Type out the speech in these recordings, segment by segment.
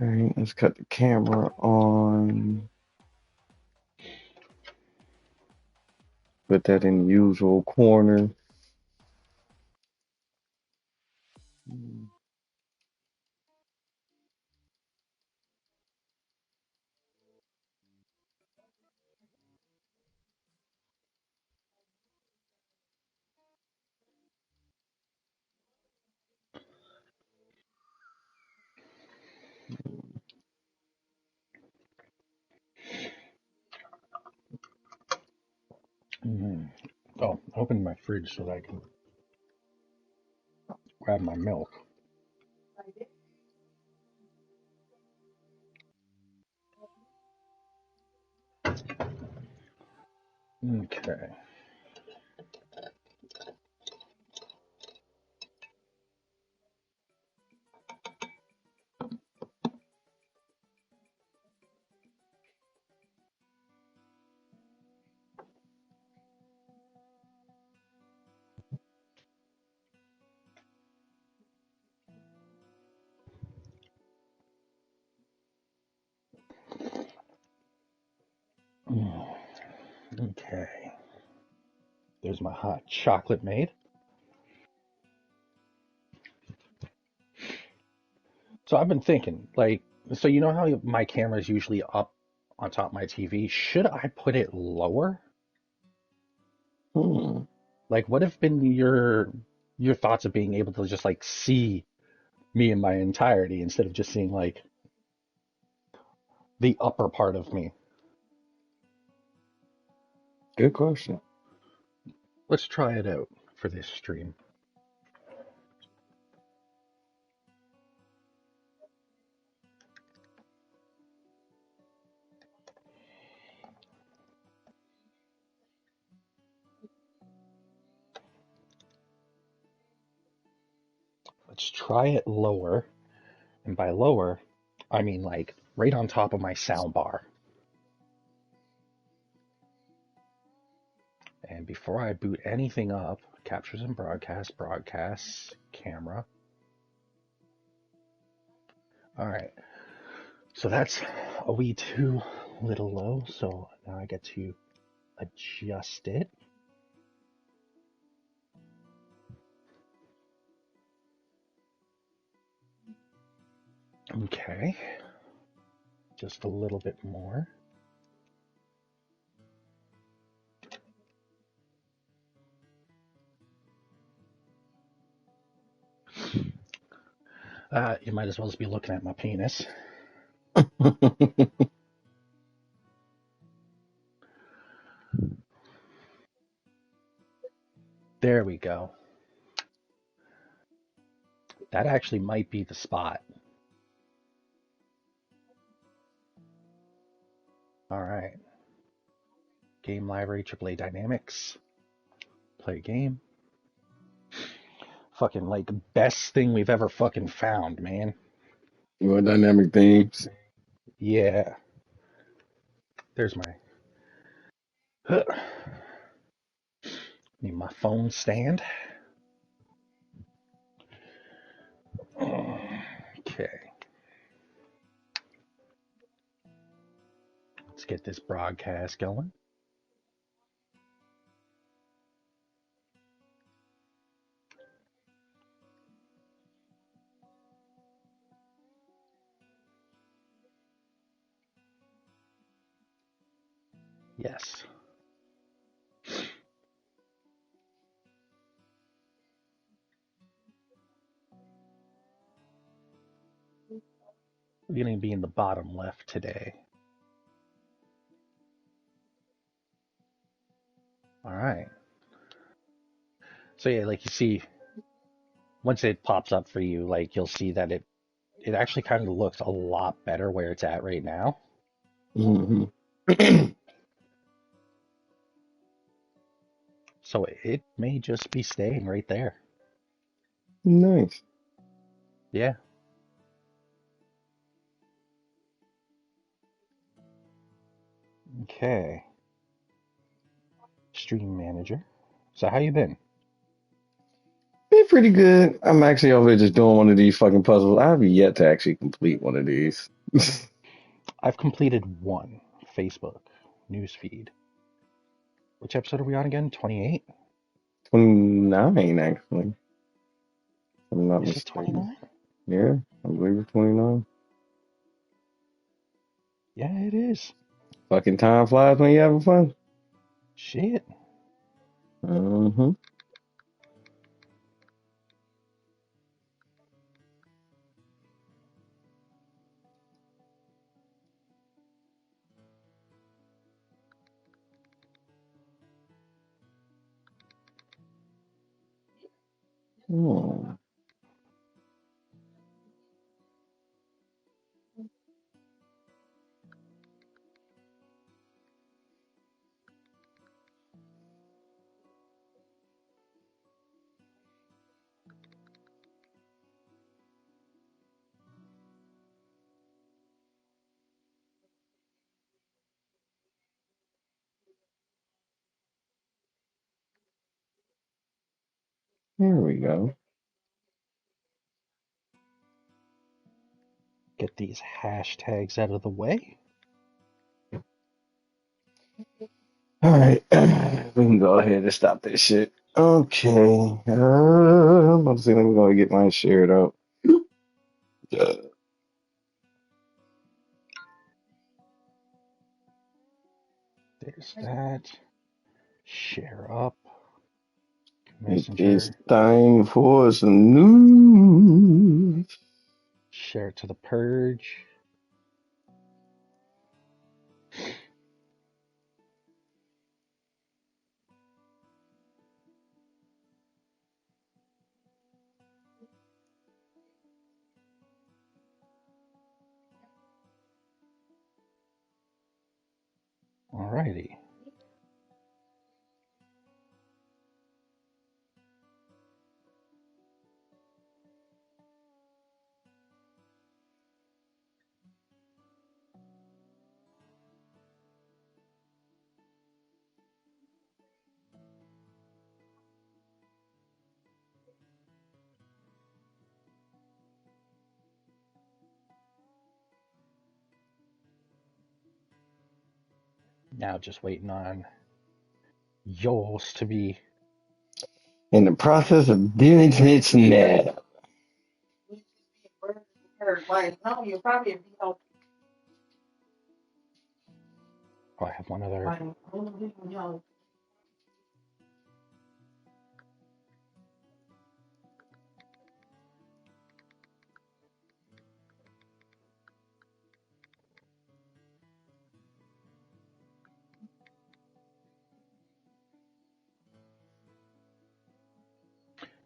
All right, let's cut the camera on. Put that in the usual corner. Mm. Oh, I opened my fridge so that I can grab my milk. Okay. Mm. Okay. There's my hot chocolate made. So I've been thinking, like, so you know how my camera is usually up on top of my TV? Should I put it lower? Hmm, Like, what have been your thoughts of being able to just like see me in my entirety instead of just seeing like the upper part of me? good question. Let's try it out for this stream. Let's try it lower. And by lower, I mean like right on top of my sound bar. And before I boot anything up, captures and broadcasts, camera. All right. So that's a wee too little low. So now I get to adjust it. Okay. Just a little bit more. You might as well just be looking at my penis. There we go. That actually might be the spot. All right. Game library, AAA Dynamics. Play game. Fucking like best thing we've ever fucking found, man. More dynamic themes. Yeah. There's my need my phone stand. Okay. Let's get this broadcast going. Yes. We're going to be in the bottom left today. All right. So yeah, like you see, once it pops up for you, like you'll see that it actually kind of looks a lot better where it's at right now. Hmm. So it may just be staying right there. Nice. Yeah. Okay. Stream manager. So how you been? pretty good. I'm actually over here just doing one of these fucking puzzles. I have yet to actually complete one of these. I've completed one Facebook news feed. Which episode are we on again? 28? 29, actually, if I'm not Is it mistaken. 29? Yeah, I believe it's 29. Yeah, it is. Fucking time flies when you're having fun. Shit. Mm-hmm. Oh, here we go. Get these hashtags out of the way. All right, we can go ahead and stop this shit. Okay. I'm about to see. Let me go and get mine shared out. There's that. Share up. It is Messenger. time for some news. Share it to the purge. Alrighty. Now just waiting on yours to be. In the process of doing it now. Oh, I have one other.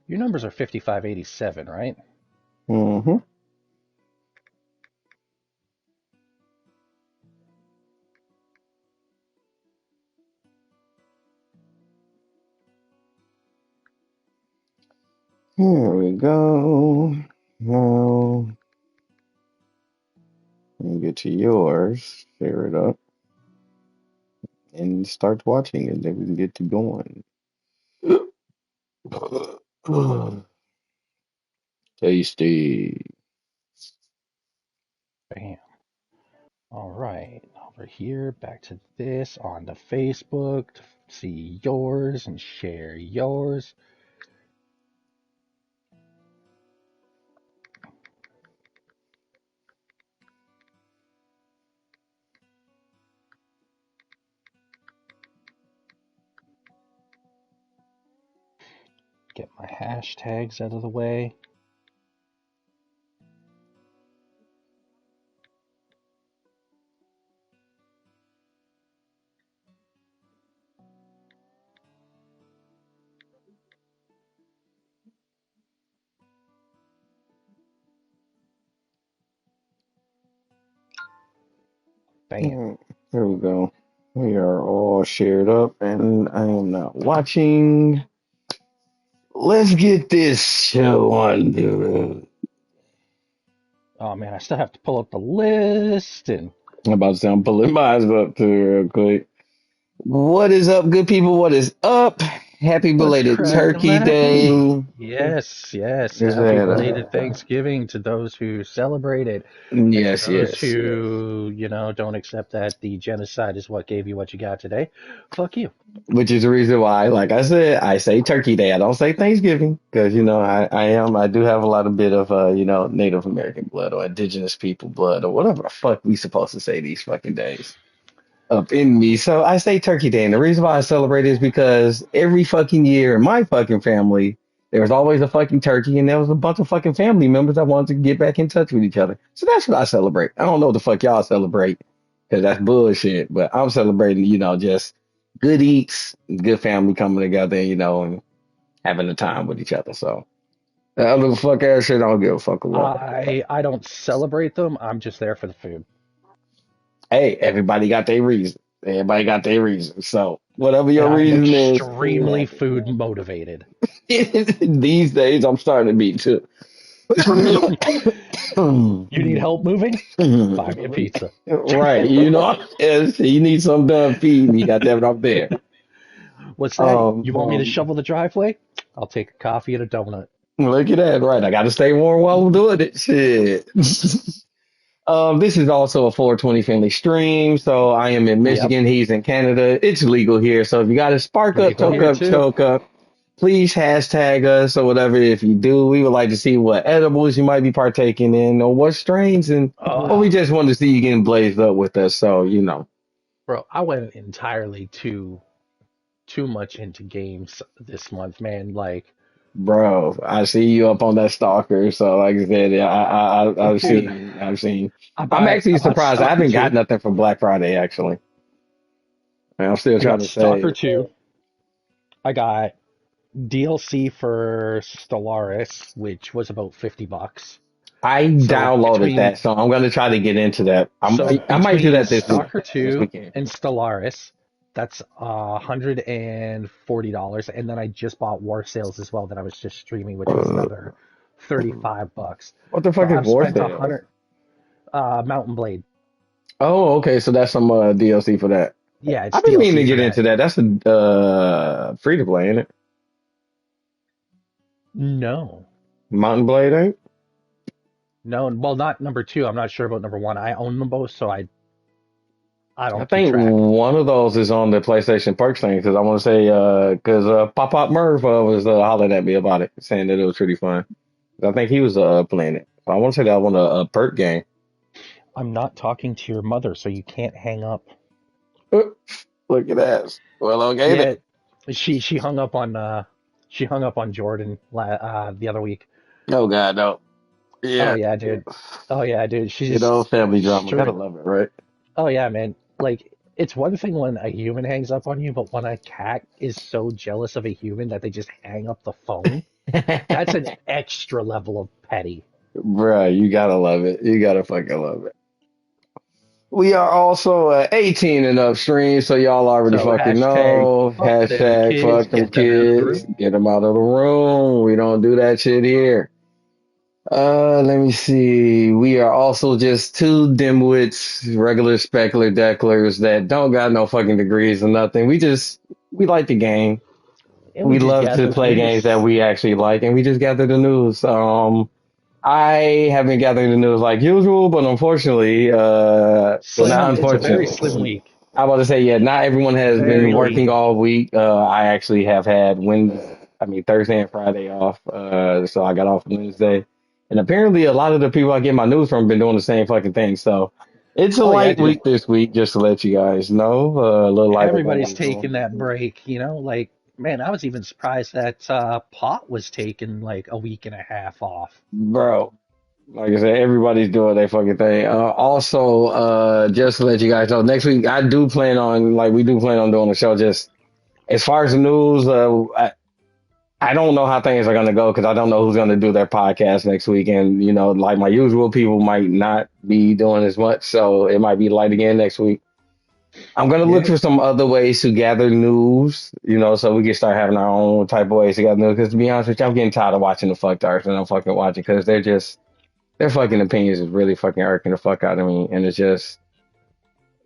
Your numbers are 5587, right? Mm-hmm. Here we go. Now, let me get to yours. Share it up and start watching it. Then we can get to going. Tasty. Bam. All right. Over here, back to this on the Facebook to see yours and share yours. Get my hashtags out of the way. Bam. Alright, here we go. We are all shared up, and I am not watching. Let's get this show on the road. Oh man, I still have to pull up the list and I'm about to say I'm pulling my eyes up to real quick. What is up, good people? What is up? Happy What's belated Turkey crackalacking? Day. Yes, yes. Is Happy that belated Thanksgiving to those who celebrate it, and to yes, those yes. who, don't accept that the genocide is what gave you what you got today. Fuck you. Which is the reason why, like I said, I say Turkey Day. I don't say Thanksgiving because I do have a lot of bit of Native American blood or indigenous people blood or whatever the fuck we supposed to say these fucking days up in me. So I say Turkey Day, and the reason why I celebrate is because every fucking year in my fucking family, there was always a fucking turkey, and there was a bunch of fucking family members that wanted to get back in touch with each other. So that's what I celebrate. I don't know what the fuck y'all celebrate because that's bullshit, but I'm celebrating, just good eats, good family coming together, and having a time with each other. So that other fuck ass shit, I don't give a fuck about. I don't celebrate them. I'm just there for the food. Hey, everybody got their reason. Everybody got their reason. So whatever And your I am reason is, food extremely happens. food motivated. These days, I'm starting to be too. You need help moving? Buy me a pizza. Right, yes, you need something done feeding. You got that up there. What's that? Um, You want me to shovel the driveway? I'll take a coffee and a donut. Look at that. Right, I got to stay warm while I'm doing it. Shit. This is also a 420 family stream. So I am in Yep. Michigan. He's in Canada. It's legal here. So if you got to spark up, Legal toke here up, too. choke up, please hashtag us or whatever. If you do, we would like to see what edibles you might be partaking in or what strains, or we Oh, just want to see you getting blazed up with us. So, bro, I went entirely too much into games this month, man. Like, bro, I see you up on that stalker. So like I said, yeah, I've dude, seen. I I'm bought actually I bought surprised. I Stalker haven't got 2. nothing for Black Friday actually. And I'm still I trying got to say. Stalker 2. I got DLC for Stellaris, which was about $50. I So downloaded between that, so I'm gonna try to get into that. so I might do between that Stalker this 2 weekend. and Stellaris, that's $140. And then I just bought War Sales as well that I was just streaming, which was Uh, another $35. what the So fuck is I've War spent a Sales? hundred Mountain Blade. Oh, okay, so that's some DLC for that. Yeah, it's I've been meaning DLC to for get that. into that. That's a free to play, ain't it? No. Mountain Blade, ain't? No, well, not number two. I'm not sure about number one. I own them both, so I I don't keep think track. one of those is on the PlayStation Perks thing because I want to say because Pop Pop Murph was hollering at me about it, saying that it was pretty fun. I think he was playing it. So I want to say that I want a perk game. I'm not talking to your mother, so you can't hang up. Look at that. Well, okay then. Yeah, she hung up on Jordan the other week. Oh God, no. Oh Yeah. yeah, dude. Oh yeah, dude. She just Family drama. Gotta straight. love it, right? Oh yeah, man. Like it's one thing when a human hangs up on you, but when a cat is so jealous of a human that they just hang up the phone, that's an extra level of petty. Bruh, you gotta love it. You gotta fucking love it. We are also 18 and upstream, so y'all already So fucking hashtag know. fuck them Hashtag kids, fuck them get them out of the kids. room. Get them out of the room. We don't do that shit here. Let me see. We are also just two dimwits, regular specular declarers that don't got no fucking degrees or nothing. We like the game. And we We just love to gather the play games that news. we actually like, and we just gather the news. I have been gathering the news like usual, but unfortunately, well, not It's a very slim unfortunately. week. I about to say, yeah, not everyone has been Very working lean. all week. I actually have had Thursday and Friday off. So I got off Wednesday. And apparently a lot of the people I get my news from been doing the same fucking thing. So it's a Oh yeah, light dude. week this week, just to let you guys know. A little lighter than Everybody's usual. taking that break, like man, I was even surprised that Pot was taking like a week and a half off. Bro, like I said, everybody's doing their fucking thing. Also, just to let you guys know, next week we do plan on doing a show. Just as far as the news, I don't know how things are gonna go because I don't know who's gonna do their podcast next week, and like my usual people might not be doing as much, so it might be light again next week. I'm gonna look Yeah. for some other ways to gather news, so we can start having our own type of ways to gather news. Because to be honest with you, I'm getting tired of watching the fuck darts and I'm fucking watching because their fucking opinions is really fucking irking the fuck out of me, and it's just,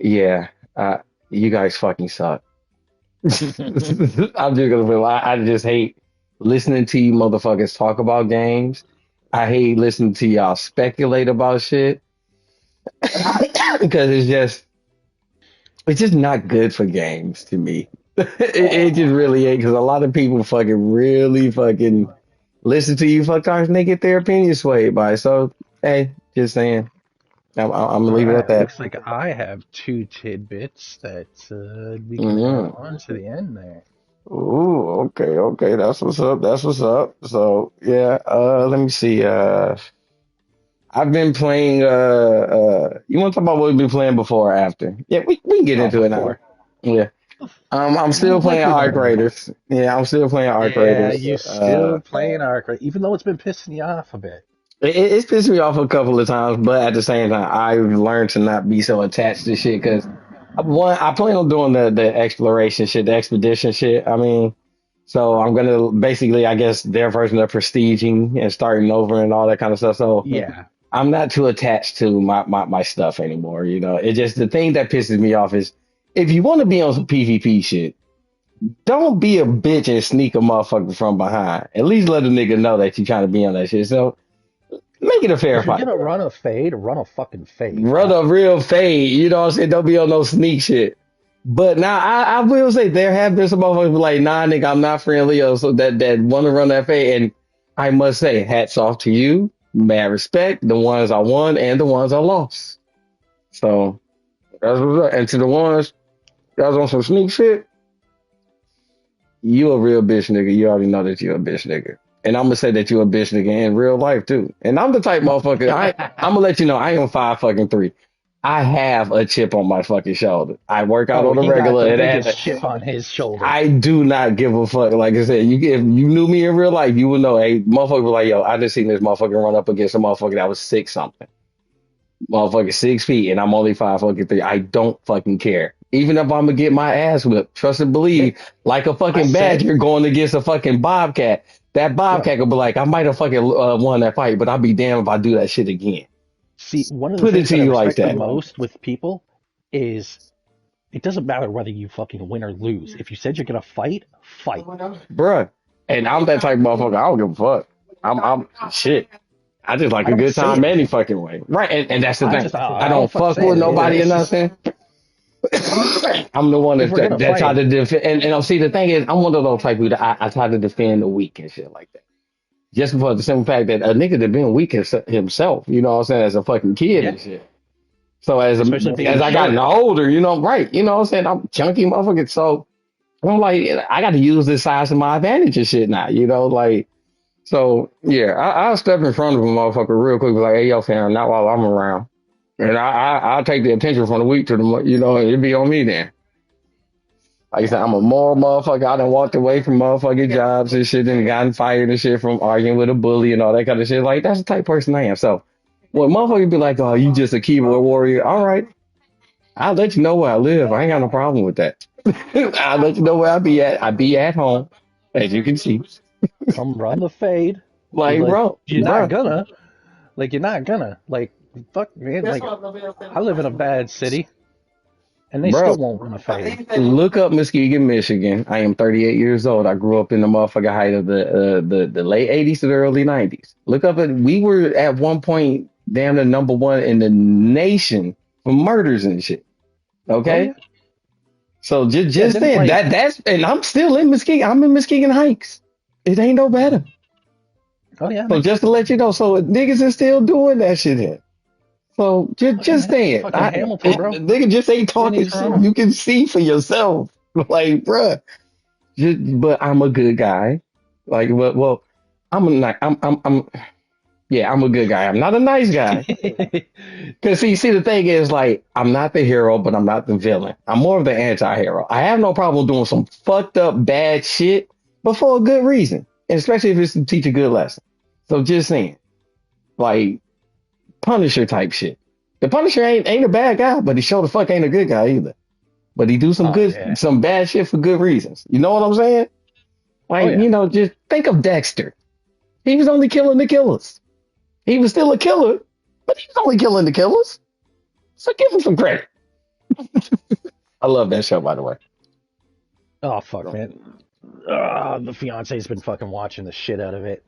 yeah, you guys fucking suck. I'm just gonna be like, I just hate listening to you motherfuckers talk about games. I hate listening to y'all speculate about shit because it's just not good for games to me. It just really ain't because a lot of people fucking really fucking listen to you fucktards and they get their opinion swayed by it. So hey, just saying, I'm gonna All leave it at right, that. looks like I have two tidbits that we can add Mm. on to the end there. Ooh, okay, okay, that's what's up. That's what's up. So yeah, let me see. I've been playing. You want to talk about what we've been playing before or after? Yeah, we can get Oh, into it now. before. Yeah. I'm still playing Like we Arc normally do. Raiders. Yeah, I'm still playing Arc Yeah, Raiders. you still playing Ark, right? Even though it's been pissing you off a bit. It's pissed me off a couple of times, but at the same time, I've learned to not be so attached to shit because one, I plan on doing the exploration shit, the expedition shit. I mean, so I'm gonna basically, I guess, their version of prestiging and starting over and all that kind of stuff. So Yeah. I'm not too attached to my stuff anymore. You know, it just the thing that pisses me off is if you want to be on some PvP shit, don't be a bitch and sneak a motherfucker from behind. At least let a nigga know that you're trying to be on that shit. So make it a fair If you're fight. gonna run a fucking fade, Run huh? a real fade. You know what I'm saying? Don't be on no sneak shit. But now I will say there have been some motherfuckers who like, nah, nigga, I'm not friendly, or so that want to run that fade. And I must say, hats off to you. Mad respect. The ones I won and the ones I lost. So that's what's up. And to the ones that was on some sneak shit, you a real bitch nigga. You already know that you a bitch nigga. And I'm gonna say that you a bitch nigga in real life too. And I'm the type motherfucker. I'm gonna let you know I am 5 fucking 3. I have a chip on my fucking shoulder. I work out Oh, on a he got regular. the And biggest chip on his shoulder. I do not give a fuck. Like I said, if you knew me in real life, you would know. Hey, motherfucker was like, yo, I just seen this motherfucker run up against a motherfucker that was 6 something, motherfucker 6 feet, and I'm only 5 fucking 3. I don't fucking care. Even if I'm gonna get my ass whipped, trust and believe, Hey, like a I fucking said, badger going against a fucking bobcat. That yeah. bobcat will be like, I might have fucking won that fight, but I'll be damned if I do that shit again. See, one of the Put it things to that I you like respect the that, most with people is it doesn't matter whether you fucking win or lose. If you said you're gonna fight, fight. bruh. And I'm that type of motherfucker. I don't give a fuck. I'm shit. I just like I a don't good say time any anything. fucking way. Right. And that's the thing. I I don't don't fucking fuck say with anything. nobody or It's just nothing. I'm the one if we're gonna that tried fight, to defend. And see, the thing is, I'm one of those type of that I try to defend the weak and shit like that. Just for the simple fact that a nigga that been weak himself, you know what I'm saying, as a fucking kid yeah, and shit. So especially being as I gotten short. older, you know, right, you know what I'm saying, I'm chunky motherfucker. So I'm like, I got to use this size to my advantage and shit now, you know, like. So yeah, I'll step in front of a motherfucker real quick, be like, hey yo, fam, not while I'm around. And I'll take the attention from the weak to the, you know, it'll be on me then. Like I said, I'm a moral motherfucker. I done walked away from motherfucking jobs and shit and gotten fired and shit from arguing with a bully and all that kind of shit. Like, that's the type of person I am. So, when motherfuckers be like, oh, you just a keyboard warrior. All right. I'll let you know where I live. I ain't got no problem with that. I'll let you know where I be at. I be at home, as you can see. Come run the fade. You're Like, like, bro, you're not bro, gonna. Like, you're not gonna. Like, fuck, man. Like, I live in a bad city, and they bro. still won't run a fade. Look up Muskegon, Michigan. I am 38 years old. I grew up in the motherfucking height of the late 80s to the early 90s. Look up it. We were at one point damn the number one in the nation for murders and shit. Oh Okay, yeah, so yeah. just Didn't saying like, that's and I'm still in Muskegon. I'm in Muskegon Heights. It ain't no better. oh yeah, So man. just to let you know, so niggas is still doing that shit here. So Oh yeah, just man. saying, Fucking Hamilton, bro. nigga just ain't Ain't talking easy shit. wrong. You can see for yourself. Like, bruh. But I'm a good guy. Like, well, I'm a yeah, I'm a good guy. I'm not a nice guy. Cause see, the thing is, like, I'm not the hero, but I'm not the villain. I'm more of the anti-hero. I have no problem doing some fucked up bad shit, but for a good reason, and especially if it's to teach a good lesson. So just saying, like Punisher type shit. The Punisher ain't a bad guy, but he sure the fuck ain't a good guy either. But he do Oh yeah. some bad shit for good reasons. You know what I'm saying? Oh Like, yeah. just think of Dexter. He was only killing the killers. He was still a killer, but he was only killing the killers. So give him some credit. I love that show, by the way. Oh fuck, man. The fiance's been fucking watching the shit out of it.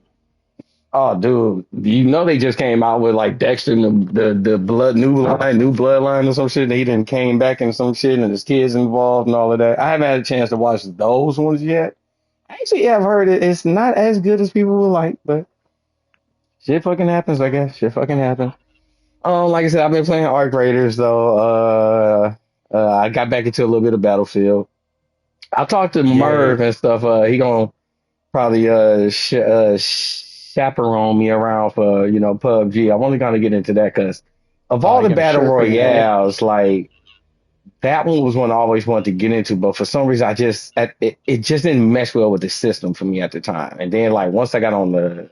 Oh, dude, you know they just came out with like Dexter and the blood new bloodline or some shit. And he didn't came back and some shit, and his kids involved and all of that. I haven't had a chance to watch those ones yet. Actually, yeah, I've heard it's not as good as people would like, but shit fucking happens, I guess. Shit fucking happens. Like I said, I've been playing Arc Raiders though. I got back into a little bit of Battlefield. I talked to Yay. Merv and stuff. He gonna probably chaperone me around for PUBG. I want to kind of get into that because of all You the got a battle shirt for me, eh? royales, like that one was one I always wanted to get into, but for some reason it just didn't mesh well with the system for me at the time. And then like once I got on the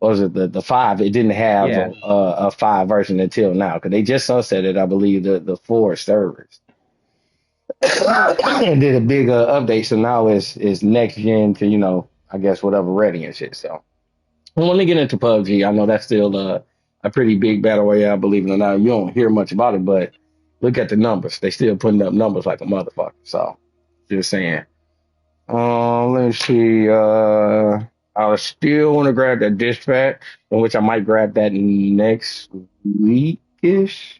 what was it the five, it didn't have Yeah. a five version until now because they just sunsetted I believe the four servers and did a big update. So now it's next gen to I guess whatever ready and shit. So. When they get into PUBG, I know that's still a pretty big battle royale, believe it or not. You don't hear much about it, but look at the numbers. They still putting up numbers like a motherfucker. So just saying. Let's see. I still want to grab that dispatch, in which I might grab that next weekish.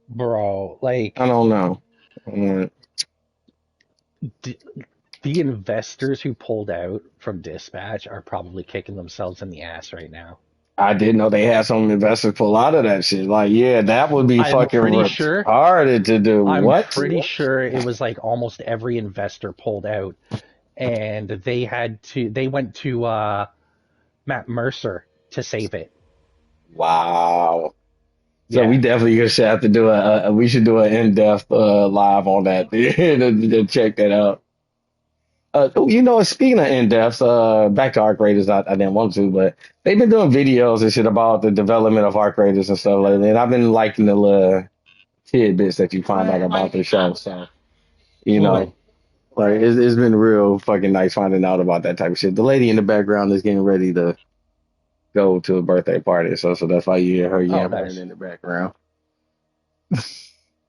Bro, I like don't know. Uh, d the investors who pulled out from Dispatch are probably kicking themselves in the ass right now. I didn't know they had some investors pull out of that shit. Like, yeah, that would be I'm fucking pretty sure, retarded to do. I'm What? pretty sure it was like almost every investor pulled out and they went to Matt Mercer to save it. Wow. So we Yeah. definitely should have to do we should do an in-depth live on that to check that out. Speaking of in-depths, back to Arc Raiders, I didn't want to, but they've been doing videos and shit about the development of Arc Raiders and stuff like that. And I've been liking the little tidbits that you find out about the show. So, you Mm. know, like it's been real fucking nice finding out about that type of shit. The lady in the background is getting ready to go to a birthday party, so that's why you hear her Oh, yammering nice. in the background.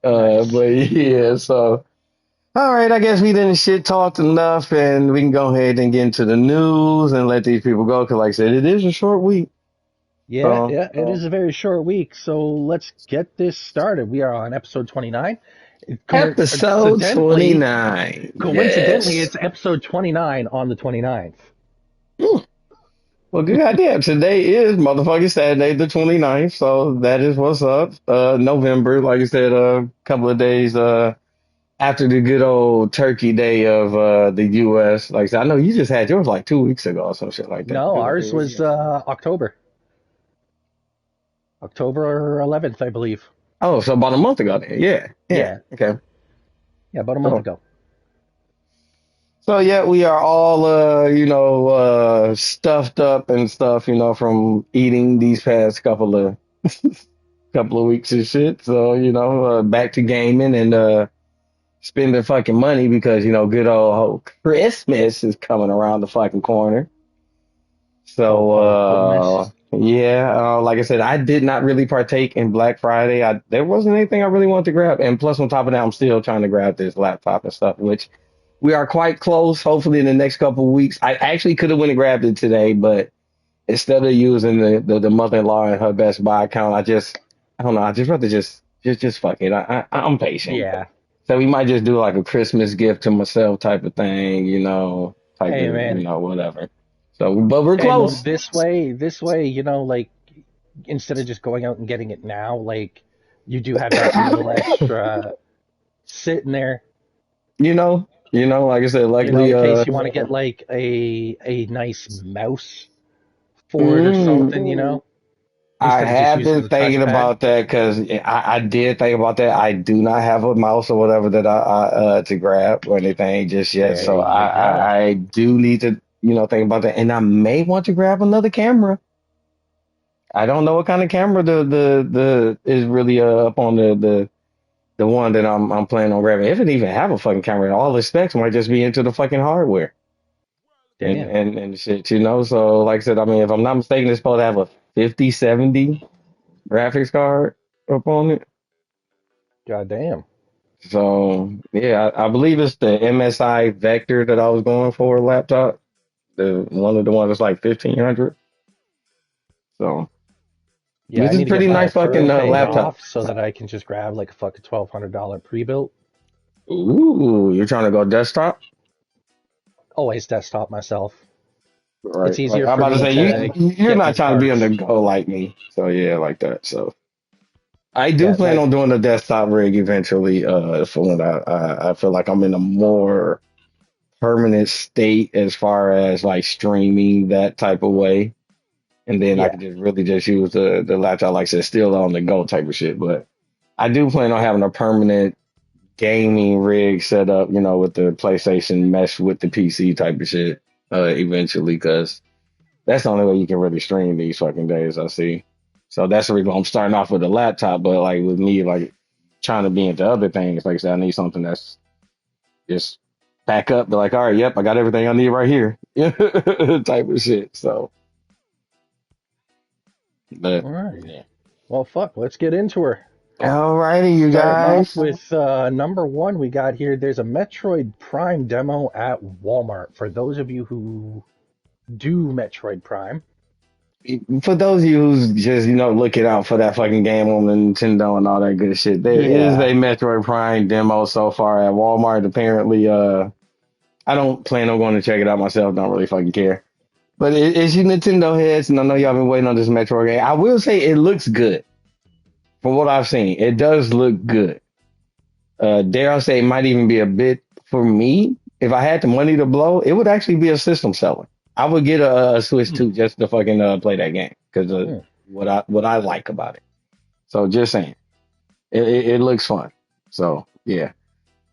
But Nice. yeah, so all right, I guess we didn't shit talked enough, and we can go ahead and get into the news and let these people go. Because, like I said, it is a short week. Yeah, So, yeah, it is a very short week, so let's get this started. We are on episode 29. episode Coincidentally, 29. coincidentally, Yes. it's episode 29 on the 29th. Hmm. Well, good idea. Today is motherfucking Saturday, the 29th. So that is what's up. November, like I said, a couple of days after the good old Turkey Day of the U.S. Like I said, I know you just had yours like 2 weeks ago or some shit like that. No, ours was October. October 11th, I believe. Oh, so about a month ago then. Yeah. Yeah. Yeah, Okay. yeah, about a month Cool. ago. So yeah, we are all stuffed up and stuff, from eating these past couple of weeks and shit. So, back to gaming and spending fucking money because, good old Christmas is coming around the fucking corner. So Oh, goodness. yeah, like I said, I did not really partake in Black Friday. There wasn't anything I really wanted to grab. And plus on top of that, I'm still trying to grab this laptop and stuff, which we are quite close. Hopefully in the next couple of weeks. I actually could have went and grabbed it today, but instead of using the mother-in-law and her Best Buy account, I don't know. I just rather just fuck it. I'm patient. Yeah. So we might just do like a Christmas gift to myself type of thing, type Hey, of, man. whatever. So, but we're Hey, well, close. this way, like, instead of just going out and getting it now, like, you do have that little extra sitting there, Like I said, in luckily, case you want to get like a nice mouse for it or something, mm, I instead of just have using been the thinking touchpad. about that because I did think about that. I do not have a mouse or whatever that I to grab or anything just yet. There So you go. I do need to, think about that. And I may want to grab another camera. I don't know what kind of camera the is really up on the one that I'm planning on grabbing. If it even have a fucking camera, all the specs might just be into the fucking hardware and Damn. shit. So like I said, I mean, if I'm not mistaken, it's supposed to have a 5070 graphics card up on it. God damn. So yeah, I believe it's the MSI Vector that I was going for laptop. The one of the ones that's like 1500. So Yeah, this I is need to get pretty my nice fucking current paid laptop. off so that I can just grab like a fucking $1,200 pre-built. Ooh, you're trying to go desktop? Always desktop myself. It's Right. Like easier I'm for about to me say, to you're get not these trying to be on the parts. go like me. So yeah, like that. So I do Yeah, plan like on doing a desktop rig eventually. For when I feel like I'm in a more permanent state as far as like streaming that type of way. And then I yeah, could just really just use the laptop, like I said, still on the go type of shit. But I do plan on having a permanent gaming rig set up, with the PlayStation mesh with the PC type of shit, eventually, because that's the only way you can really stream these fucking days, I see. So that's the reason I'm starting off with a laptop, but like with me, like trying to be into other things, like I said, I need something that's just back up, be like, all right, yep, I got everything I need right here, type of shit. So, but all right. yeah. Well, fuck, let's get into her. Alrighty, you Starting off guys. with number one, we got here. There's a Metroid Prime demo at Walmart. For those of you who do Metroid Prime, For those of you who's just, looking out for that fucking game on the Nintendo and all that good shit, there is yeah. a Metroid Prime demo so far at Walmart. Apparently, I don't plan on going to check it out myself. Don't really fucking care. But it's you Nintendo heads, and I know y'all been waiting on this Metroid game. I will say it looks good from what I've seen. It does look good. Dare I say, it might even be a bit for me. If I had the money to blow, it would actually be a system seller. I would get a Switch Hmm, 2 just to fucking play that game because hmm. what I like about it. So just saying, it looks fun. So yeah.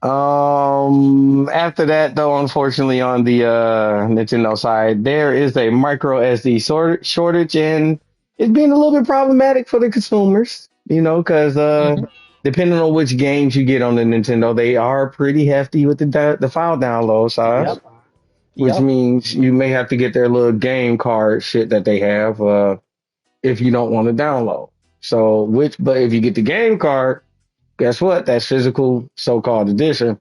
After that, though, unfortunately, on the Nintendo side, there is a micro SD shortage, and it's being a little bit problematic for the consumers. Because Hmm. depending on which games you get on the Nintendo, they are pretty hefty with the file download size, Yep. which Yep. means you may have to get their little game card shit that they have if you don't want to download. But if you get the game card, guess what? That's physical so-called edition,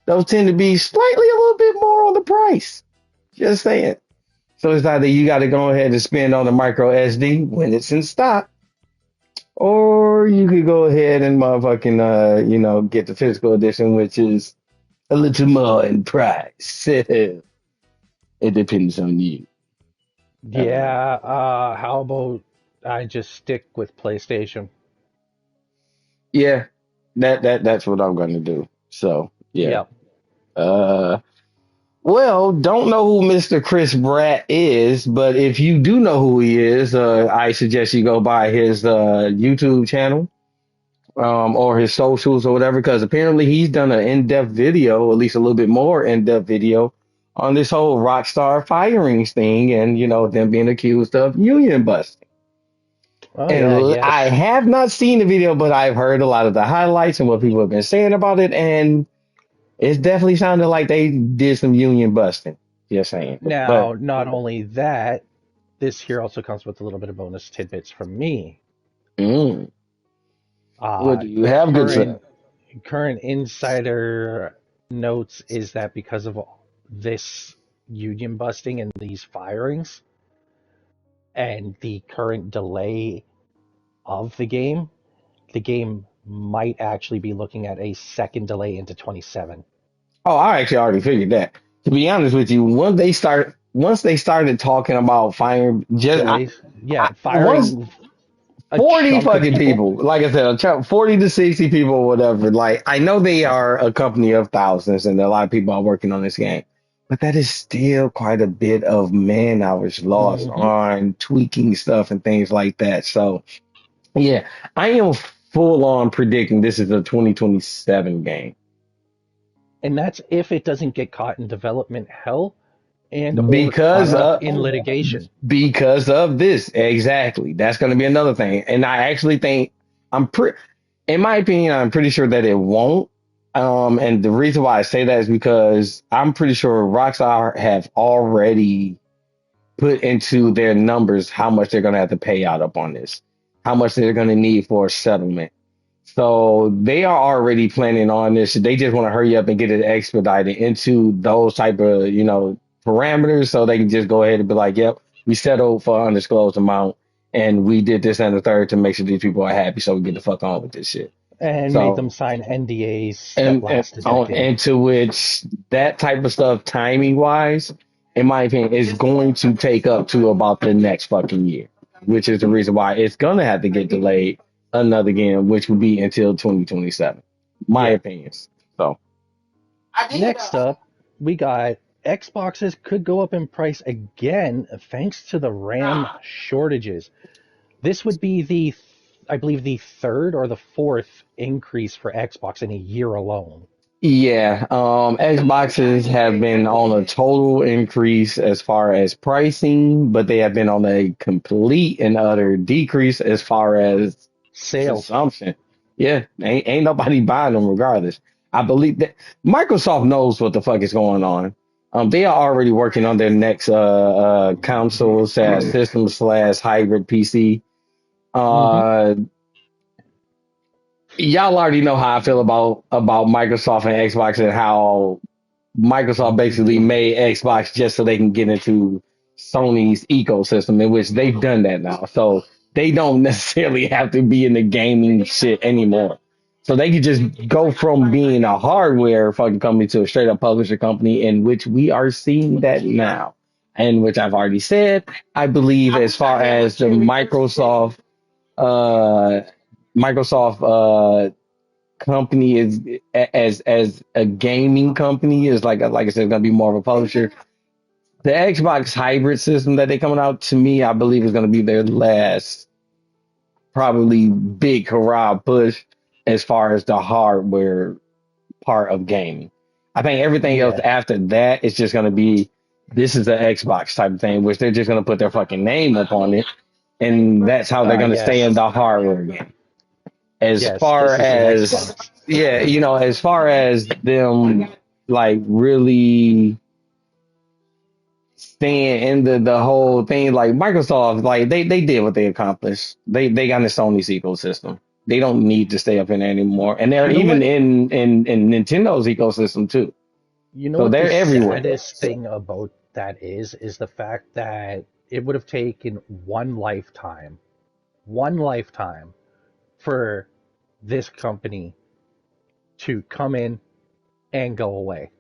those tend to be slightly a little bit more on the price. Just saying. So it's either you got to go ahead and spend on the micro SD when it's in stock, or you could go ahead and motherfucking get the physical edition, which is a little more in price. It depends on you. Uh, Yeah. How about I just stick with PlayStation? yeah, that's what I'm gonna do. So yeah. Yep. Uh, Well, don't know who Mr. Chris Bratt is, but if you do know who he is, I suggest you go by his YouTube channel, or his socials or whatever, because apparently he's done an in-depth video, at least a little bit more in-depth video on this whole Rockstar firings thing and, them being accused of union busting. Oh And yeah. I Yes. have not seen the video, but I've heard a lot of the highlights and what people have been saying about it, and it's definitely sounded like they did some union busting. Just saying. But Now, not only that, this here also comes with a little bit of bonus tidbits from me. mm, what Uh, do you have, good sir? current current insider notes is that because of this union busting and these firings and the current delay of the game might actually be looking at a second delay into 27. Oh, I actually already figured that. To be honest with you, once they started talking about firing, Delays, yeah, once firing a 40 chunk of fucking people. people, like I said, 40 to 60 people, whatever. Like I know they are a company of thousands, and a lot of people are working on this game, but that is still quite a bit of man hours lost Hmm. on tweaking stuff and things like that. So yeah, I am full on predicting this is a 2027 game. And that's if it doesn't get caught in development hell and or caught Because up of in litigation. because of this, exactly. That's going to be another thing. And I actually think I'm pretty, in my opinion, I'm pretty sure that it won't. And the reason why I say that is because I'm pretty sure Rockstar have already put into their numbers how much they're going to have to pay out up on this, how much they're going to need for a settlement. So they are already planning on this. They just want to hurry up and get it expedited into those type of, parameters so they can just go ahead and be like, yep, we settled for an undisclosed amount and we did this and the third to make sure these people are happy so we get the fuck on with this shit. And made them So sign NDAs that and last a on decade. into which that type of stuff, timing wise, in my opinion, is going to take up to about the next fucking year, which is the reason why it's gonna have to get delayed another game, which will be until 2027. My Yeah. opinions. So Next up, we got Xboxes could go up in price again thanks to the RAM shortages. This would be I believe, the third or the fourth increase for Xbox in a year alone. yeah, Xboxes have been on a total increase as far as pricing, but they have been on a complete and utter decrease as far as Sales. consumption. Yeah, ain't nobody buying them regardless. I believe that Microsoft knows what the fuck is going on. They are already working on their next console slash system slash hybrid PC. Hmm. Uh, y'all already know how I feel about Microsoft and Xbox and how Microsoft basically made Xbox just so they can get into Sony's ecosystem, in which they've done that now. So they don't necessarily have to be in the gaming shit anymore. So they could just go from being a hardware fucking company to a straight up publisher company, in which we are seeing that now. And which I've already said, I believe as far as the uh, Microsoft company is as a gaming company is like I said, going to be more of a publisher. The Xbox hybrid system that they're coming out to me, I believe is going to be their last probably big hurrah push as far as the hardware part of gaming. I think everything else Yeah. after that is just going to be this is the Xbox type of thing, which they're just going to put their fucking name up on it, and that's how they're going to stay in Yes. the hardware game. As Yes. far This is the as Xbox. yeah, as far as them like really staying in the whole thing, like Microsoft, like they did what they accomplished. They got the Sony's ecosystem. They don't need to stay up in there anymore, and they're You know even what? in Nintendo's ecosystem too. You know So what the they're everywhere. saddest thing about that is the fact that it would have taken one lifetime for this company to come in and go away.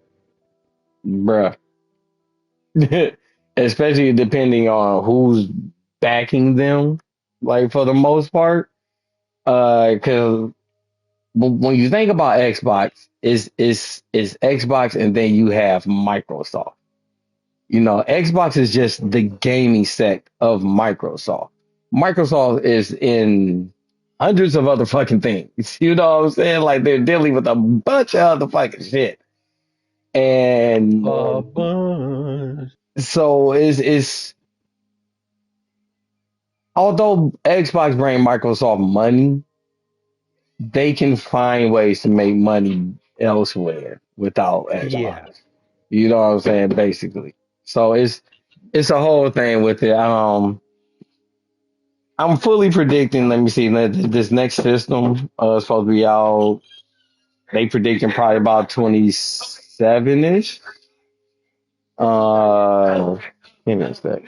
Bruh. Especially depending on who's backing them, like for the most part. Because when you think about Xbox, is Xbox and then you have Microsoft. Xbox is just the gaming sect of Microsoft. Microsoft is in hundreds of other fucking things. You know what I'm saying? Like they're dealing with a bunch of other fucking shit. And But so is although Xbox bring Microsoft money, they can find ways to make money elsewhere without Xbox. yeah, You know what I'm saying? Basically. So it's a whole thing with it. I'm fully predicting. Let me see. This next system is supposed to be out. They predicting probably about 27 ish. Uh, give me a sec.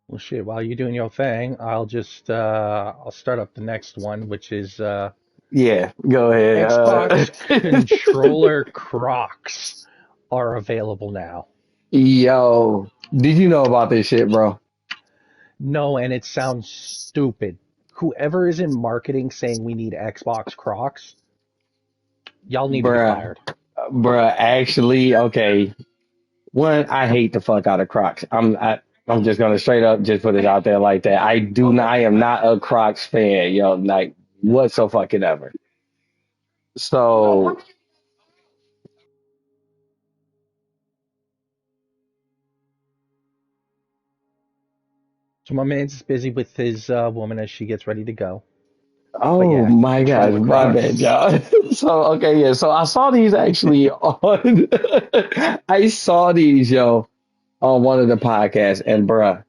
well, shit. While you're doing your thing, I'll start up the next one, which is Yeah, go ahead. Xbox controller Crocs are available now. Yo, did you know about this shit, bro? No, and it sounds stupid. Whoever is in marketing saying we need Xbox Crocs, y'all need to be Bruh, fired. bruh. Actually, okay. One, I hate the fuck out of Crocs. I'm just gonna straight up just put it out there like that. I am not a Crocs fan, yo, like whatso fucking ever. So, So my man's busy with his woman as she gets ready to go. But oh yeah, my gosh, controller my bad, Crocs. y'all. So, okay, yeah. So I saw these actually on. I saw these, yo. on one of the podcasts, and bruh,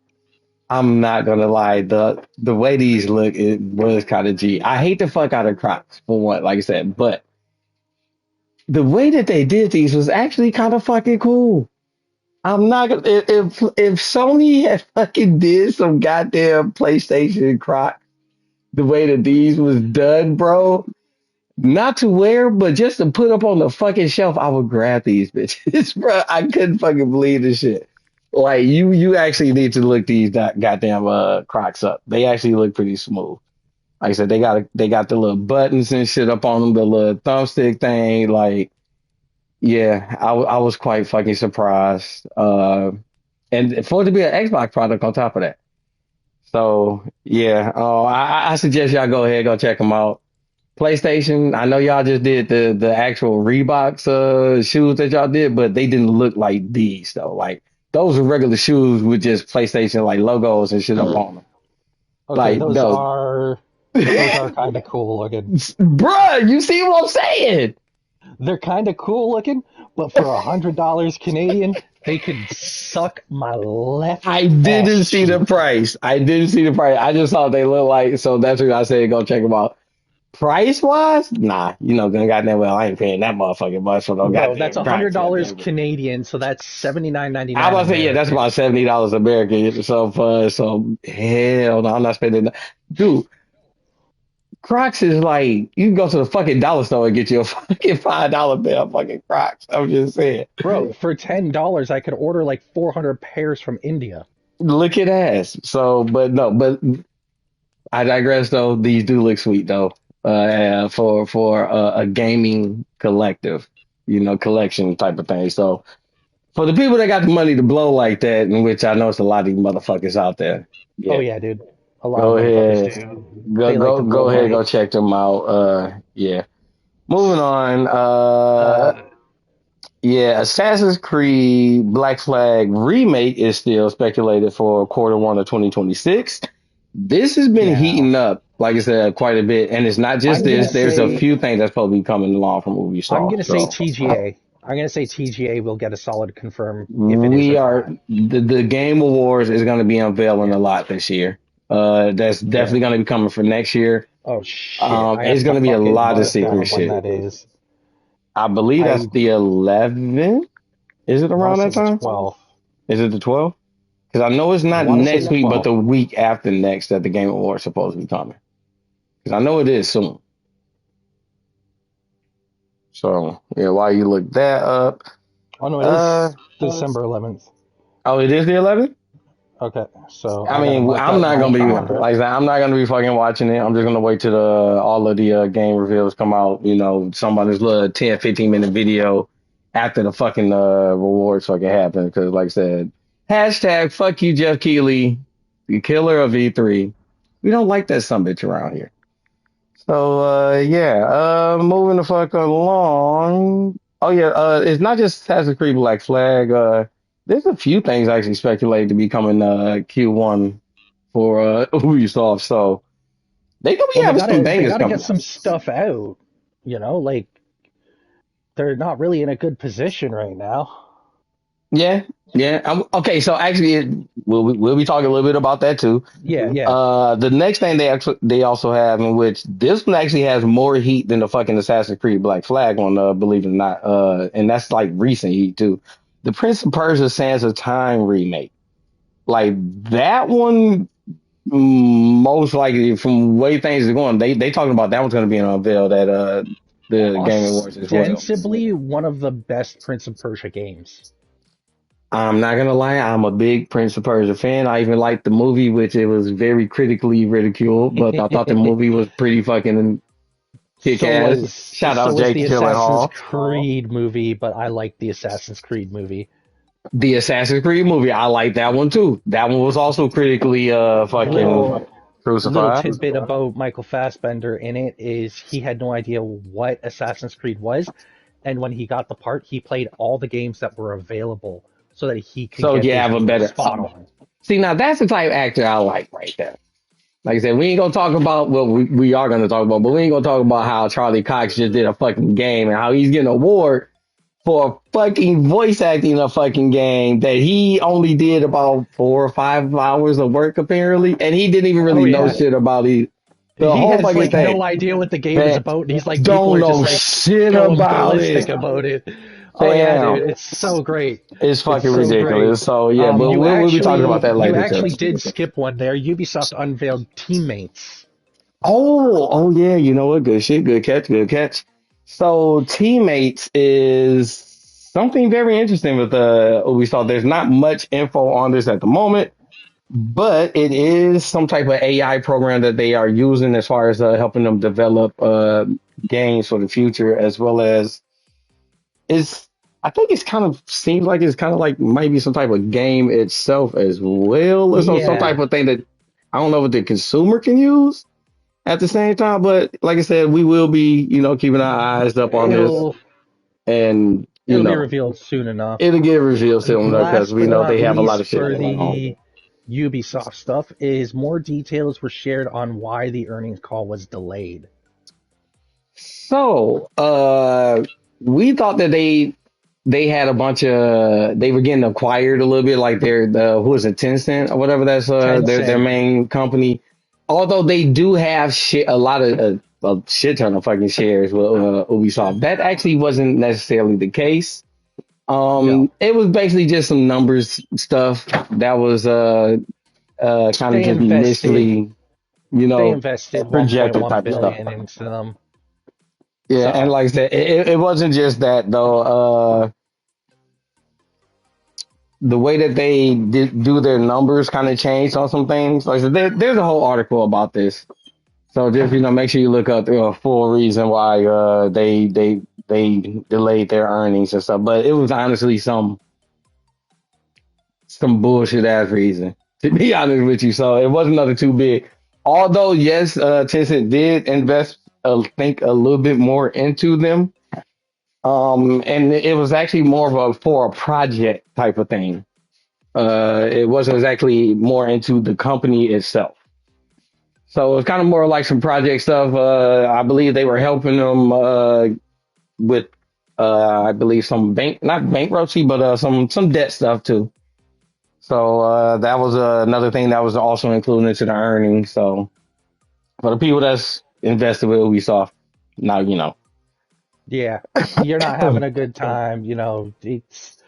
I'm not gonna lie, the way these look, it was kind of G. I hate the fuck out of Crocs for one, like I said, but the way that they did these was actually kind of fucking cool. I'm not gonna if Sony had fucking did some goddamn PlayStation Crocs the way that these was done, bro. Not to wear, but just to put up on the fucking shelf, I would grab these bitches, bro. I couldn't fucking believe this shit. Like you actually need to look these goddamn Crocs up. They actually look pretty smooth. Like I said, they got the little buttons and shit up on them, the little thumbstick thing. Like, yeah, I was quite fucking surprised. And for it to be an Xbox product on top of that. So yeah, I suggest y'all go ahead, go check them out. PlayStation, I know y'all just did the actual Reeboks shoes that y'all did, but they didn't look like these though. Like those were regular shoes with just PlayStation like logos and shit up on them. Okay, Like those, those are kind of cool looking. bruh, you see what I'm saying? They're kind of cool looking, but for $100 Canadian, they could suck my left I ass didn't see the cheek. price. I didn't see the price. I just thought they looked like, so that's what I said. Go check them out. Price wise, nah, gonna goddamn well, I ain't paying that motherfucking much for no Bro, that's goddamn Crocs. $100 Goddamn. Canadian, so that's 79.99 I was about to say, yeah, that's American. about $70 American. So hell no, I'm not spending that. Dude, Crocs is like you can go to the fucking dollar store and get you a fucking $5 pair of fucking Crocs. I'm just saying. Bro, for $10, I could order like 400 pairs from India. Look at ass. So, but no, but I digress though. These do look sweet though. For a gaming collective, collection type of thing. So for the people that got the money to blow like that, in which I know it's a lot of these motherfuckers out there. Oh Yeah, yeah, dude. A lot of go motherfuckers ahead. do. Go They like go to blow go ahead. Go money. check them out. Yeah. Moving on. Uh, Yeah. Assassin's Creed Black Flag remake is still speculated for quarter 1 of 2026. This has been yeah. heating up, like I said, quite a bit, and it's not just I'm gonna this. There's a say few things that's supposed to be coming along from I'm Ubisoft. gonna say So TGA. I'm gonna say TGA will get a solid confirm if it is or we are not. the Game Awards is going to be unveiling a Yeah. lot this year. That's Yeah. definitely going to be coming for next year. Oh shit. I It's have to going to be a fucking lot of mark secret down when shit. that is. I believe that's I the 11th. Is it want around to say that the time? 12th. Is it the 12th? Because I know it's I not want to say next the week, but 12th. the week after next that the Game Awards supposed to be coming. Because I know it is soon. So yeah, while you look that up, Oh no, it uh, is December 11th. oh, it is the 11th. Okay, so I I gotta mean, mark I'm that in not my gonna be calendar. like I said, I'm not gonna be fucking watching it. I'm just gonna wait till all of the game reveals come out. Somebody's little 10, 15 minute video after the fucking rewards fucking happen. Because like I said, hashtag fuck you, Jeff Keighley, the killer of E3. We don't like that some bitch around here. So yeah, moving the fuck along. Oh yeah, it's not just Assassin's Creed Black Flag. There's a few things actually speculated to be coming Q1 for Ubisoft. So they gonna be Well, having some they bangers gotta get coming some out. stuff out. Like they're not really in a good position right now. Yeah, yeah. Okay, so actually, we'll be talking a little bit about that too. Yeah, yeah. The next thing they also have, in which this one actually has more heat than the fucking Assassin's Creed Black Flag on, believe it or not, and that's like recent heat too. The Prince of Persia: Sands of Time remake, like that one, most likely from the way things are going, they talking about that one's going to be unveiled at the Game Awards as well. Ostensibly one of the best Prince of Persia games. I'm not gonna lie, I'm a big Prince of Persia fan. I even liked the movie, which it was very critically ridiculed, but I thought the movie was pretty fucking kick ass. Shout So out was Jake the Assassin's Gyllenhaal. Creed movie, but I like the Assassin's Creed movie. The Assassin's Creed movie, I like that one too. That one was also critically fucking Little little crucified. tidbit about Michael Fassbender in it is he had no idea what Assassin's Creed was, and when he got the part, he played all the games that were available so that he could So get you his have a role better spot on. see now that's the type of actor I like right there. Like I said, we ain't gonna talk about what we are gonna talk about, but we ain't gonna talk about how Charlie Cox just did a fucking game and how he's getting an award for fucking voice acting a fucking game that he only did about 4 or 5 hours of work apparently, and he didn't even Oh really know yeah, shit about the he whole has fucking like thing. no idea what the game is Man, about, and he's like, people don't are just know like shit going about it. ballistic about it. Oh yeah, Fam, dude, it's so great. it's It's fucking so great. ridiculous. So yeah, but we'll be talking about that You later too. actually did skip one there. Ubisoft unveiled Teammates. Oh yeah, you know what? Good shit, good catch, good catch. So teammates is something very interesting with Ubisoft. There's not much info on this at the moment, but it is some type of AI program that they are using as far as helping them develop games for the future, as well as it's. I think it's kind of seems like it's kind of like maybe some type of game itself as well, or some type Yeah, of thing that I don't know what the consumer can use at the same time. But like I said, we will be, keeping our eyes up on this, it'll and it'll be revealed soon enough. it'll get revealed soon because Last we but know not they have a lot of least, shit for going on. the Ubisoft stuff, is more details were shared on why the earnings call was delayed. So, we thought that they had a bunch of they were getting acquired a little bit, like the who is it, Tencent or whatever, that's their Tencent, main company. Although they do have shit a lot of a shit ton of fucking shares with Ubisoft. That actually wasn't necessarily the case. no, It was basically just some numbers stuff that was kind of they just invested initially, you they know, invested projected 1.1 type of stuff. billion into them. Yeah, and So like I said, it wasn't just that though. The way that they do their numbers kind of changed on some things. Like I said, there's a whole article about this. So just make sure you look up the full reason why they delayed their earnings and stuff. But it was honestly some bullshit ass reason, to be honest with you. So it wasn't nothing too big. Although yes, Tencent did invest, think a little bit more into them. And it was actually more of a for a project type of thing. It wasn't exactly more into the company itself. So it was kind of more like some project stuff. I believe they were helping them with, I believe some not bankruptcy, but some debt stuff too. So that was another thing that was also included into the earnings. So for the people that's invested with Ubisoft, now you know. yeah, you're not having a good time. It's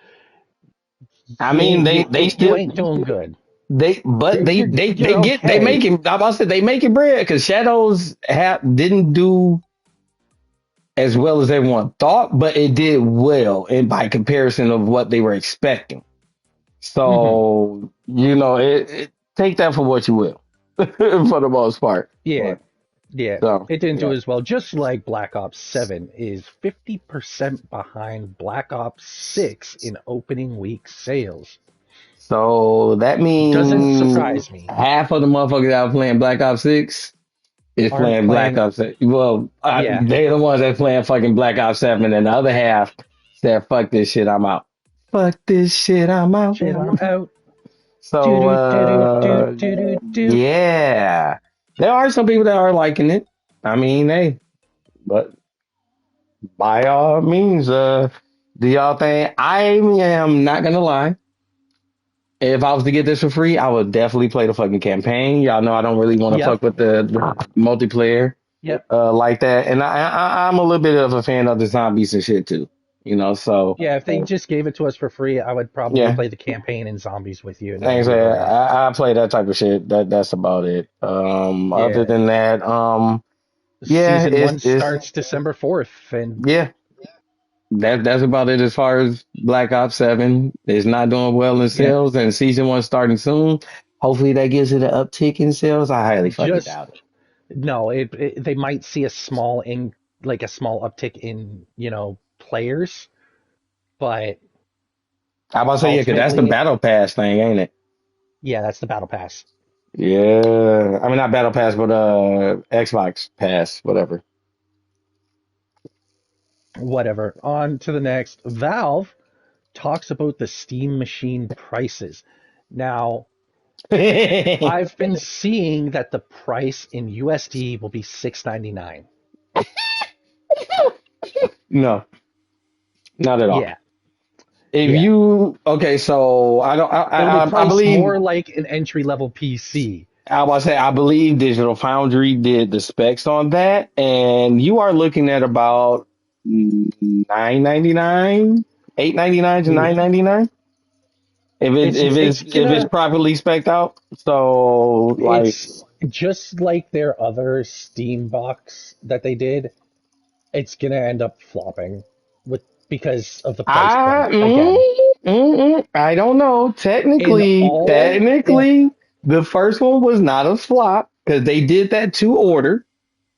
I mean, they you still ain't doing good. they but they they they You're get they okay. make it. I about to say they make it bread because Shadows didn't do as well as everyone thought, but it did well in by comparison of what they were expecting. Hmm. So take that for what you will, for the most part. Yeah, yeah. So It didn't do yeah. as well. Just like Black Ops 7 is 50% behind Black Ops 6 in opening week sales. So that Doesn't means surprise me. half of the motherfuckers that are playing Black Ops 6 is Aren't playing Black playing. Ops 6. Well, Yeah, they're the ones that playing fucking Black Ops 7, and the other half said, fuck this shit, I'm out. Fuck this shit, I'm out. shit, I'm out. Do So, do do do do do do do. yeah, there are some people that are liking it. I mean, hey, but by all means, do y'all think I am not gonna lie? If I was to get this for free, I would definitely play the fucking campaign. Y'all know I don't really want to Yep, fuck with the multiplayer yep, like that, and I'm a little bit of a fan of the zombies and shit too. So yeah. If they just gave it to us for free, I would probably yeah, play the campaign and zombies with you, and like then I move said, around. I play that type of shit. That's about it. Other Yeah. than that, yeah, Season one it's starts December 4th, and yeah, that's about it as far as Black Ops 7 is not doing well in yeah, sales, and season one starting soon. Hopefully that gives it an uptick in sales. I highly fucking just doubt it. no. They might see a small like a small uptick in players, but I about to say yeah, because that's the ultimately, battle pass thing, ain't it? yeah, that's the battle pass. Yeah, I mean not battle pass, but Xbox pass, whatever. Whatever. On to the next. Valve talks about the Steam machine prices. Now, I've been seeing that the price in USD will be 6.99. No, Not at all. Yeah, If yeah. you okay, so I don't. It'll be I priced believe. more like an entry level PC. I was say I believe Digital Foundry did the specs on that, and you are looking at about 999, 899 to Ooh. 999. It's If it's gonna properly spec'd out, so like it's just like their other Steam box that they did. It's gonna end up flopping with because of the price I point again. I don't know. In all in Technically, the first one was not a flop because they did that to order.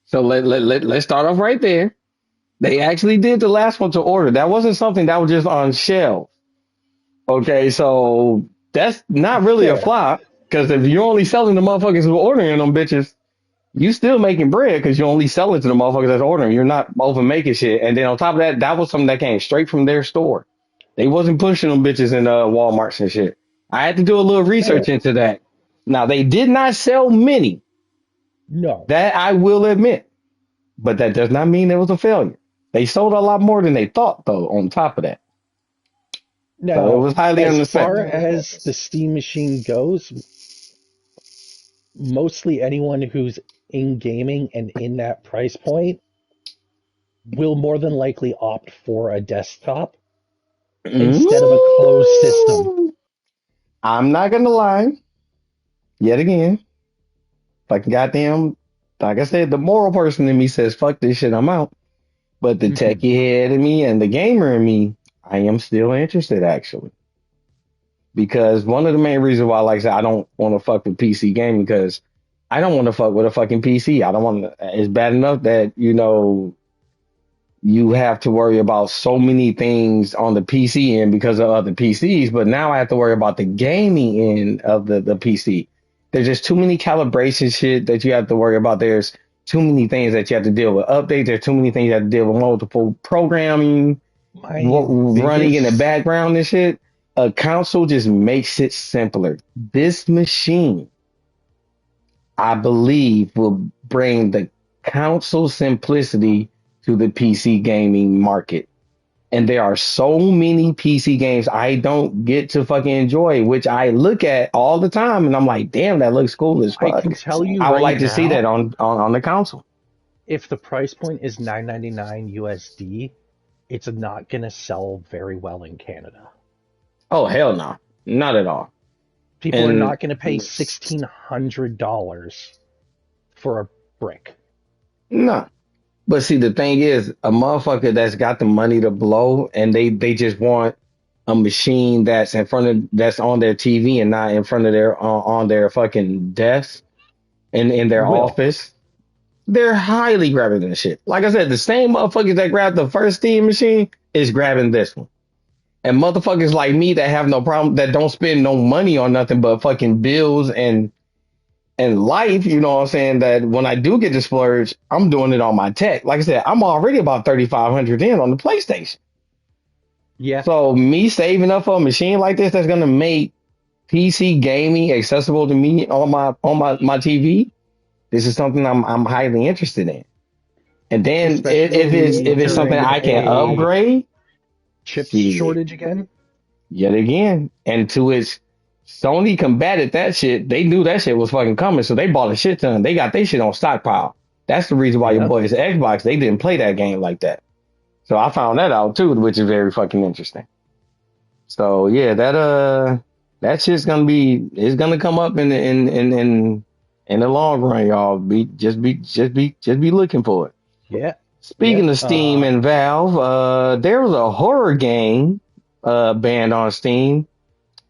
So let's start off right there. They actually did the last one to order. That wasn't something that was just on shelf. Okay, so that's not really a fair. flop because if you're only selling the motherfuckers who are ordering them bitches, you still making bread because you only sell it to the motherfuckers that's ordering. You're not over making shit. And then on top of that, that was something that came straight from their store. They wasn't pushing them bitches in Walmarts and shit. I had to do a little research Fair. into that. Now they did not sell many. No. That I will admit, but that does not mean it was a failure. They sold a lot more than they thought, though. On top of that, so it Now, was highly as far unexpected. as the Steam machine goes, mostly anyone who's in gaming and in that price point will more than likely opt for a desktop instead of a closed system. Mm, I'm not gonna lie. Yet again, like goddamn, like I said, the moral person in me says, "Fuck this shit, I'm out." But the Mhm. techie head in me and the gamer in me, I am still interested actually. Because one of the main reasons why, like I said, I don't want to fuck with PC gaming because I don't want to fuck with a fucking PC. I don't want to. It's bad enough that you have to worry about so many things on the PC end because of other PCs, but now I have to worry about the gaming end of the PC. There's just too many calibration shit that you have to worry about. There's too many things that you have to deal with updates. There's too many things you have to deal with multiple programming My running in the biggest, background and shit. A console just makes it simpler. This machine, I believe, will bring the console simplicity to the PC gaming market. And there are so many PC games I don't get to fucking enjoy, which I look at all the time and I'm like, damn, that looks cool as I fuck. can tell you I would right like to see that now, on the console. if the price point is 9.99 USD, it's not going to sell very well in Canada. Oh, hell no. Not at all. People are And not going to pay $1,600 for a brick. no. But see, the thing is, a motherfucker that's got the money to blow and they just want a machine that's in front of that's on their TV and not in front of their on their fucking desk in their Will. office. They're highly grabbing this shit. Like I said, the same motherfuckers that grabbed the first Steam machine is grabbing this one. And motherfuckers like me that have no problem that don't spend no money on nothing but fucking bills and life, you know what I'm saying? That when I do get to splurge, I'm doing it on my tech. Like I said, I'm already about 3,500 in on the PlayStation. Yeah. So me saving up for a machine like this that's gonna make PC gaming accessible to me on my TV, this is something I'm highly interested in. And then Especially if it's something during I can a upgrade, chips shit, shortage again. yet again. And to its Sony combated that shit. They knew that shit was fucking coming, so they bought a shit ton. They got their shit on stockpile. That's the reason why your Yeah. boys Xbox they didn't play that game like that. So I found that out too, which is very fucking interesting. So yeah, that shit's gonna be it's gonna come up in the long run, y'all. Just be looking for it. Yeah. Yeah. Speaking of Steam and Valve, there was a horror game banned on Steam.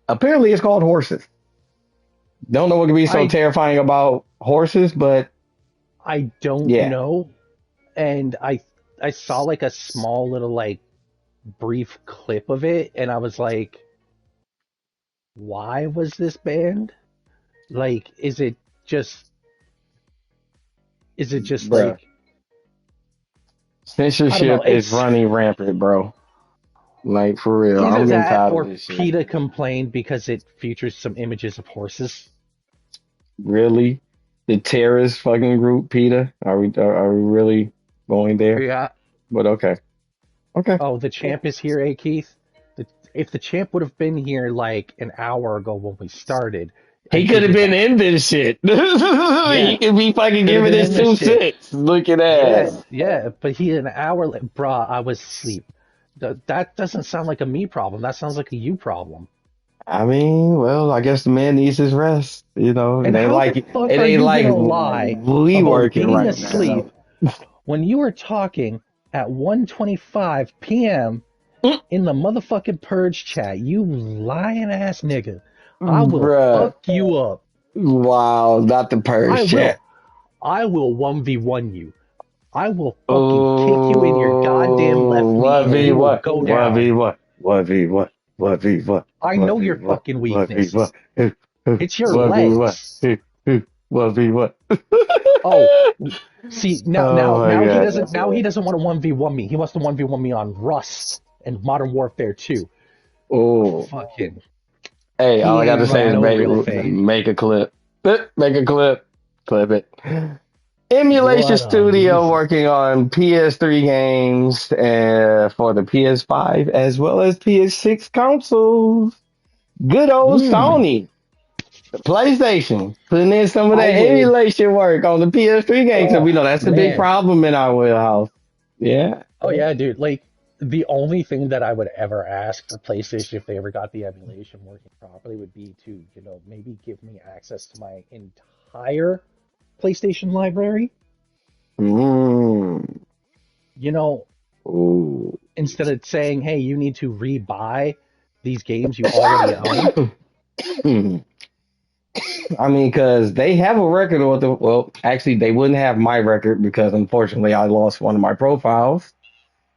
Apparently, it's called Horses. Don't know what could be so I terrifying about horses, but I don't yeah, know. And I saw like a small little like brief clip of it and I was like, why was this banned? Like, is it just bruh. like I don't know, Censorship is it's running rampant, bro. Like for real, I'm either getting that tired of or this shit. PETA complained because it features some images of horses. Really, the terrorist fucking group, PETA? Are we really going there? Yeah. But okay. Okay. Oh, the champ is here, eh, Keith? If the champ would have been here like an hour ago when we started, He I'd could give have you been that. in this shit. Yeah, He could be fucking could have giving been his in this two shit. cents. Looking Yeah, ass. yeah, but he an hour, bruh, I was asleep. That doesn't sound like a me problem. That sounds like a you problem. I mean, well, I guess the man needs his rest. You know, And how the it fuck are ain't you like gonna lie we about working being right now. asleep when you were talking at 1:25 p.m. Mm, in the motherfucking purge chat? You lying ass nigga. I will bruh. fuck you up. Wow, not the I purse will. chat. I will 1v1 you. I will fucking kick you in your goddamn Oh, left knee one and v you will one, go one down. v one, one v one, one v one, I one know v your one, fucking one v one, weakness. It's your one v one, legs. one v one. Oh, see now Oh now my now he god. doesn't want to 1v1 me. He wants to 1v1 me on Rust and Modern Warfare 2. Oh, Fucking hey, all I he got ain't to say is no real fade. make a clip. Make a clip. Clip it. Emulation What a Studio loser. working on PS3 games for the PS5 as well as PS6 consoles. Good old Mm, Sony, the PlayStation, putting in some of I that will. emulation work on the PS3 games because Oh we know that's a big man. problem in our wheelhouse. Yeah. Oh yeah, dude. Like the only thing that I would ever ask for PlayStation if they ever got the emulation working properly would be to, maybe give me access to my entire PlayStation library. Mm. You know, Ooh. instead of saying, "Hey, you need to rebuy these games you already own." I mean, because they have a record with the, well, actually, they wouldn't have my record because unfortunately I lost one of my profiles.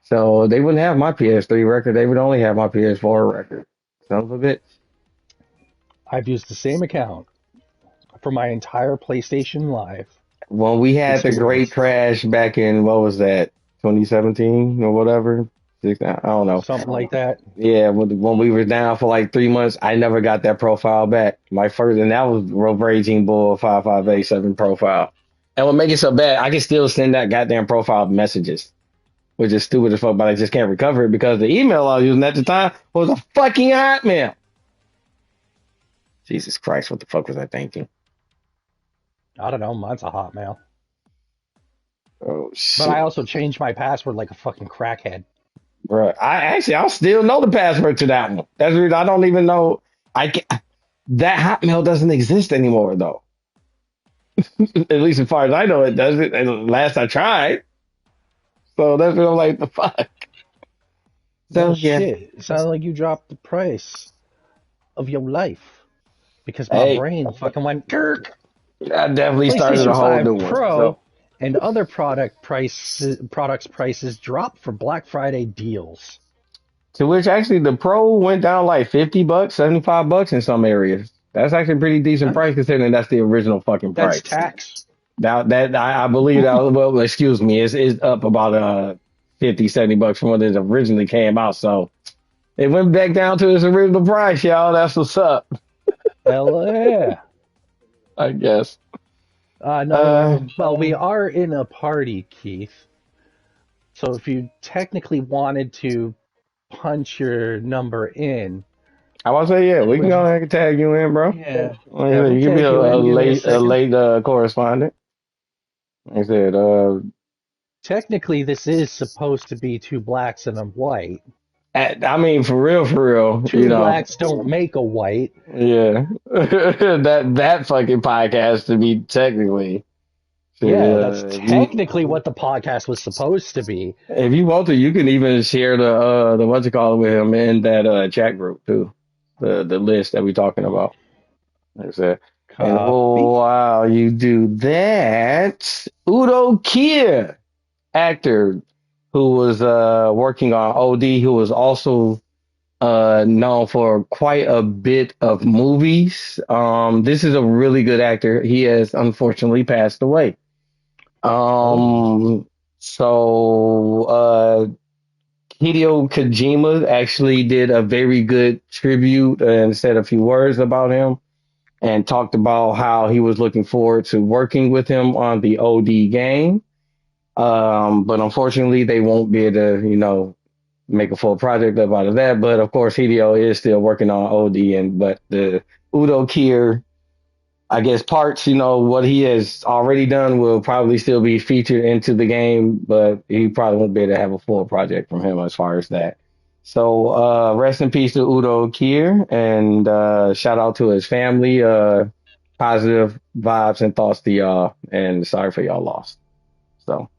So they wouldn't have my PS3 record. They would only have my PS4 record. Son of a bitch. I've used the same account for my entire PlayStation Live. When we It had the still great works. crash back in, what was that, 2017 or whatever? I don't know. Something like that. Yeah, when we were down for like 3 months, I never got that profile back. My first, and that was Raging Bull 5587 profile. And what makes it so bad, I can still send that goddamn profile messages, which is stupid as fuck, but I just can't recover it because the email I was using at the time was a fucking Hotmail. Jesus Christ, what the fuck was I thinking? I don't know. Mine's a Hotmail. Oh But I shit, also changed my password like a fucking crackhead. bro. I still know the password to that one. That's the reason I don't even know. I can, that Hotmail doesn't exist anymore though. At least as far as I know, it doesn't. And last I tried, so that's what I'm like. The fuck. Well, So yeah, shit. It sounded like you dropped the price of your life because my hey, brain fucking went Kirk. I definitely started a PlayStation whole 5 new one. Pro So and other products prices drop for Black Friday deals. to which actually the Pro went down like $50, $75 in some areas. That's actually a pretty decent Huh? price considering that's the original fucking That's price. tax. That I believe that was, well, excuse me, is up about 50, $70 from when it originally came out. So it went back down to its original price, y'all. That's what's up, Hell yeah. I guess. No, Uh, well, we are in a party, Keith. So if you technically wanted to punch your number in, I want to say, yeah, we can with go ahead and tag you in, bro. yeah, Like I have said, them you can be tag you in. Give me a a second. late correspondent. Like I said, Technically, this is supposed to be two blacks and a white. I mean, for real, you Two know, blacks don't make a white. yeah, that fucking podcast to be technically, shit, Yeah, that's technically what the podcast was supposed to be. if you want to, you can even share the what's it called with him in that chat group too, the list that we're talking about. Like I said, and Copy. while you do that, Udo Kier, actor who was working on OD, who was also known for quite a bit of movies. This is a really good actor. He has unfortunately passed away. Oh, So Hideo Kojima actually did a very good tribute and said a few words about him and talked about how he was looking forward to working with him on the OD game. But unfortunately, they won't be able to, make a full project up out of that. But of course, Hideo is still working on OD, and but the Udo Kier, I guess parts, what he has already done will probably still be featured into the game, but he probably won't be able to have a full project from him as far as that. So rest in peace to Udo Kier, and shout out to his family. Positive vibes and thoughts to y'all, and sorry for y'all loss. So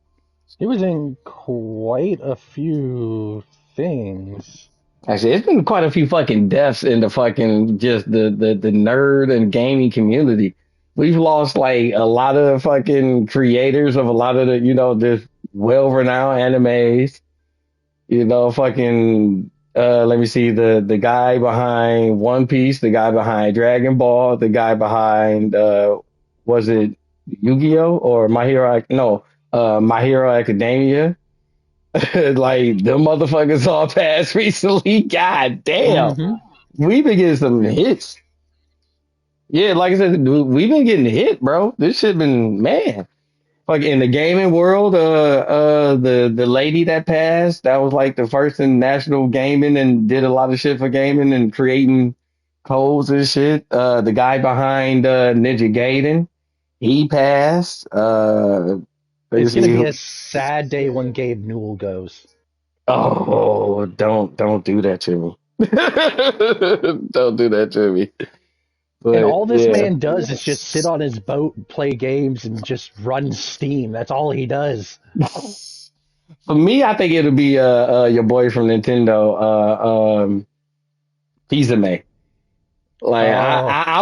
He was in quite a few things. actually, it's been quite a few fucking deaths in the fucking just the nerd and gaming community. We've lost like a lot of fucking creators of a lot of the this well renowned animes. Fucking let me see, the guy behind One Piece, the guy behind Dragon Ball, the guy behind was it Yu-Gi-Oh or My Hero no My Hero Academia. Like them motherfuckers all passed recently. God damn. Mm-hmm. We've been getting some hits. Yeah, like I said, we've been getting hit, bro. This shit been man. Like in the gaming world, the lady that passed, that was like the first in national gaming and did a lot of shit for gaming and creating codes and shit. The guy behind Ninja Gaiden, he passed. Let me It's gonna see. be a sad day when Gabe Newell goes. Oh, don't do that to me. Don't do that to me. And But all this yeah, man does is just sit on his boat and play games and just run Steam. That's all he does. for me, I think it'll be your boy from Nintendo, May. Like Oh, I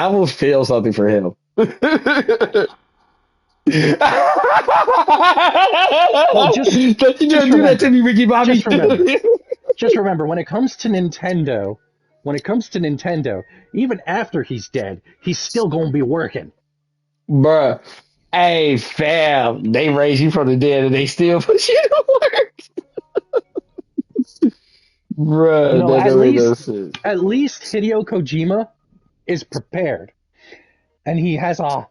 will feel something for him. well, Don't you dare just do that to remember, me, Ricky Bobby. just remember, just remember. When it comes to Nintendo, even after he's dead, he's still gonna be working. Bruh. Hey, fam, they raised you from the dead and they still put you to work. You Bruh, know, that don't make no sense. at least Hideo Kojima is prepared, and he has a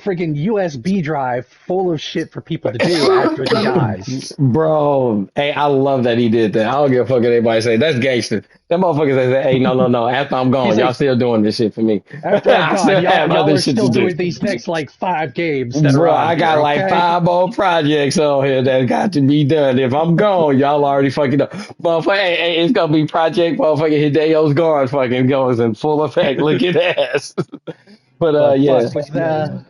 friggin' USB drive full of shit for people to do after he dies. Bro, hey, I love that he did that. I don't give a fuck what anybody say. That's gangster. That motherfucker say, hey, no, no, no. After I'm He's gone, y'all like, still doing this shit for me. after I'm I gone, still have y'all other are shit to still do. doing these next like 5 games that are Bro, on I here, got like okay? 5 more projects on here that got to be done. If I'm gone, y'all already fucking up. Motherfucker, hey, it's gonna be Project Motherfucking Hideo's gone fucking goes in full effect. Look at that. But But yeah. fuck with the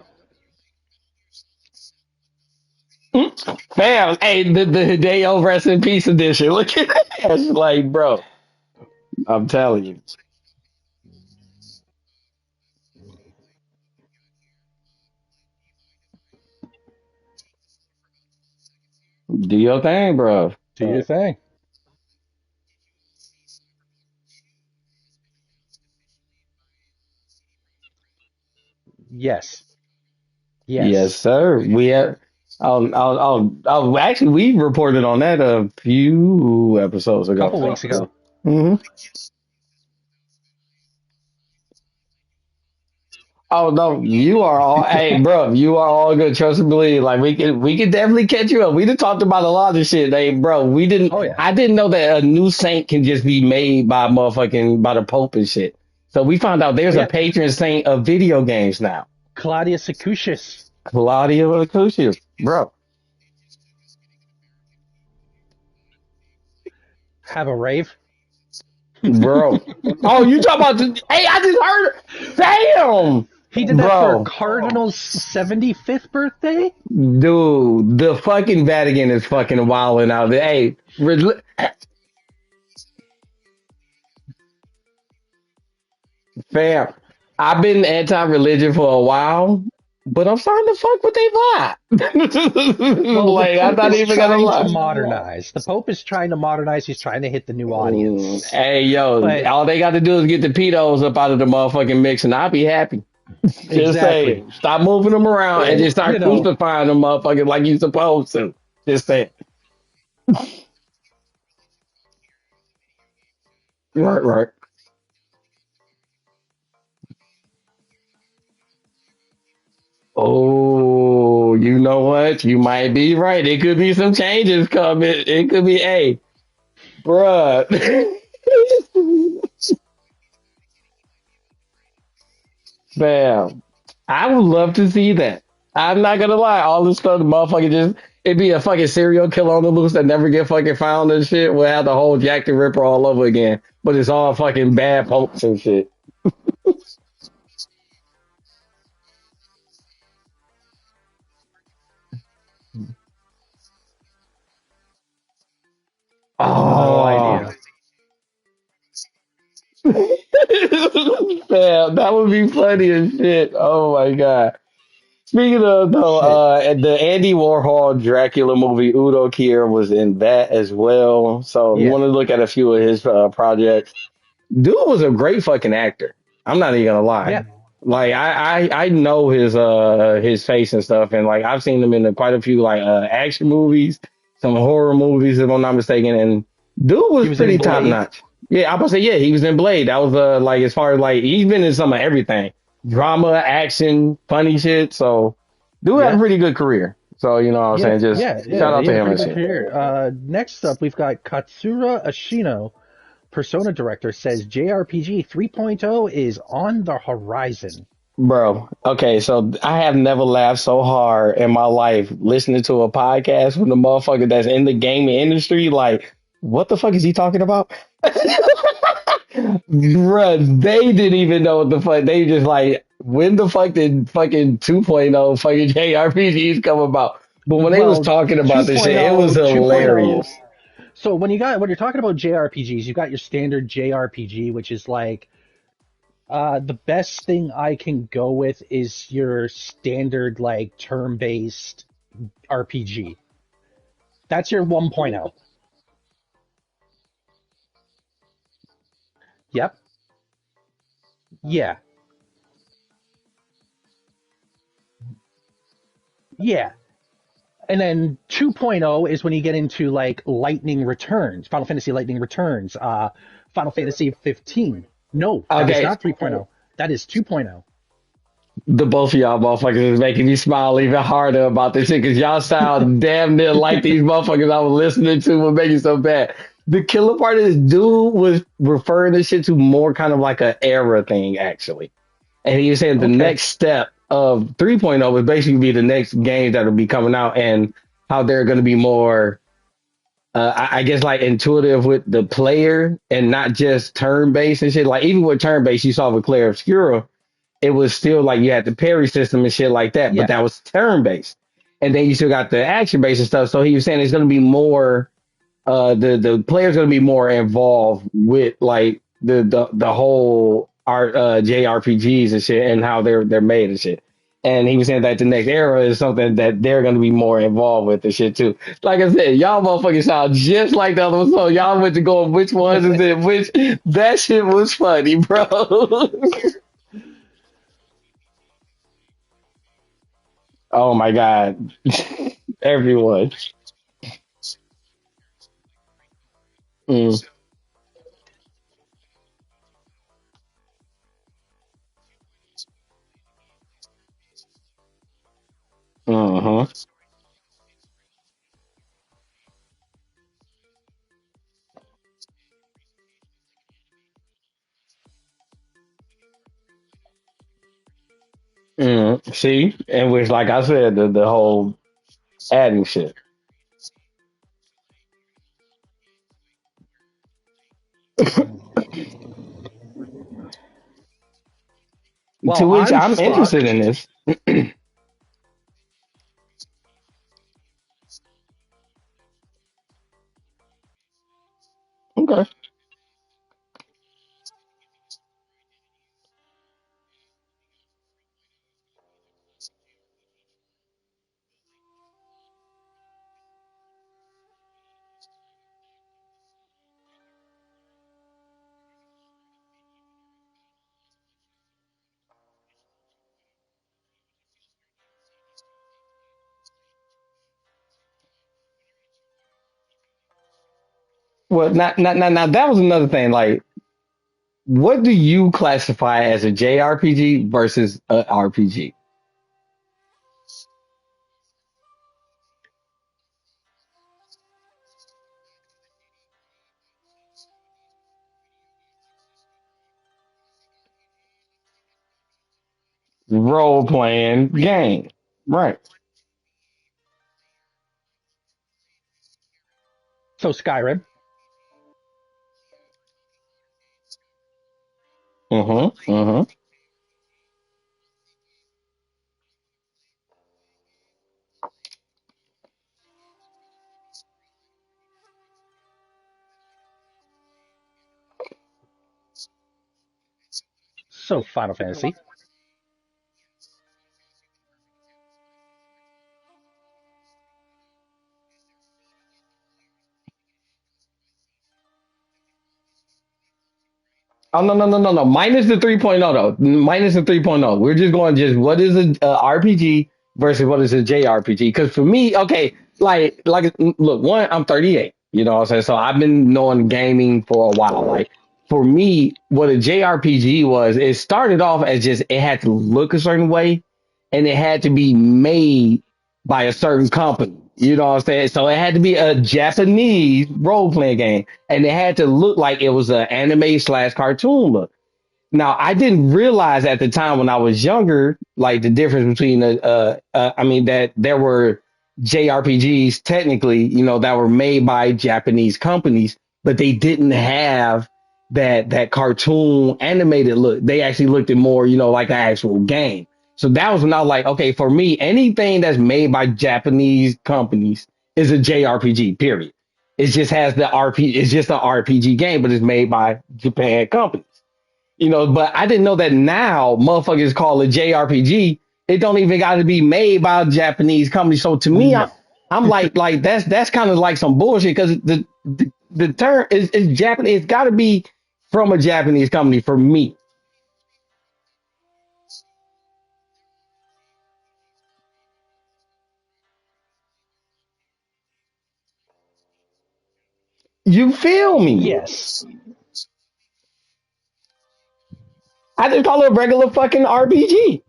Fam, hey, the Hideo Rest in Peace edition. Look at that. Like, bro, I'm telling you. Do your thing, bro. do your thing. Yes, Yes, yes. sir. We have. Actually, we reported on that a few episodes A ago. couple weeks ago. hmm Oh no, you are all. Hey, bro, you are all good. Trust and believe. Like we can definitely catch you up. We done talked about a lot of shit. Hey, bro, we didn't. Oh yeah, I didn't know that a new saint can just be made by the Pope and shit. So we found out oh there's a yeah. patron saint of video games now. Claudius Acutis. Claudio Acutis, bro. Have a rave. Bro. Oh, you talk about the, hey, I just heard damn. He did that for Bro, Cardinal's 75th birthday? dude, the fucking Vatican is fucking wilding out there. Hey, fam, I've been anti-religion for a while, but I'm starting to fuck with they vibe. Well, the Like, I'm Pope not is even gonna trying to lie. modernize. The Pope is trying to modernize. He's trying to hit the new audience. Hey, yo, But all they got to do is get the pedos up out of the motherfucking mix, and I'll be happy. Just exactly. saying. Stop moving them around and just You start know, crucifying them motherfuckers like you supposed to. Just saying. Right, right. Oh, you know what? You might be right. It could be some changes coming. It could be, hey. Bruh. Fam, I would love to see that. I'm not gonna lie. All this stuff, the motherfucker just it'd be a fucking serial killer on the loose that never get fucking found and shit. We'll have the whole Jack the Ripper all over again, but it's all fucking bad popes and shit. No Oh, idea. man, that would be funny as shit. Oh my god. Speaking of though, Shit. the Andy Warhol Dracula movie, Udo Kier was in that as well. So if you Yeah. want to look at a few of his projects, dude was a great fucking actor. I'm not even gonna lie. Yeah. Like I know his face and stuff, and like I've seen him in quite a few like action movies, some horror movies if I'm not mistaken, and dude He was was in pretty top Blade. notch. Yeah, I'm gonna say yeah, he was in Blade. That was like as far as like he's been in some of everything, drama, action, funny shit. So dude had a Yeah. pretty good career. So you know what I'm Yeah. saying, just Yeah. shout Yeah. out He to had a him pretty and good shit. career. Next up, we've got Katsura Ashino, Persona director, says JRPG 3.0 is on the horizon. Bro, okay, so I have never laughed so hard in my life listening to a podcast from the motherfucker that's in the gaming industry. Like, what the fuck is he talking about? Bruh, they didn't even know what the fuck. They just like, when the fuck did fucking 2.0 fucking JRPGs come about? But when they was Well, talking about this shit, it was 2.0, 2.0. hilarious. So when you're talking about JRPGs, you got your standard JRPG, which is like the best thing I can go with is your standard like turn-based RPG. That's your 1.0. Yep. Yeah. Yeah. And then 2.0 is when you get into like Lightning Returns, Final Fantasy Lightning Returns, Final Fantasy 15. No, that is Okay, not 3.0. That is 2.0. the both of y'all motherfuckers is making me smile even harder about this shit because y'all sound damn near like these motherfuckers I was listening to what make it so bad. The killer part is dude was referring this shit to more kind of like a era thing actually. And he was saying the Okay. next step of 3.0 would basically be the next games that will be coming out and how they're going to be more, I guess, like intuitive with the player and not just turn based and shit. Like even with turn based, you saw with Claire Obscura, it was still like you had the parry system and shit like that, but Yeah. that was turn based. And then you still got the action based and stuff. So he was saying it's going to be more, the player's going to be more involved with like the whole art JRPGs and shit and how they're made and shit. And he was saying that the next era is something that they're going to be more involved with and shit too. Like I said, y'all motherfucking sound just like the other one. So y'all went to go which ones is it? Which that shit was funny, bro. Oh my god, everyone. Mm, uh-huh. See, and which, like I said, the whole adding shit. To Well, which I'm I'm interested fucked. in this. Okay. Well, now that was another thing. Like, what do you classify as a JRPG versus a RPG? role playing game. Right. So Skyrim. Mm-hmm. Mm-hmm. So Final Fantasy. Oh no no no no no! Minus the 3.0 though. Minus the 3.0. We're just going just what is a RPG versus what is a JRPG? Because for me, okay, like look, one, I'm 38. You know what I'm saying? So I've been knowing gaming for a while. Like for me, what a JRPG was, it started off as just it had to look a certain way, and it had to be made by a certain company. You know what I'm saying? So it had to be a Japanese role playing game, and it had to look like it was an anime slash cartoon look. Now, I didn't realize at the time when I was younger, like the difference between I mean, that there were JRPGs technically, you know, that were made by Japanese companies, but they didn't have that cartoon animated look. They actually looked at more, you know, like an actual game. So that was when I was like, okay, for me, anything that's made by Japanese companies is a JRPG. Period. It just has the RP. It's just an RPG game, but it's made by Japan company. You know, but I didn't know that now motherfuckers call it JRPG. It don't even got to be made by a Japanese company. So to me, No. I'm like that's kind of like some bullshit because the term is Japanese. It's got to be from a Japanese company for me. You feel me? Yes. I just call it a regular fucking RPG.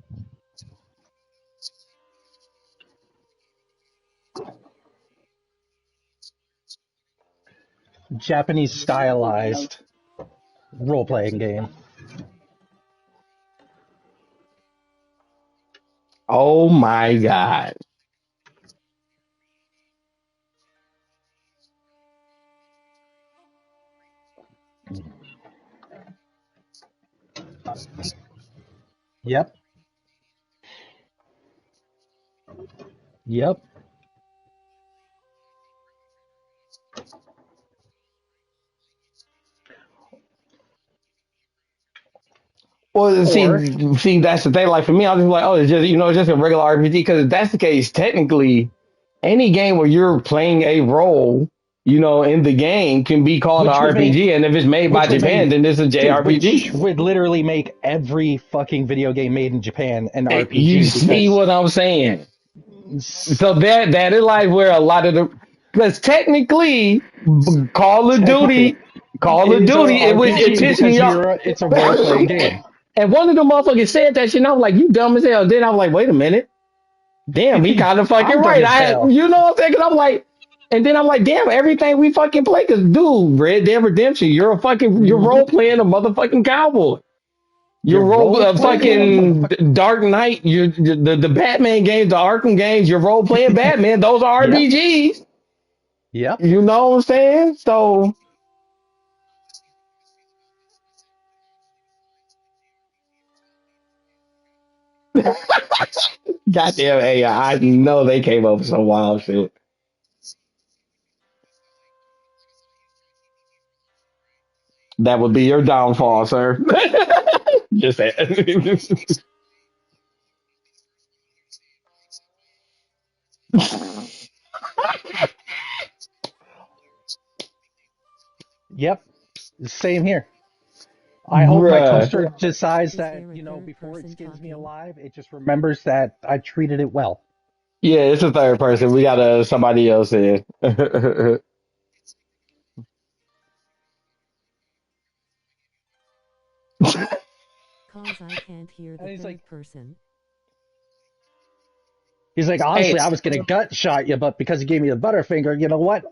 Japanese stylized role playing game. Oh my god. Yep. Yep. Well, Or see, that's the thing. Like for me, I was just like, oh, it's just it's just a regular RPG. Because if that's the case, technically, any game where you're playing a role, in the game can be called an which would make RPG. And if it's made by which would Japan, make then it's a dude, which JRPG. would literally make every fucking video game made in Japan an You RPG see because what I'm saying? So that is like where a lot of the because technically Call of technically Duty, Call it of is a Duty, it RPG pissed because me off. it's a role playing game. And one of the motherfuckers said that shit, and I was like, "You dumb as hell." Then I was like, "Wait a minute, damn, he kind of fucking I'm dumb right." as hell. You know what I'm saying? 'Cause I'm like, and then I'm like, "Damn, everything we fucking play." Cause dude, Red Dead Redemption, you're role playing a motherfucking cowboy. You're You're role playing a fucking motherfucker. Dark Knight. The Batman games, the Arkham games. You're role playing Batman. Those are Yep. RPGs. Yep. You know what I'm saying? So, goddamn AI, I know they came up with some wild shit. That would be your downfall, sir. Just saying. Yep. Same here. I hope my Bruh. toaster decides Is that, there a third before it person skins me talking? alive, it just remembers that I treated it well. Yeah, it's a third person. We got somebody else in. Cause I can't hear And the third person. he's like, Hey, honestly, I was gonna gut shot you, but because you gave me the butterfinger, you know what?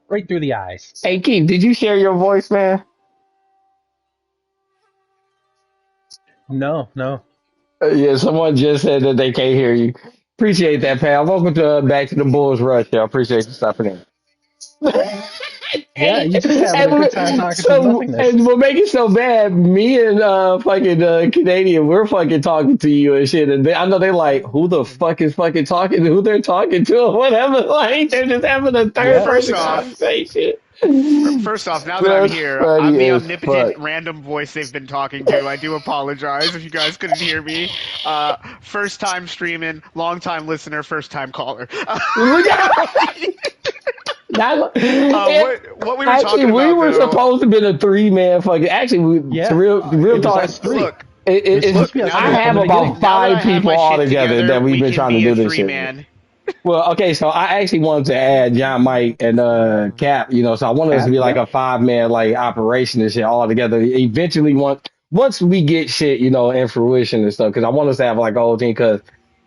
Right through the eyes. hey, Keith, did you share your voice, man? No, no. Yeah, someone just said that they can't hear you. Appreciate that, pal. Welcome to Back to the Bulls Rush. I appreciate you stopping in. Yeah, Hey, you just having a good time talking to so nothingness. and what make it so bad? Me and fucking Canadian, we're fucking talking to you and shit, and I know they like, Oh, who the good. fuck is fucking talking? Who they're talking to or whatever? Like they're just having a third Yep. First person off, conversation. First off, now that I'm That's here, I'm funny the as omnipotent fuck. random voice they've been talking to. I do apologize if you guys couldn't hear me. First time streaming, long time listener, first time caller. Look out! What we were Actually, talking we about were though. supposed to be a 3-man fucking. Actually, Yeah, the it real was talk. us three. Look, It was supposed It's to be us now I three that from have the beginning. about now that five I have people my all shit together together, that we've we been can trying to be a do this three shit. man. Well, okay, so I actually wanted to add John, Mike, and Cap. So I wanted us to be like Yep. a 5-man like operation and shit all together. Eventually, once we get shit, in fruition and stuff, because I want us to have like a whole team. Because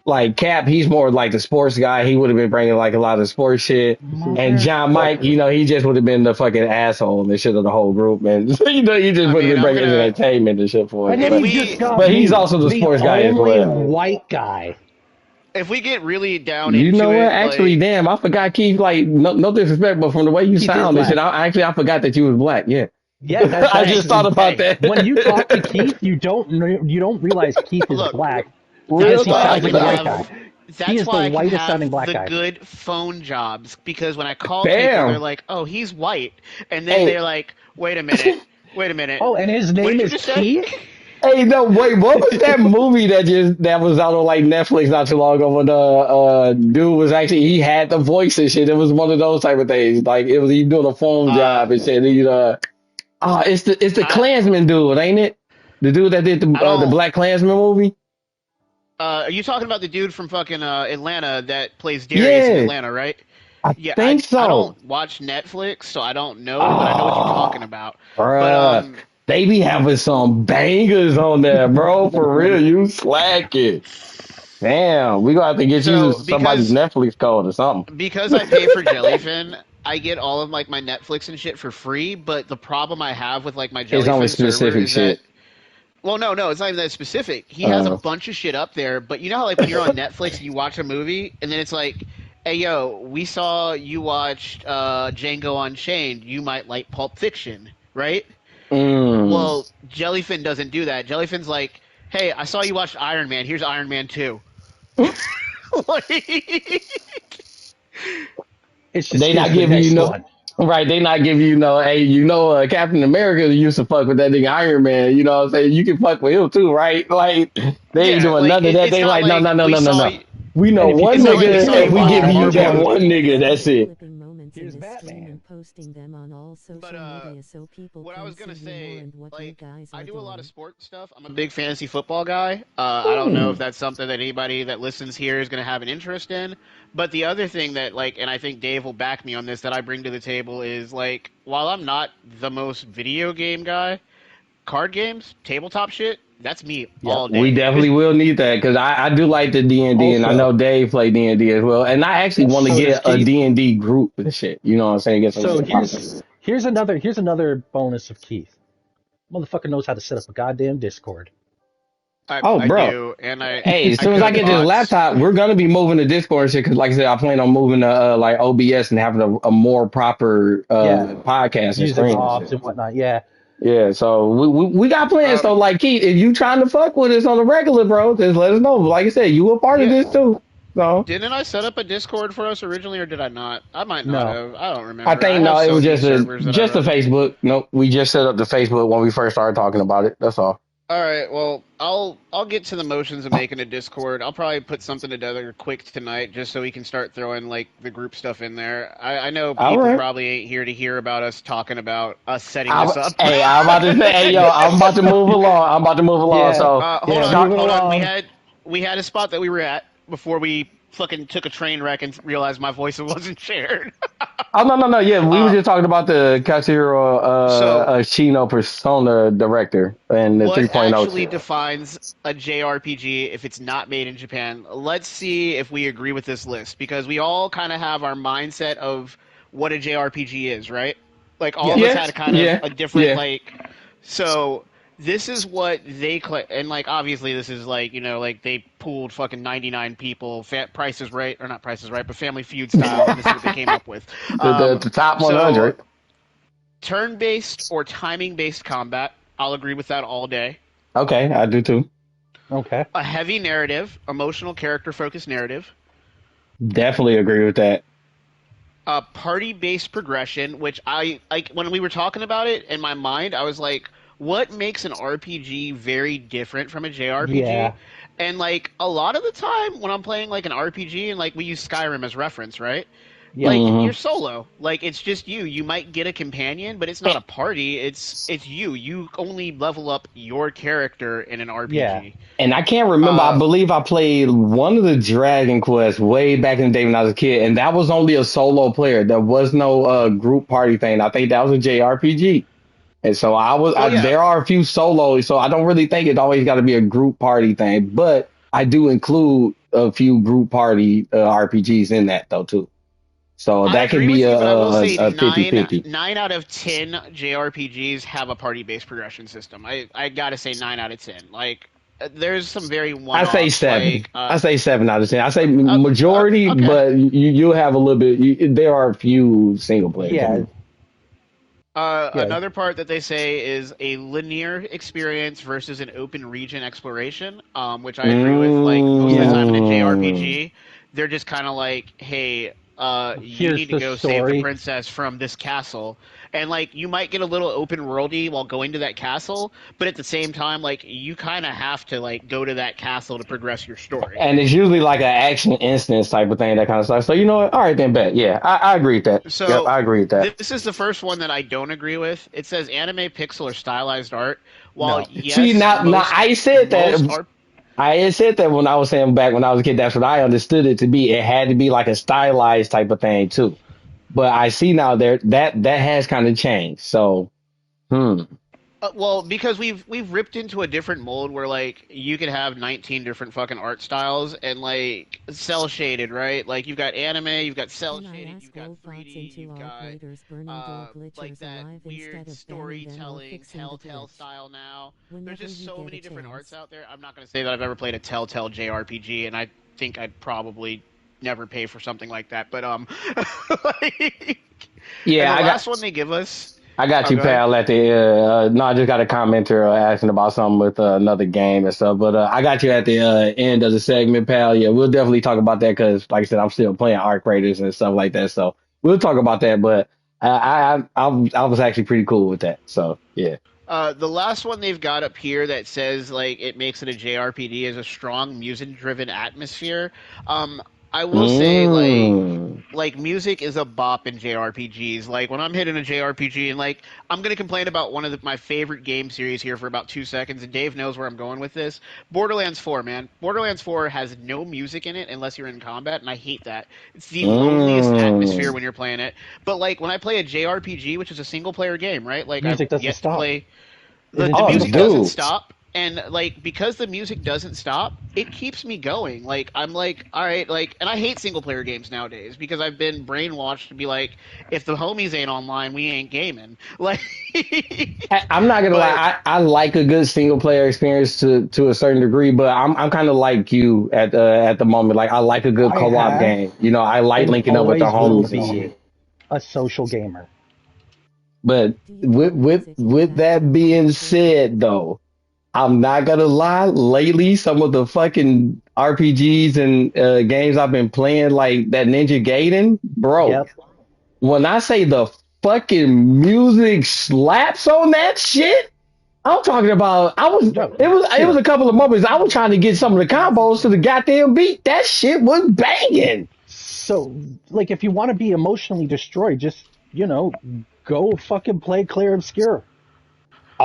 like Cap, he's more like the sports guy. He would have been bringing like a lot of sports shit. And John, Mike, Motherfucker. he just would have been the fucking asshole and shit of the whole group, man. So, he just I would have mean, been bringing entertainment and shit for us. And then if he But just we got but he's me, also the the sports guy as only well. white guy. if we get really down You into know what? it, Actually, like damn, I forgot Keith. Like, no disrespect, but from the way you Keith is sound and shit, black. I forgot that you was black. Yeah, Yeah, I just thought about hey, when you talk to that. Keith, you don't realize Keith is look, black because Real he that's why I talk. sounds like can a white have guy. He that's is the why I can whitest sounding have black the guy. good phone jobs because when I call people, they're Damn. like, "Oh, he's white," and then Hey, they're like, wait a minute, Oh, and his what name did you is just say?" Keith? hey, no, wait. What was that movie that was out on like Netflix not too long ago when dude was actually he had the voice and shit. It was one of those type of things. Like it was he doing a phone uh, job and shit. It's the I Klansman dude, ain't it? The dude that did I the don't. Black Klansman movie. Are you talking about the dude from fucking Atlanta that plays Darius in Yeah, Atlanta, right? I Yeah, think I so. don't watch Netflix, so I don't know, but I know what you're talking Oh, about. But bruh. They be having some bangers on there, bro. For real, you slacking. Damn, we gonna have to get you so somebody's Netflix code or something. because I pay for Jellyfin, I get all of like my Netflix and shit for free. But the problem I have with like my It's only Jellyfin server specific is that, shit. well, no, it's not even that specific. He has a Uh, bunch of shit up there, but you know how like when you're on Netflix and you watch a movie and then it's like, hey yo, we saw you watched Django Unchained. You might like Pulp Fiction, right? mm. Well, Jellyfin doesn't do that. Jellyfin's like, hey, I saw you watched Iron Man. Here's Iron Man 2. Like, It's just They here's not the giving you next no one. right. They not giving you no. Hey, Captain America used to fuck with that nigga Iron Man. You know what I'm saying? You can fuck with him too, right? Like they ain't yeah, doing like none of that. it's They not like no like no no we no no saw no. We know And if you one it's can not make like we it nigga, saw and you we anything watch give more you that Marvel. one marketable, nigga. That's Just it. clipping moments in here's this stream Batman. and posting them on all But social media so people what I can was see gonna you more say, and what you like guys I are do a lot of doing. sports stuff. I'm a big fantasy football guy. I don't know if Hmm. that's something that anybody that listens here is gonna have an interest in. But the other thing that like, and I think Dave will back me on this, that I bring to the table is like, while I'm not the most video game guy, card games, tabletop shit, that's me Yep. all We day. definitely will need that because I do like the D and I know Also, Dave play D&D as well, and I actually want to so does get a Keith. D&D group and shit. You know what I'm saying? Get some So shit popping. here's another bonus of Keith. Motherfucker knows how to set up a goddamn Discord. Oh, I bro. do, and Hey, as I soon as I code get this bots. laptop, we're gonna be moving to Discord and shit. Because, like I said, I plan on moving to like OBS and having a more proper Yeah, podcast and using stream and mobs shit. and whatnot. Yeah. Yeah, so we got plans. So, Um, like, Keith, if you trying to fuck with us on the regular, bro, just let us know. Like I said, you a part of yeah, this too. So, didn't I set up a Discord for us originally, or did I not? I might not No. have. I don't I remember. I think have no, it so was many just a servers that I just a run. Facebook. Nope, we just set up the Facebook when we first started talking about it. That's all. All right, well, I'll get to the motions of making a Discord. I'll probably put something together quick tonight, just so we can start throwing like the group stuff in there. I know All people right. probably ain't here to hear about us talking about us setting this up. I'm about to say, hey, yo, I'm about to move along. I'm about to move along. Yeah. So, Hold Yeah. on, Moving start. hold on. along. We had a spot that we were at before we fucking took a train wreck and realized my voice wasn't shared. Oh no, no, no. Yeah, we were uh, just talking about the Katsuhiro so Shino Persona director and the what 3.0 actually shit. defines a JRPG if it's not made in Japan? Let's see if we agree with this list because we all kind of have our mindset of what a JRPG is, right? Like all of us Yes. had Yeah, a kind of yeah, a different yeah. like. So this is what they and like obviously this is like like they pooled fucking 99 people, Price is Right, or not Price is Right, but Family Feud style, and this is what they came up with. The top So 100. turn-based or timing-based combat, I'll agree with that all day. Okay, I do too. Okay. A heavy narrative, emotional character-focused narrative. Definitely agree with that. A party-based progression, which I like when we were talking about it in my mind, I was like, what makes an RPG very different from a JRPG? Yeah. And like a lot of the time when I'm playing like an RPG, and like we use Skyrim as reference, right? Yep. Like Hmm. you're solo. Like it's just you. You might get a companion, but it's not a party. It's you. You only level up your character in an Yeah. RPG. And I can't remember. I Uh believe I played one of the Dragon Quests way back in the day when I was a kid, and that was only a solo player. There was no group party thing. I think that was a JRPG. And so well yeah. there are a few solos, so I don't really think it always got to be a group party thing, but I do include a few group party RPGs in that though too. So I that can agree be with you, but I will say a 50-50. nine out of 10 JRPGs have a party-based progression system. I gotta say 9 out of 10. Like, there's some very I say one-offs. seven. Like, I say 7 out of 10. I say uh, majority, okay. but you'll have a little bit. There are a few single players. Yeah. Yeah. Another part that they say is a linear experience versus an open region exploration, which I agree with. Like most of the Yeah. time in a Mm. JRPG, they're just kind of like, "Hey, you Here's need to the go save the story. princess from this castle," and like you might get a little open worldy while going to that castle, but at the same time, like you kind of have to like go to that castle to progress your story. And it's usually like an action instance type of thing, that kind of stuff. So you know what? All right, then bet. Yeah, I agree with that. Yep, So I agree with that. this is the first one that I don't agree with. It says anime pixel or stylized art. While No. See, yes, now I said most that. are. I had said that when I was saying back when I was a kid. That's what I understood it to be. It had to be like a stylized type of thing too. But I see now there that has kind of changed. So, hmm. Well, because we've ripped into a different mold where like you can have 19 different fucking art styles and like cell shaded, right? Like you've got anime, you've got cell Can I shaded, ask you've got old bots 3D, into you've all got players burning door like glitchers that alive weird instead of banning them or storytelling fixing the Telltale glitch? style now. There's Whenever just you so get a many different arts chance. out there. I'm not going to say that I've ever played a Telltale JRPG, and I think I'd probably never pay for something like that. But like, and Yeah, the last one they give us. I got Oh, you, go ahead. pal. At the no, I just got a commenter asking about something with another game and stuff. But I got you at the end of the segment, pal. Yeah, we'll definitely talk about that because, like I said, I'm still playing Arc Raiders and stuff like that. So we'll talk about that. But I was actually pretty cool with that. So yeah. The last one they've got up here that says like it makes it a JRPG is a strong music-driven atmosphere. I will say Mm. like music is a bop in JRPGs. Like when I'm hitting a JRPG and like I'm gonna complain about one of my favorite game series here for about 2 seconds, and Dave knows where I'm going with this. Borderlands 4, man. Borderlands 4 has no music in it unless you're in combat, and I hate that. It's the loneliest atmosphere Mm. when you're playing it. But like when I play a JRPG, which is a single player game, right? Like I've Music doesn't yet to stop. play It the Oh, music intensifies. doesn't dude. stop, and like because the music doesn't stop, it keeps me going. Like I'm like, all right, like, and I hate single player games nowadays because I've been brainwashed to be like, if the homies ain't online, we ain't gaming. Like, I'm not gonna lie. but I like a good single player experience to a certain degree, but I'm kind of like you at the moment. Like I like a good I co-op have game. You know, I like and linking up with the always will homies and be shit. a social gamer. But Do you play music in the with that background being often? said, though, I'm not gonna lie. Lately, some of the fucking RPGs and games I've been playing, like that Ninja Gaiden, bro. Yep. When I say the fucking music slaps on that shit. I'm talking about. No, It was here. a couple of moments. I was trying to get some of the Music combos to the is goddamn beat. That shit was banging. So, like, if you want to be emotionally destroyed, just, go fucking play Clear Obscure.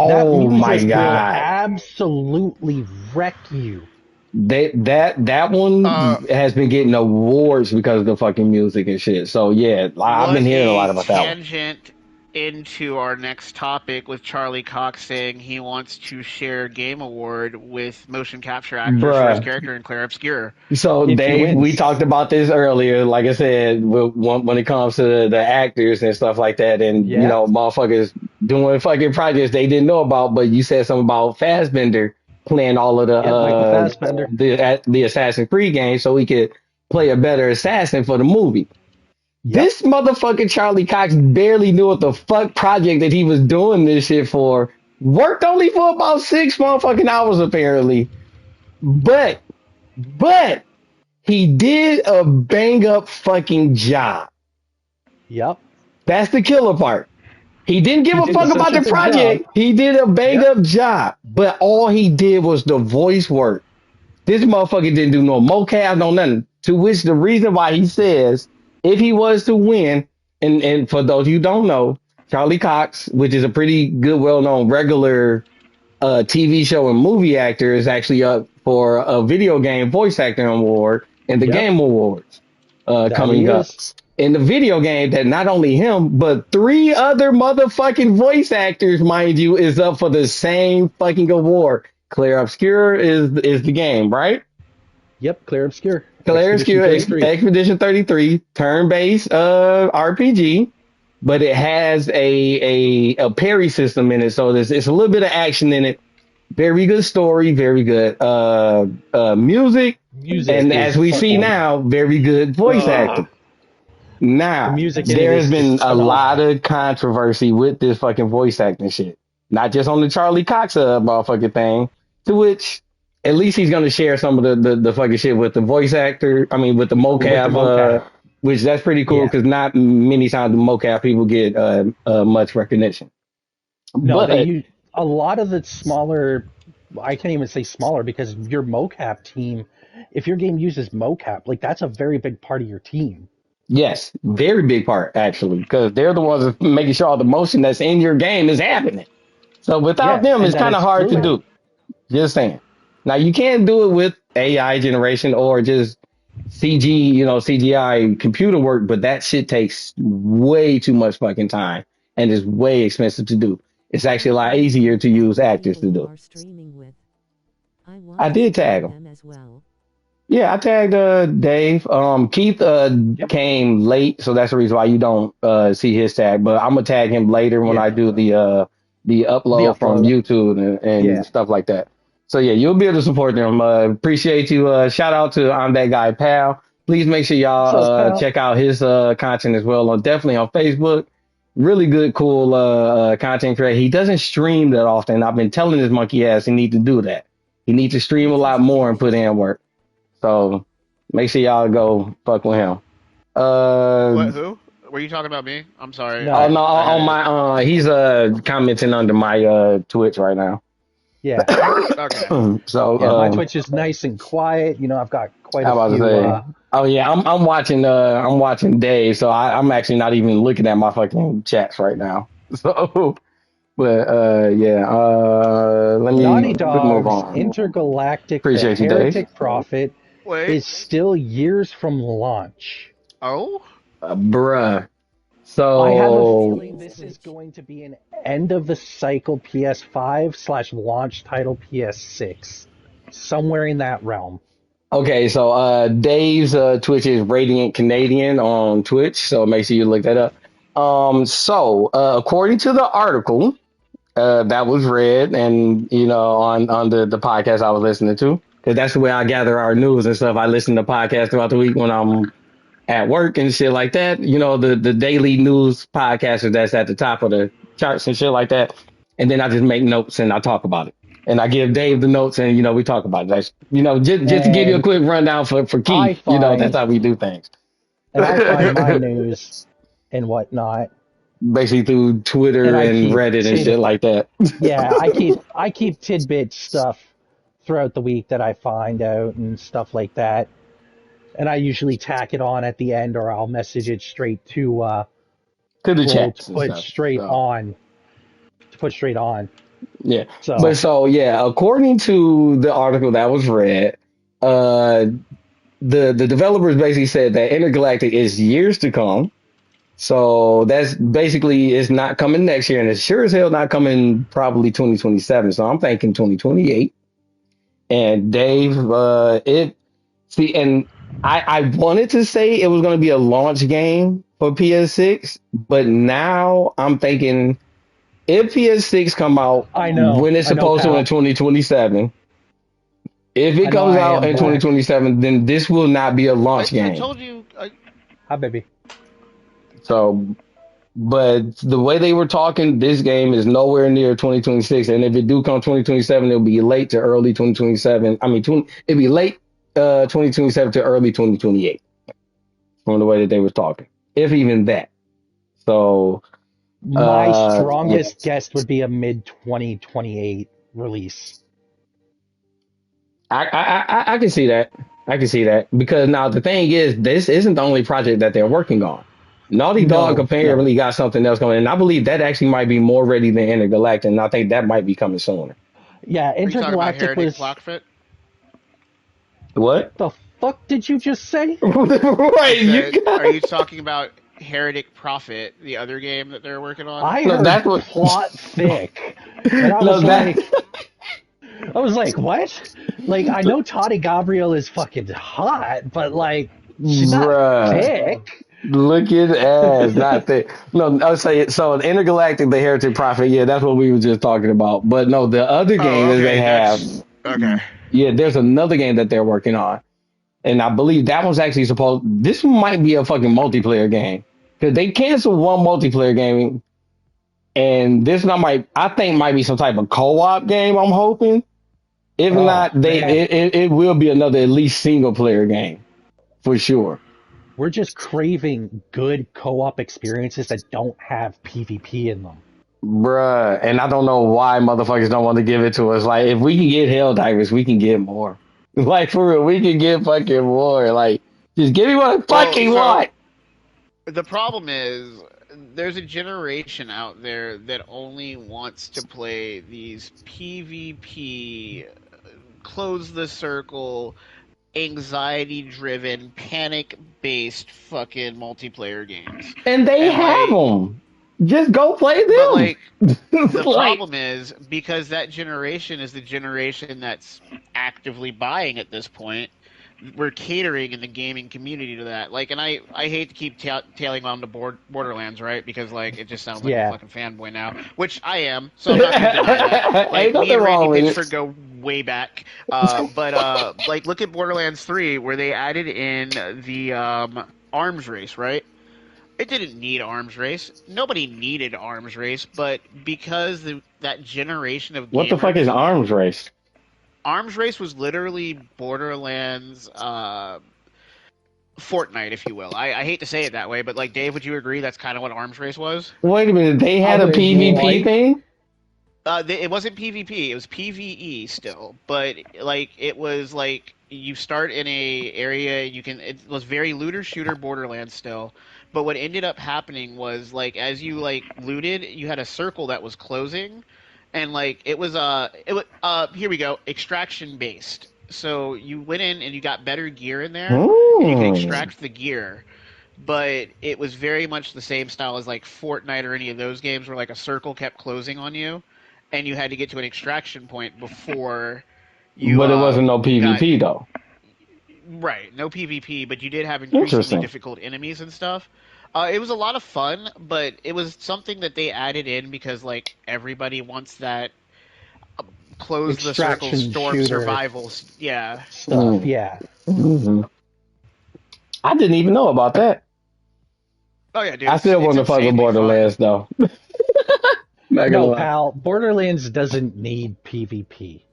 That Oh my music will god, absolutely wreck you. that one uh, has been getting awards because of the fucking music and shit. So yeah, I've been what hearing a lot a about that one, tangent into our next topic with Charlie Cox saying he wants to share Game Award with motion capture actor for his bruh. character in Claire Obscur. So If he Dave, we wins. talked about this earlier. Like I said, when it comes to the actors and stuff like that, and Yeah. motherfuckers doing fucking projects they didn't know about. But you said something about Fassbender playing all of Yep, Michael Fassbender. the Assassin's Creed game so he could play a better assassin for the movie. Yep. This motherfucking Charlie Cox barely knew what the fuck project that he was doing this shit for. Worked only for about 6 motherfucking hours apparently. But he did a bang up fucking job. Yep. That's the killer part. He didn't give He a did fuck about such a the good job. project. He did a bang Yep. up job. But all he did was the voice work. This motherfucker didn't do no mocap, no nothing. To which the reason why he says if he was to win, and for those you don't know, Charlie Cox, which is a pretty good, well known regular TV show and movie actor, is actually up for a video game voice acting award in the Yep. Game Awards That he coming up. is. In the video game, that not only him, but 3 other motherfucking voice actors, mind you, is up for the same fucking award. Claire Obscure is the game, right? Yep. Clear Obscure. Claire Expedition Obscure, 33. Expedition 33, turn-based RPG, but it has a parry system in it, so it's a little bit of action in it. Very good story, very good music, Music and is as we see fucking. now, very good voice Ugh. acting. The Now, music in it there has is been just a lot phenomenal. of controversy with this fucking voice acting shit. Not just on the Charlie Cox motherfucking thing, to which at least he's gonna share some of the fucking shit with the voice actor. I mean, with the With the mocap, mocap. which that's pretty cool Yeah. because not many times the mocap people get much recognition. No, they But use a lot of the smaller. I can't even say smaller because your mocap team, if your game uses mocap, like that's a very big part of your team. yes, very big part actually, because they're the ones that's making sure all the motion that's in your game is happening. So without Yeah, them, and it's that kind of it's hard to fluid. do. Just saying. Now you can do it with AI generation or just CG, CGI computer work, but that shit takes way too much fucking time and is way expensive to do. It's actually a lot easier to use actors to People you do. are streaming with. I want I to did stream tag with him. them as well. Yeah, I tagged Dave. Keith Yep. came late, so that's the reason why you don't see his tag. But I'm gonna tag him later when I Yeah. do the The upload from upload. YouTube and Yeah. stuff like that. So yeah, you'll be able to support them. Appreciate you. Shout out to I'm That Guy Pal. Please make sure What's y'all up, pal? check out his content as well. Definitely on Facebook. Really good, cool content creator. He doesn't stream that often. I've been telling this monkey ass he need to do that. He needs to stream a This lot is a more and put donation. in work. So make sure y'all go fuck with him. What? Who? Were you talking about me? I'm sorry. Oh No. no, I on had. my he's commenting under my Twitch right now. Yeah. Okay. So Yeah. My Twitch is nice and quiet. You know, I've got quite a how about to few. say? Oh yeah, I'm watching Dave, so I'm actually not even looking at my fucking chats right now. So but yeah, let me Naughty move Dog's on. Intergalactic The Appreciate you, Dave. Heretic Prophet Wait. is still years from launch. Oh. Bruh. I have a So feeling this is going to be an end of the cycle PS5/launch title PS6. Somewhere in that realm. okay, so Dave's Twitch is Radiant Canadian on Twitch, so make sure you look that up. So according to the article that was read, and on the podcast I was listening to, because that's the way I gather our news and stuff. I listen to podcasts throughout the week when I'm at work and shit like that. The daily news podcaster that's at the top of the charts and shit like that. And then I just make notes and I talk about it. And I give Dave the notes and we talk about it. That's just to give you a And quick rundown for I Keith. That's find how we do things. my news and whatnot. Basically through And Twitter I and keep Reddit and shit like that. yeah, I keep tidbit stuff throughout the week that I find out and stuff like that. And I usually tack it on at the end, or I'll message it straight to To the Bro chats and stuff. So to put straight on. yeah. But So so yeah, according to the article that was read, uh the developers basically said that Intergalactic is years to come. So that's basically it's not coming next year, and it's sure as hell not coming probably 2027. So I'm thinking 2028. And Dave, it see, and I wanted to say it was going to be a launch game for PS6, but now I'm thinking if PS6 come out when it's I know, supposed to in pal. 2027, if I it know comes I out am in black. 2027, then this will not be a launch I game. told you. Hi, baby. So, but the way they were talking, this game is nowhere near 2026. And if it do come 2027, it'll be late to early 2027. I mean, it'll be late 2027 to early 2028 from the way that they were talking, if even that. So, My yeah, strongest guess would be a mid 2028 release. I can see that. I can see that because now the thing is, this isn't the only project that they're working on. Naughty Dog No, no. apparently got something else coming, and I believe that actually might be more ready than Intergalactic, and I think that might be coming sooner. Yeah, Are you talking about Intergalactic Heretic was. Blockfit? What? The fuck did you just say? I Right, you said, are got you talking about Heretic Prophet, the other game that they're working on? I no. heard That's what. plot thick, and No, that. I was like, what? Like, I know Toddy Gabriel is fucking hot, but like, she's not Bruh. thick. Look at ass, not that. No, I'll say it. So, Intergalactic, the Heretic Prophet, yeah, that's what we were just talking about. But no, the other game Oh, that they okay, have, that's okay. yeah, there's another game that they're working on. And I believe that one's actually supposed. This might be a fucking multiplayer game because they canceled one multiplayer game, and this one I think might be some type of co-op game. I'm hoping. If Oh not, man, it will be another at least single player game for sure, we're just craving good co-op experiences that don't have PvP in them. bruh. And I don't know why motherfuckers don't want to give it to us. Like if we can get Helldivers, we can get more. Like for real, we can get fucking more. Like just give me what I Well, fucking so want. the problem is there's a generation out there that only wants to play these PvP, close the circle, anxiety driven, panic based fucking multiplayer games. And they And have like, them. Just go play but them. like, the Like, problem is because that generation is the generation that's actively buying at this point. We're catering in the gaming community to that. Like, and I hate to keep tailing on to Borderlands, right? Because like it just sounds like I'm a Yeah, fucking fanboy now, which I am. So I'm not going to deny that. ain't Like me nothing and Randy wrong with Pitchford it. go way back. But like look at Borderlands 3, where they added in the arms race, right? It didn't need arms race. Nobody needed arms race, but because that generation of What the fuck is gamers, arms race? arms race was literally Borderlands Fortnite, if you will. I hate to say it that way, but like Dave, would you agree that's kind of what arms race was? Wait a minute, they I had a would PvP like. thing? It wasn't PvP. It was PvE still, but like it was like you start in a area. You can. It was very looter shooter Borderlands still, but what ended up happening was like as you like looted, you had a circle that was closing, and like it was here we go, extraction based. So you went in and you got better gear in there, and you could Hmm. extract the gear, but it was very much the same style as like Fortnite or any of those games where like a circle kept closing on you and you had to get to an extraction point before you But it wasn't no got PvP though. right, no PvP, but you did have increasingly Interesting. difficult enemies and stuff. It was a lot of fun, but it was something that they added in because like everybody wants that close the circle Extraction storm shooter survival. Yeah. stuff. Mm. Yeah. Hmm. I didn't even know about that. Oh yeah, dude, I still it's want to fuck with insanely fun. Borderlands though. Not gonna No, lie. pal. Borderlands doesn't need PvP.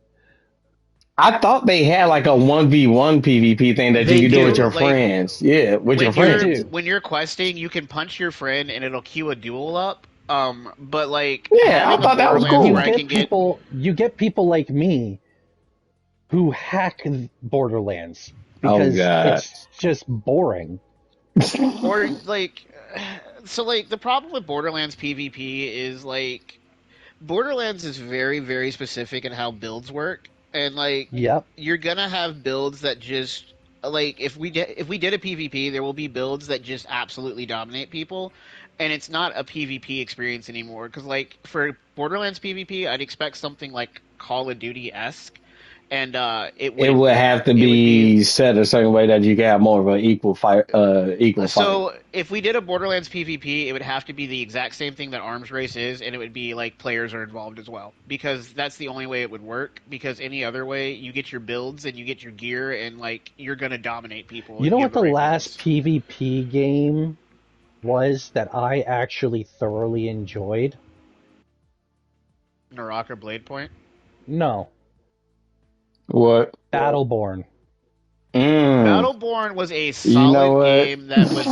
I thought they had like a 1v1 PvP thing that you They could do with do your like friends. Yeah, with your They friends. do. when you're questing, you can punch your friend and it'll queue a duel up. But like Yeah, I having a thought that was Borderlands where You cool. I can get get people. You get people like me who hack Borderlands Oh because god. it's just boring. or like so like the problem with Borderlands PvP is like Borderlands is very very specific in how builds work and like Yep. you're gonna have builds that just like if we did a PvP there will be builds that just absolutely dominate people and it's not a PvP experience anymore because like for Borderlands PvP I'd expect something like Call of Duty esque and It would have to it would be. be set a certain way that you can have more of an equal fight. So if we did a Borderlands PvP, it would have to be the exact same thing that Arms Race is, and it would be like players are involved as well, because that's the only way it would work. Because any other way, you get your builds and you get your gear, and like you're gonna dominate people You if know you what have the the right last builds. PvP game was that I actually thoroughly enjoyed? Naraka Blade Point. No, What? Battleborn. Mm. Battleborn was a You know solid what? game that was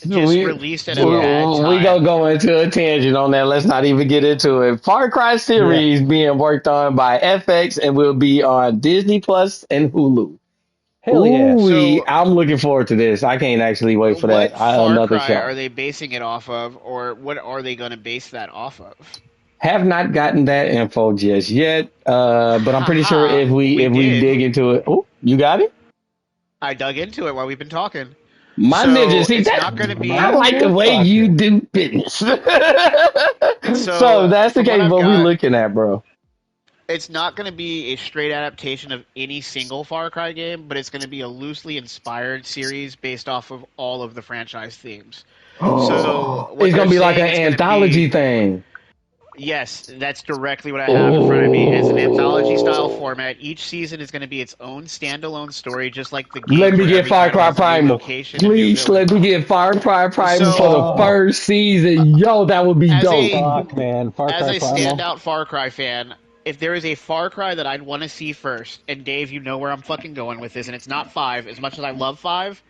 just We released at a Yeah, bad we time. gonna go into a tangent on that. Let's not even get into it. Far Cry yeah. series being worked on by FX and will be on Disney Plus and Hulu. Hell yeah. Ooh, So, I'm looking forward to this. I can't actually wait for that. what Far Another Cry show. are they basing it off of, or what are they going to base that off of? Have not gotten that info just yet. But I'm pretty sure Haha, we if we did. dig into it, oh, you got it, I dug into it while we've been talking. my ninja. So See it's that? not going to I be. like the way you Motherfucker. do business. So So that's the from what case. I've What we got, looking at, bro? it's not going to be a straight adaptation of any single Far Cry game, but it's going to be a loosely inspired series based off of all of the franchise themes. So what It's they're gonna be like an saying it's going to anthology be. thing. Yes, that's directly what I have in front of me. As an anthology style Oh, format, each season is going to be its own standalone story, just like the let games me where get every Far title Cry has a new Primal. location and new Please villain. let me get Far Cry Primal for the So, Oh, first season. Yo, that would be as dope. a fuck, man. Far as Cry a Primal. standout Far Cry fan, if there is a Far Cry that I'd want to see first, and Dave, you know where I'm fucking going with this, and it's not 5, as much as I love 5,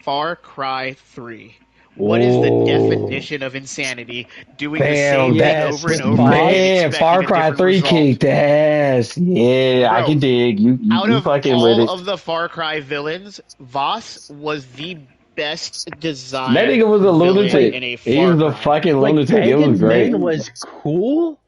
Far Cry 3. What is the Oh, definition of insanity? Doing the damn same thing that Yes, over and with over again and Voss. man, expecting Far a Cry different 3 result. kicked ass. Yeah, I Bro, can dig. out You of fucking with all it. of the Far Cry villains, Voss was the best That designed nigga was a villain Like, lunatic. in a He Far was a Cry. fucking like lunatic. It was Pagan great. Min was cool,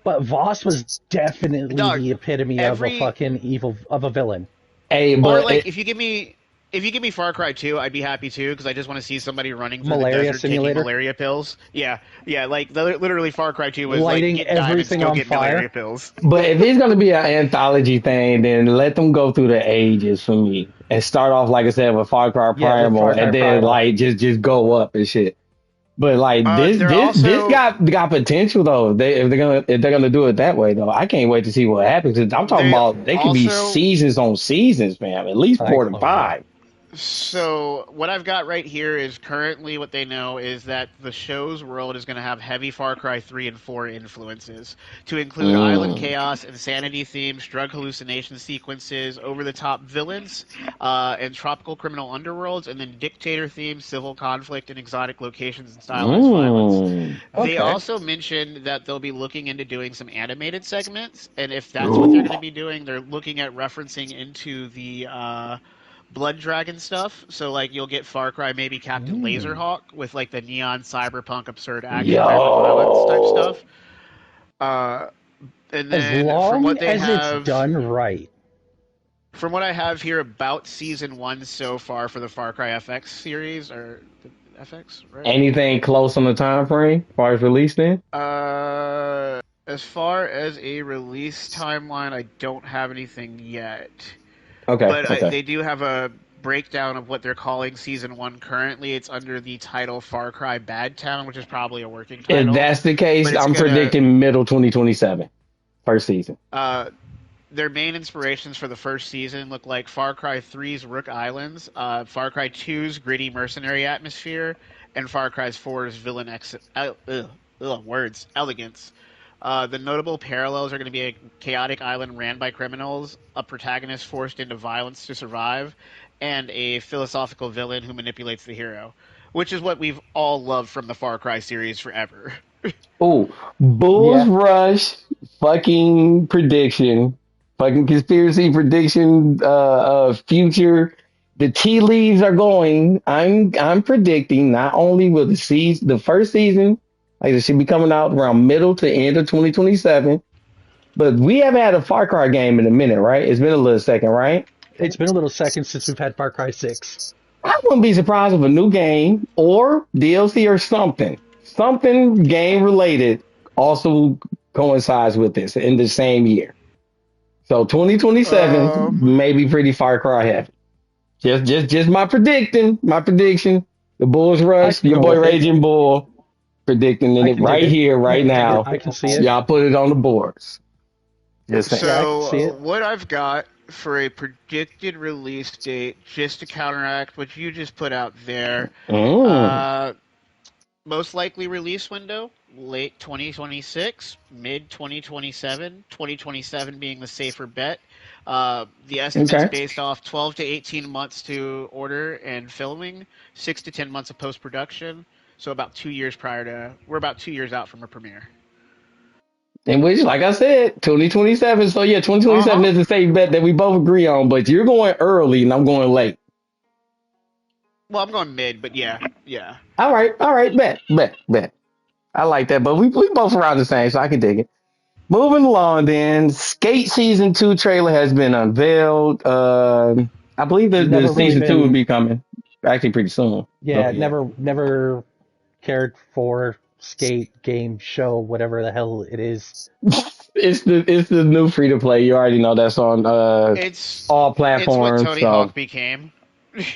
but Voss was definitely Dog, the epitome of a every fucking evil of a villain. Hey, or but like if you give me Far Cry 2, I'd be happy too because I just want to see somebody running through the Malaria desert taking simulator, malaria pills. Yeah, yeah, like literally Far Cry 2 was like lighting get diamonds, everything go on get malaria fire. pills. But if it's gonna be an anthology thing, then let them go through the ages for me and start off like I said with Far Cry Yeah, with Primal, Far and Cry then Primal. like just go up and shit. But like this They're this this also got potential though. If they're gonna do it that way though, I can't wait to see what happens. 'Cause I'm talking they about they could be also seasons on seasons, man. At least I 4 to 5. So what I've got right here is currently what they know is that the show's world is going to have heavy Far Cry 3 and 4 influences, to include island Mm. chaos, insanity themes, drug hallucination sequences, over-the-top villains, and tropical criminal underworlds, and then dictator themes, civil conflict, and exotic locations and stylized violence. Mm. They Okay. also mentioned that they'll be looking into doing some animated segments, and if that's what they're Ooh. going to be doing, they're looking at referencing into the Blood Dragon stuff. So like you'll get Far Cry, maybe Captain Mm. Laserhawk with like the neon cyberpunk absurd action rapid violence type Yo. stuff. Uh, and As then from long what they as it's have, done right. from what I have here about season one so far for the Far Cry FX series or the FX, right? Anything close on the time frame as far as release then? As far as a release timeline, I don't have anything yet. Okay, But okay. they do have a breakdown of what they're calling season one currently. It's under the title Far Cry Bad Town, which is probably a working If title. that's the But case, it's I'm gonna predicting middle 2027, first season. uh, their main inspirations for the first season look like Far Cry 3's Rook Islands, Far Cry 2's gritty mercenary atmosphere, and Far Cry 4's words elegance. The notable parallels are going to be a chaotic island ran by criminals, a protagonist forced into violence to survive, and a philosophical villain who manipulates the hero, which is what we've all loved from the Far Cry series forever. Oh, Bulls Yeah. Rush fucking prediction, fucking conspiracy prediction, future. The tea leaves are going. I'm predicting not only will the first season, like it should be coming out around middle to end of 2027, but we haven't had a Far Cry game in a minute, right? It's been a little second, right? It's been a little second since we've had Far Cry 6. I wouldn't be surprised if a new game or DLC or something game related also coincides with this in the same year. So 2027 Um, may be pretty Far Cry heavy. Just my prediction. The Bulls I rush. can Your go boy with it. Raging Bull predicting I it can dig right it. here, I right can dig it. now. I can see it. Y'all put it on the boards. Just saying. Yeah, I can see so it. what I've got for a predicted release date, just to counteract what you just put out there, Mm, uh, most likely release window, late 2026, mid 2027, 2027 being the safer bet. The estimates okay. based off 12 to 18 months to order and filming, 6 to 10 months of post production. So about 2 years prior to, we're about 2 years out from a premiere. In which, like I said, 2027. So yeah, Uh 2027 huh. is the safe bet that we both agree on. But you're going early and I'm going late. Well, I'm going mid, but yeah, yeah. All right, bet. I like that. But we both around the same, so I can dig it. Moving along, then Skate Season 2 trailer has been unveiled. I believe the Never really season 2 will been. be coming actually pretty soon. So Yeah, yeah, never cared for skate game show whatever the hell it is. it's the new free to play. You already know that's on It's all it's what platforms. Tony So Hawk became.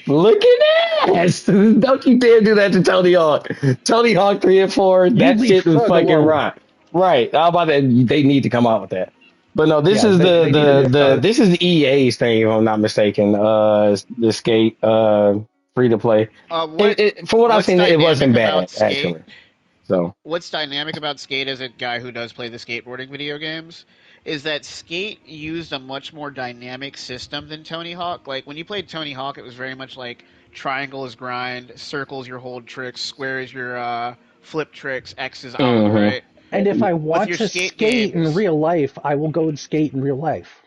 look at that! Don't you dare do that to Tony Hawk. Tony Hawk 3 and 4. You That leave shit was Thug fucking alone. right. Right. How about that? They need to come out with that. But no, this Yeah, is they need a new Thug. this is EA's thing, if I'm not mistaken. The skate free to play. What From what I've what's seen, it dynamic wasn't about bad skate? actually. So What's dynamic about Skate as a guy who does play the skateboarding video games is that Skate used a much more dynamic system than Tony Hawk. Like when you played Tony Hawk, it was very much like triangle is grind, circles your hold tricks, square is your flip tricks, X is ollie, hmm right? And if I With want your to skate skate in games, real life, I will go and skate in real life.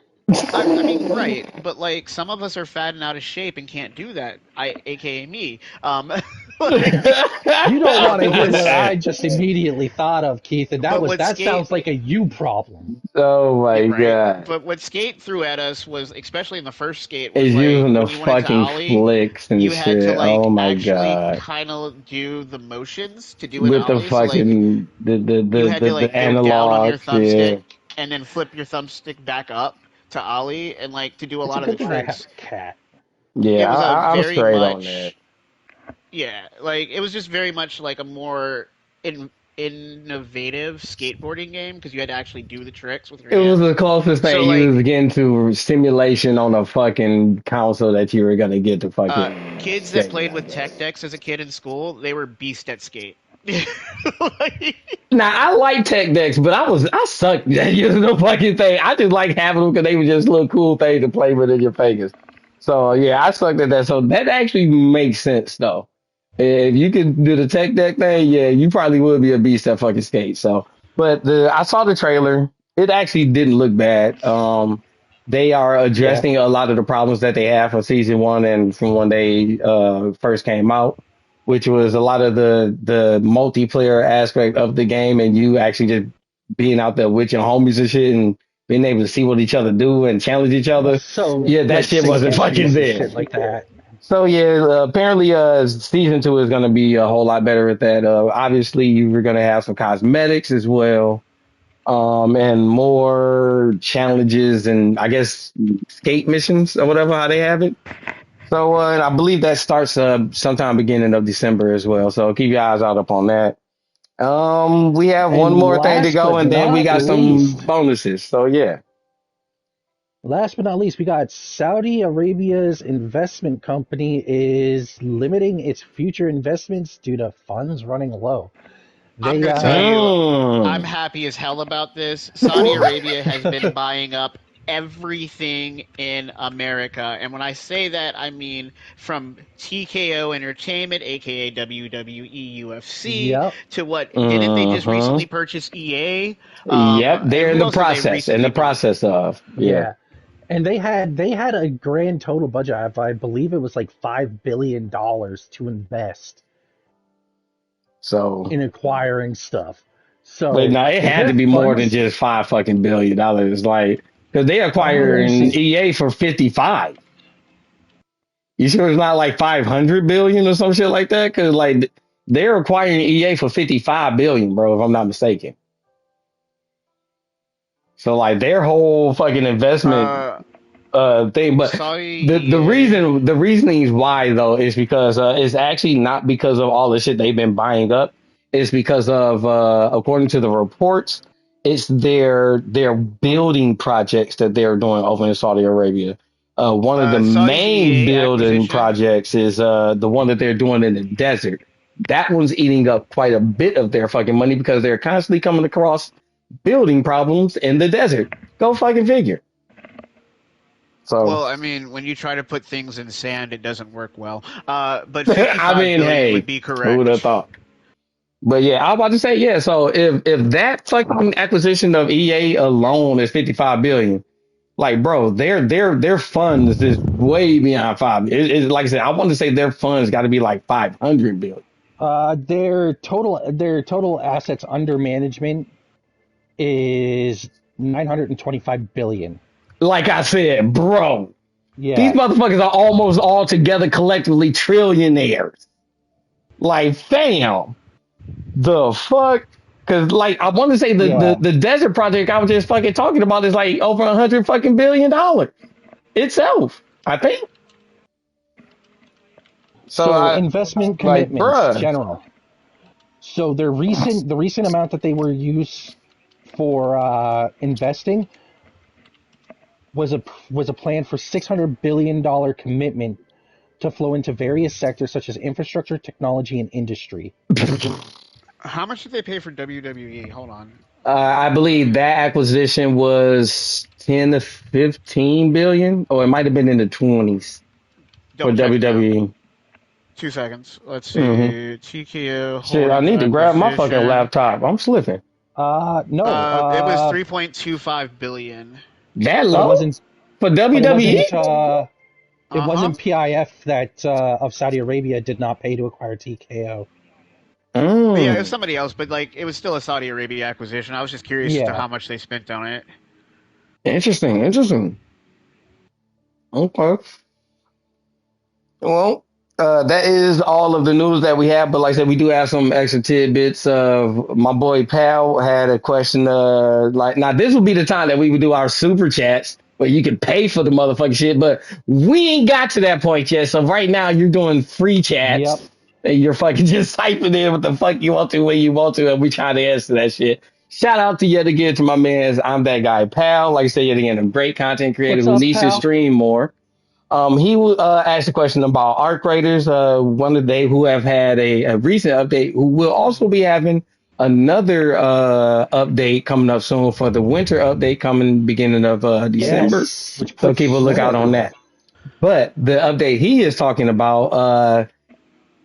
I mean, right, but like some of us are fat and out of shape and can't do that. AKA me. Like, You don't want to but hear what what's I just immediately thought of, Keith, and but what that skate sounds like a you problem. Oh Yeah, my right. god. But what Skate threw at us was, especially in the first Skate, was Is like using the when you wanted to fucking ollie, flicks and you had to shit. like Oh my actually god. kind of do the motions to do an With the ollie. So like fucking you had to the like go down on your analog thumbstick shit. and then flip your thumbstick back up to ollie and like to do a It's a lot of the good thing I have tricks. a cat. It Yeah, was a I'm very straight on that. much yeah, like it was just very much like a more innovative skateboarding game because you had to actually do the tricks with your It was the hands. closest So thing you was like getting to simulation on a fucking console that you were gonna get to fucking kids that skate, played I with tech guess. decks as a kid in school, they were beast at skate. Like, Now I like tech decks, but I sucked at using the fucking thing. I just like having them because they were just little cool things to play with in your fingers. So yeah, I sucked at that. So that actually makes sense though. If you could do the tech deck thing, yeah, you probably would be a beast at fucking skate. So, but I saw the trailer. It actually didn't look bad. They are Yeah. addressing a lot of the problems that they had from season one and from when they first came out, which was a lot of the multiplayer aspect of the game and you actually just being out there with your homies and shit and being able to see what each other do and challenge each other. So, Yeah, that like shit sync wasn't fucking entries and there. shit like that. So yeah, apparently season 2 is going to be a whole lot better at that. Obviously you're going to have some cosmetics as well. And more challenges and I guess skate missions or whatever how they have it. So and I believe that starts sometime beginning of December as well. So keep your eyes out up on that. We have one And more thing to last go, but and then we not got some least, bonuses. So yeah. we got Saudi Arabia's investment company is limiting its future investments due to funds running low. I'm They gonna tell you, I'm Mm. happy as hell about this. Saudi Arabia has been buying up everything in America, and when I say that, I mean from TKO Entertainment, aka WWE UFC, Yep. to what didn't they just recently Mm-hmm. purchase EA? Yep, they're in Who the else did they process. In recently the buy? process of yeah. Yeah. And they had a grand total budget of, I believe it was like $5 billion to invest So in acquiring stuff. wait, So no, it if had their to be more than funds, just $5 fucking billion. Like because they let me acquiring see. EA for 55. You sure it's not like 500 billion or some shit like that? Because like they're acquiring EA for 55 billion, bro. If I'm not mistaken. So like their whole fucking investment Uh, thing. But the Saudi. the reasoning is why though is because it's actually not because of all the shit they've been buying up. It's because of according to the reports, it's their building projects that they're doing over in Saudi Arabia. One of the Saudi's main EA building acquisition. projects is the one that they're doing in the desert. That one's eating up quite a bit of their fucking money because they're constantly coming across building problems in the desert. Go fucking figure. So Well, I mean, when you try to put things in sand, it doesn't work well. But I 55 mean, billion would hey, be who would have correct. thought? But yeah, I was about to say, yeah. So if that fucking acquisition of EA alone is 55 billion, like bro, their funds is way beyond five. Like I said, I want to say their funds got to be like 500 billion. Their total assets under management is 925 billion. Like I said, bro, these Yeah, motherfuckers are almost all together collectively trillionaires. Like, fam, the fuck? Because like I want to say yeah. the desert project I was just fucking talking about is like over 100 fucking billion itself. I think so. So I investment like, commitments, bruh. general. So the recent amount that they were used for investing was a plan for $600 billion commitment to flow into various sectors such as infrastructure, technology, and industry. How much did they pay for WWE? Hold on. I believe that acquisition was 10 to 15 billion, or it might have been in the 20s for Double checking now. WWE. 2 seconds. Let's Hmm. see. TKO Shit, I Holdings need to grab my fucking acquisition. laptop. I'm slipping. No, It was 3.25 billion. That but it low wasn't. for But it WWE? wasn't. It Uh huh. wasn't PIF that of Saudi Arabia did not pay to acquire TKO. Yeah, it was Mm. somebody else, but like it was still a Saudi Arabia acquisition. I was just curious as to Yeah. how much they spent on it. Interesting, interesting. Okay. Well, that is all of the news that we have. But like I said, we do have some extra tidbits. My boy Pal had a question. Like now, this would be the time that we would do our super chats where you can pay for the motherfucking shit. But we ain't got to that point yet. So right now, you're doing free chats. Yep. And you're fucking just typing in what the fuck you want to when you want to, and we trying to answer that shit. Shout out to yet again to my man's I'm that guy Pal. Like I said, yet again, a great content creator What's who up, needs to pal? stream more. He asked a question about Arc Raiders, one of they who have had a recent update, who will also be having another update coming up soon for the winter update coming beginning of December. Yes, which So keep a puts lookout on that. But the update he is talking about,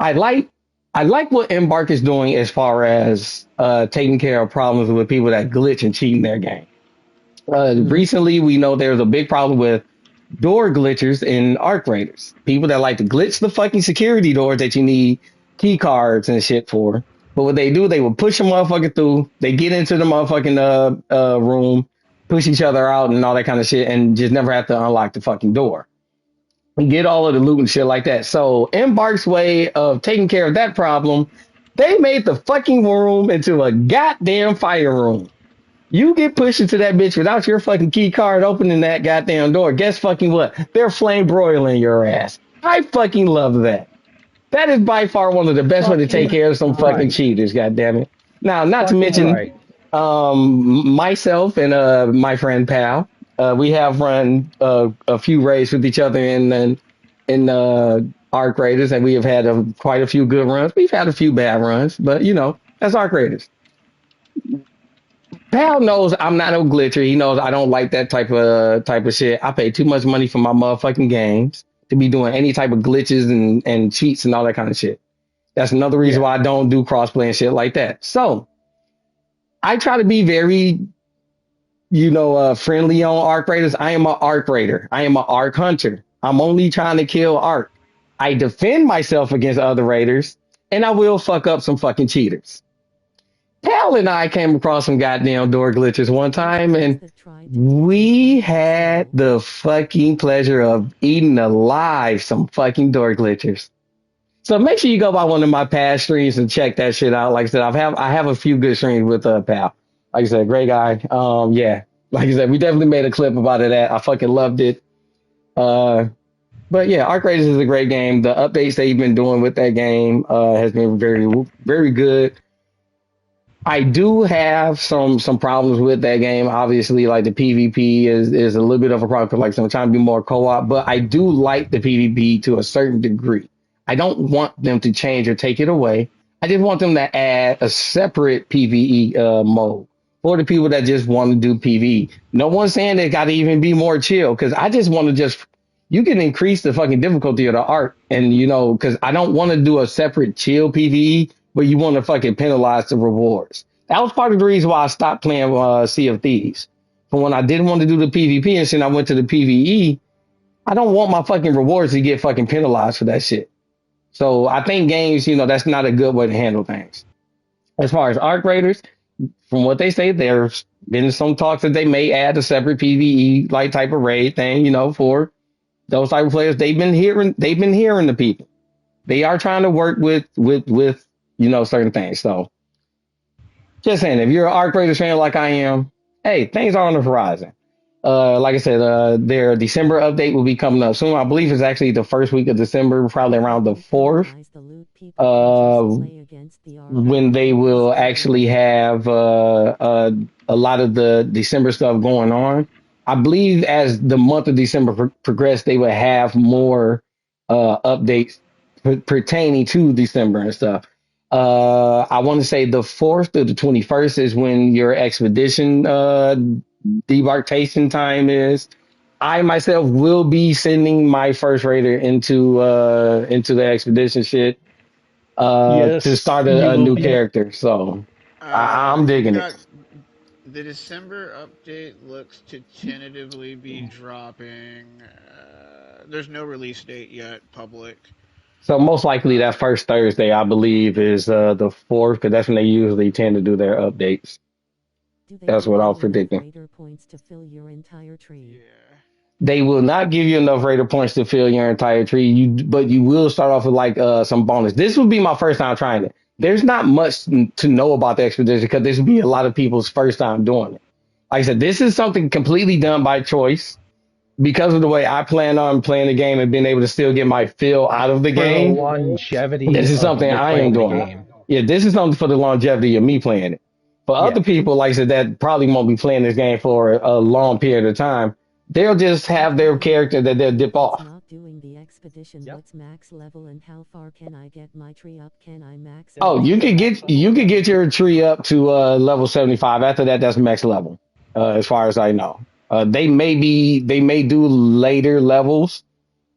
I like I like what Embark is doing as far as taking care of problems with people that glitch and cheat in their game. Mhm. Recently, we know there's a big problem with door glitchers in Arc Raiders. People that like to glitch the fucking security doors that you need key cards and shit for. But what they do, they will push a motherfucker through. They get into the motherfucking room, push each other out and all that kind of shit, and just never have to unlock the fucking door and get all of the loot and shit like that. So Embark's way of taking care of that problem, they made the fucking room into a goddamn fire room. You get pushed into that bitch without your fucking key card opening that goddamn door. Guess fucking what? They're flame broiling your ass. I fucking love that. That is by far one of the best way to take Fucking care of some fucking right. cheaters, goddamn it. Now, not to Fucking mention right. myself and my friend Pal, we have run a few raids with each other in Arc Raiders, and we have had quite a few good runs. We've had a few bad runs, but you know, as Arc Raiders. Pal knows I'm not no glitcher. He knows I don't like that type of shit. I pay too much money for my motherfucking games to be doing any type of glitches and cheats and all that kind of shit. That's another reason Yeah. why I don't do crossplay and shit like that. So I try to be very, friendly on Arc Raiders. I am an Arc Raider. I am an Arc Hunter. I'm only trying to kill Arc. I defend myself against other Raiders, and I will fuck up some fucking cheaters. Pal and I came across some goddamn door glitches one Most time, fans and that try to take my we content had slow. the fucking pleasure of eating alive some fucking door glitchers. So make sure you go by one of my past streams and check that shit out. Like I said, I have a few good streams with Pal. Like I said, great guy. Yeah. Like I said, we definitely made a clip about it. That I fucking loved it. Uh, but yeah, Arc Raiders is a great game. The updates they've been doing with that game has been very good. I do have some problems with that game. Obviously, like the PvP is a little bit of a problem because like so I'm trying to be more co-op, but I do like the PvP to a certain degree. I don't want them to change or take it away. I just want them to add a separate PvE mode for the people that just want to do PvE. No one's saying they got to even be more chill because I just want to just you can increase the fucking difficulty of the art and you know because I don't want to do a separate chill PvE but you want to fucking penalize the rewards. That was part of the reason why I stopped playing Sea of Thieves. But when I didn't want to do the PvP and shit, I went to the PvE. I don't want my fucking rewards to get fucking penalized for that shit. So I think games, you know, that's not a good way to handle things. As far as Arc Raiders, from what they say, there's been some talks that they may add a separate PvE like type of raid thing, you know, for those type of players. They've been hearing the people. They are trying to work with you know certain things. So just saying, if you're an Arc Raiders fan like I am, hey, things are on the horizon. Like I said, their December update will be coming up soon. I believe it's actually the first week of December, probably around the 4th. Uh, when they will actually have a lot of the December stuff going on. I believe as the month of December progressed, they would have more updates pertaining to December and stuff. I want to say the 4th to the 21st is when your expedition debarkation time is. I myself will be sending my first raider into the expedition shit to Yes, start you a will new be. character. So I'm We've digging it. got the December update looks to tentatively be dropping. There's no release date yet, public. So most likely Uh, that first Thursday, I believe, is the 4th, because that's when they usually tend to do their updates. Do they That's give what I'm you enough predicting. raider points to fill your entire tree? yeah. They will not give you enough raider points to fill your entire tree. But you will start off with like some bonus. This would be my first time trying it. There's not much to know about the expedition because this would be a lot of people's first time doing it. Like I said, this is something completely done by choice because of the way I plan on playing the game and being able to still get my fill out of the For the game. longevity This is of something your I am playing the doing. game. Yeah, this is something for the longevity of me playing it. For Yeah. other people, like I said, that probably won't be playing this game for a long period of time. They'll just have Okay, their character that they'll dip that's off. not doing the expedition. Yep. What's max level and how far can I get my tree up? Can I max it Oh, out? you could get your tree up to level 75. After that, that's max level. As far as I know, they may do later levels.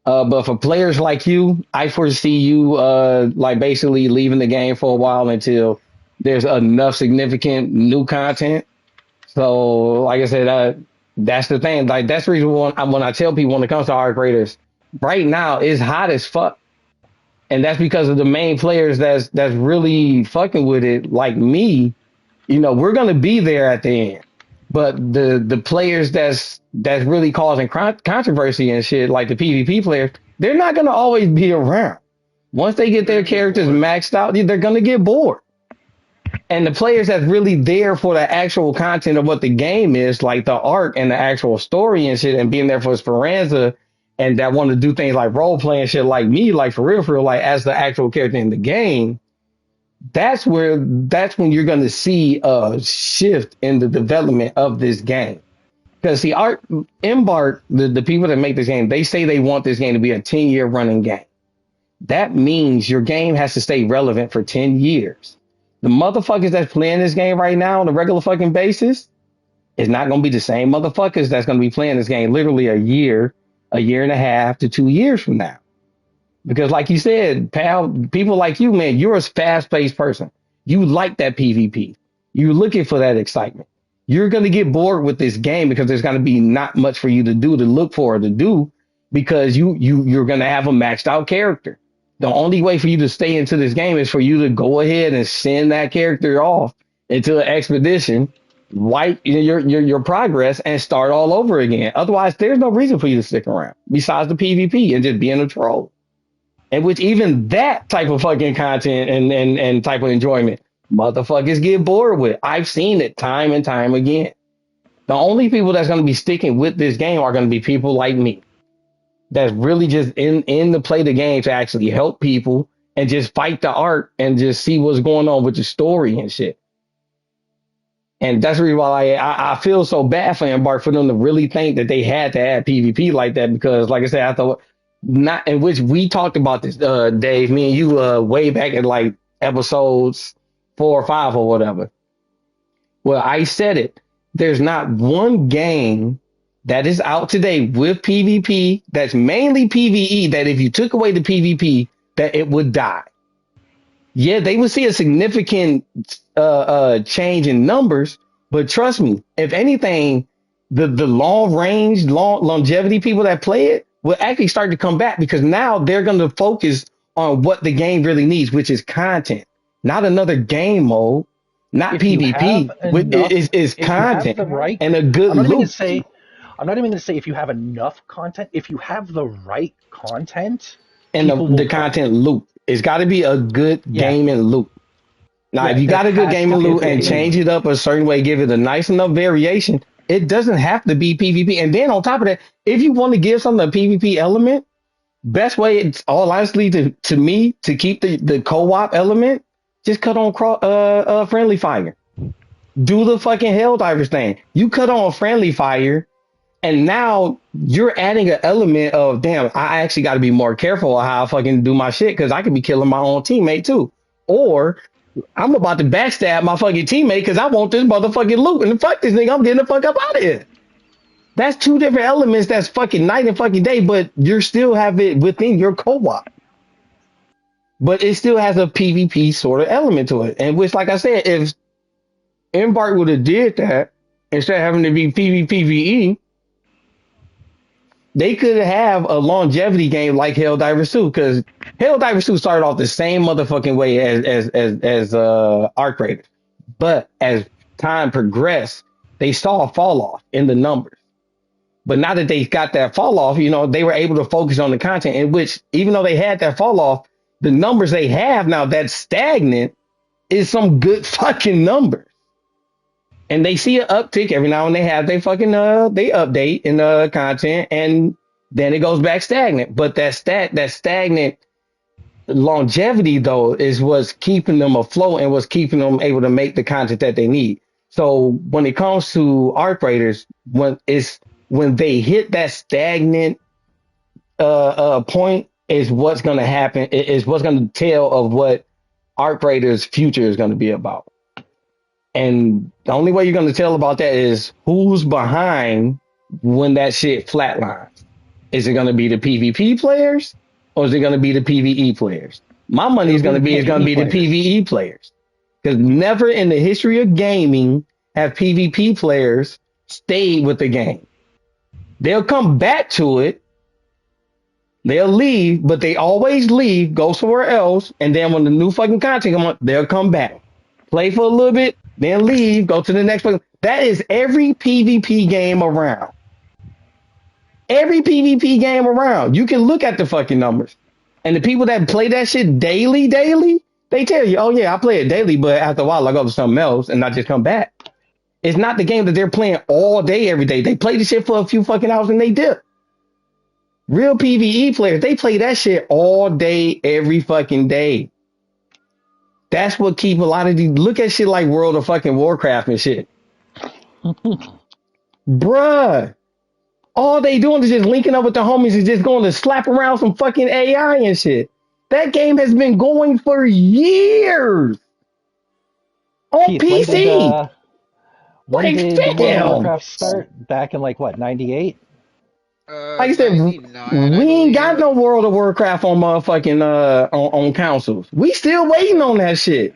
But for players like you, I foresee you like basically leaving the game for a while until there's enough significant new content. So, like I said, that's the thing. Like that's the reason when I tell people when it comes to Arc Raiders, right now it's hot as fuck, and that's because of the main players that's really fucking with it. Like me, you know, we're gonna be there at the end. But the players that's really causing controversy and shit, like the PvP players, they're not gonna always be around. Once they get They're their gonna get characters bored. maxed out, they're gonna get bored. And the players that's really there for the actual content of what the game is, like the art and the actual story and shit, and being there for Speranza, and that want to do things like role playing shit, like me, like for real, like as the actual character in the game, that's when you're going to see a shift in the development of this game. Because the art embark the people that make this game, they say they want this game to be a 10-year running game. That means your game has to stay relevant for 10 years. The motherfuckers that's playing this game right now on a regular fucking basis is not going to be the same motherfuckers that's going to be playing this game literally a year and a half to 2 years from now. Because, like you said, pal, people like you, man, you're a fast paced person. You like that PvP. You're looking for that excitement. You're going to get bored with this game because there's going to be not much for you to do, to look for, to do, because you're going to have a maxed out character. The only way for you to stay into this game is for you to go ahead and send that character off into an expedition, wipe your progress, and start all over again. Otherwise, there's no reason for you to stick around besides the PvP and just being a troll. And which even that type of fucking content and type of enjoyment, motherfuckers get bored with. I've seen it time and time again. The only people that's going to be sticking with this game are going to be people like me that's really just in to play the game to actually help people and just fight the art and just see what's going on with the story and shit. And that's the reason why I feel so bad for Embark for them to really think that they had to add PvP like that because, like I said, I thought not in which we talked about this, Dave, me and you, way back at like episodes 4 or 5 or whatever. Well, I said it. There's not one game that is out today with PvP that's mainly PvE that if you took away the PvP, that it would die. Yeah, they would see a significant change in numbers, but trust me, if anything, the long range, longevity people that play it will actually start to come back because now they're going to focus on what the game really needs, which is content, not another game mode, not If you have PvP, enough, is if you have content the right, and a good I'm not even going to loop say, I'm not even going to say if you have enough content. If you have the right content, and people will the come. content loop. It's got to be a good Yeah, game and loop. Now, if yeah, you there got a good has game to and be a loop good and game change loop. it up a certain way, give it a nice enough variation, it doesn't have to be PvP. And then on top of that, if you want to give something a PvP element, best way, it's all honestly to me to keep the co-op element, just cut on friendly fire. Do the fucking Helldivers thing. You cut on friendly fire, and now you're adding an element of damn. I actually got to be more careful of how I fucking do my shit because I could be killing my own teammate too, or I'm about to backstab my fucking teammate because I want this motherfucking loot. And fuck this nigga, I'm getting the fuck up out of here. That's two different elements that's fucking night and fucking day, but you still have it within your co-op. But it still has a PvP sort of element to it. And which, like I said, if Embark would have did that, instead of having to be PvPvE, they could have a longevity game like Helldivers 2, because Helldivers 2 started off the same motherfucking way as Arc Raiders. But as time progressed, they saw a fall off in the numbers. But now that they got that fall off, they were able to focus on the content in which, even though they had that fall off, the numbers they have now that's stagnant is some good fucking numbers. And they see an uptick every now and they have they update in content and then it goes back stagnant. But that stagnant longevity though is what's keeping them afloat and what's keeping them able to make the content that they need. So when it comes to Arc Raiders, when they hit that stagnant point is what's going to happen. Is what's going to tell of what Arc Raiders' future is going to be about. And the only way you're going to tell about that is who's behind when that shit flatlines. Is it going to be the PvP players or is it going to be the PvE players? My money It'll is be going the to be it's going to PvE be the players. PvE players because never in the history of gaming have PvP players stayed with the game. They'll come back to it. They'll leave, but they always leave, go somewhere else, and then when the new fucking content come on, they'll come back, play for a little bit, then leave, go to the next one. That is every PvP game around. Every PvP game around. You can look at the fucking numbers. And the people that play that shit daily, they tell you, oh yeah, I play it daily, but after a while I go to something else and I just come back. It's not the game that they're playing all day, every day. They play the shit for a few fucking hours and they dip. Real PvE players, they play that shit all day, every fucking day. That's what keep a lot of these. Look at shit like World of fucking Warcraft and shit. Bruh. All they doing is just linking up with the homies and just going to slap around some fucking AI and shit. That game has been going for years on Keith, PC. when Like, did World of damn. Warcraft start? Back in like what, 98? Like I said, 99, I we ain't got believe. no World of Warcraft on motherfucking on consoles. We still waiting on that shit.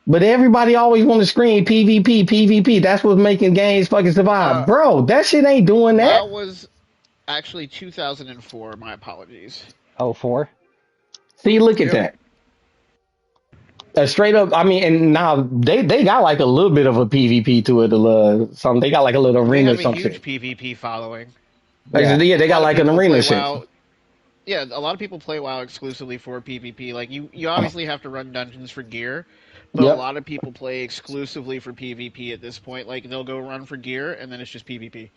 But everybody always want to scream PvP, PvP. That's what's making games fucking survive. Uh, Bro, that shit ain't doing that. WoW was actually 2004. My apologies. Oh, 04? See, look at Yep. that. Straight up, I mean, and now they got like a little bit of a PvP to it, something. They got like a little They arena or have a some huge shit. PvP following. Like, Yeah. yeah, A they got lot of like an people arena play shit. WoW. Yeah, a lot of people play WoW exclusively for PvP. Like you obviously have to run dungeons for gear, But a Yep. lot of people play exclusively for PvP at this point. Like they'll go run for gear, and then it's just PvP.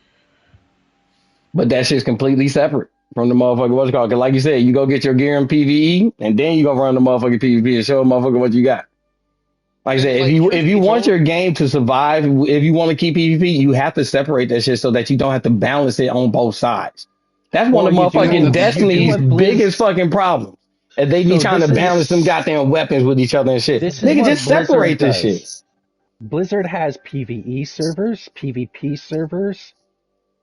But that shit's completely separate from the motherfucker what's it called. Cause like you said, you go get your gear in PvE, and then you go run the motherfucking PvP and show a motherfucker what you got. Like I And said, like, if truth you be want told, your game to survive, if you want to keep PvP, you have to separate that shit so that you don't have to balance it on both sides. That's one Well, of you do no, what motherfucking that's you do Destiny's what biggest Blizz. fucking problems. And they be So trying to this balance them is goddamn weapons with each other and shit. this is Nigga, what just Blizzard separate this shit. does. Blizzard has PvE servers, PvP servers.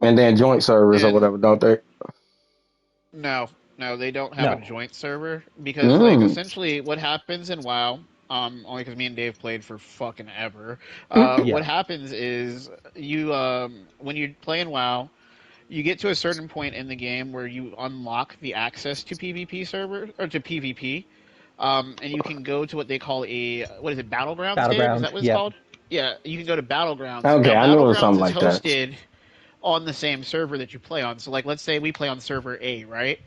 And then joint servers or and whatever, don't they? no, no, they don't have a No. joint server because like Mm. essentially what happens in WoW, only because me and Dave played for fucking ever. Yeah. What happens is you when you play in WoW, you get to a certain point in the game where you unlock the access to PvP server or to PvP, and you can go to what they call a what is it, Battlegrounds? Dave, is Battleground. that what it's Yep. called? Yeah, you can go to Battlegrounds. Okay, Now, I knew it was Battlegrounds something is like that. hosted on the same server that you play on. So, like, let's say we play on server A, right?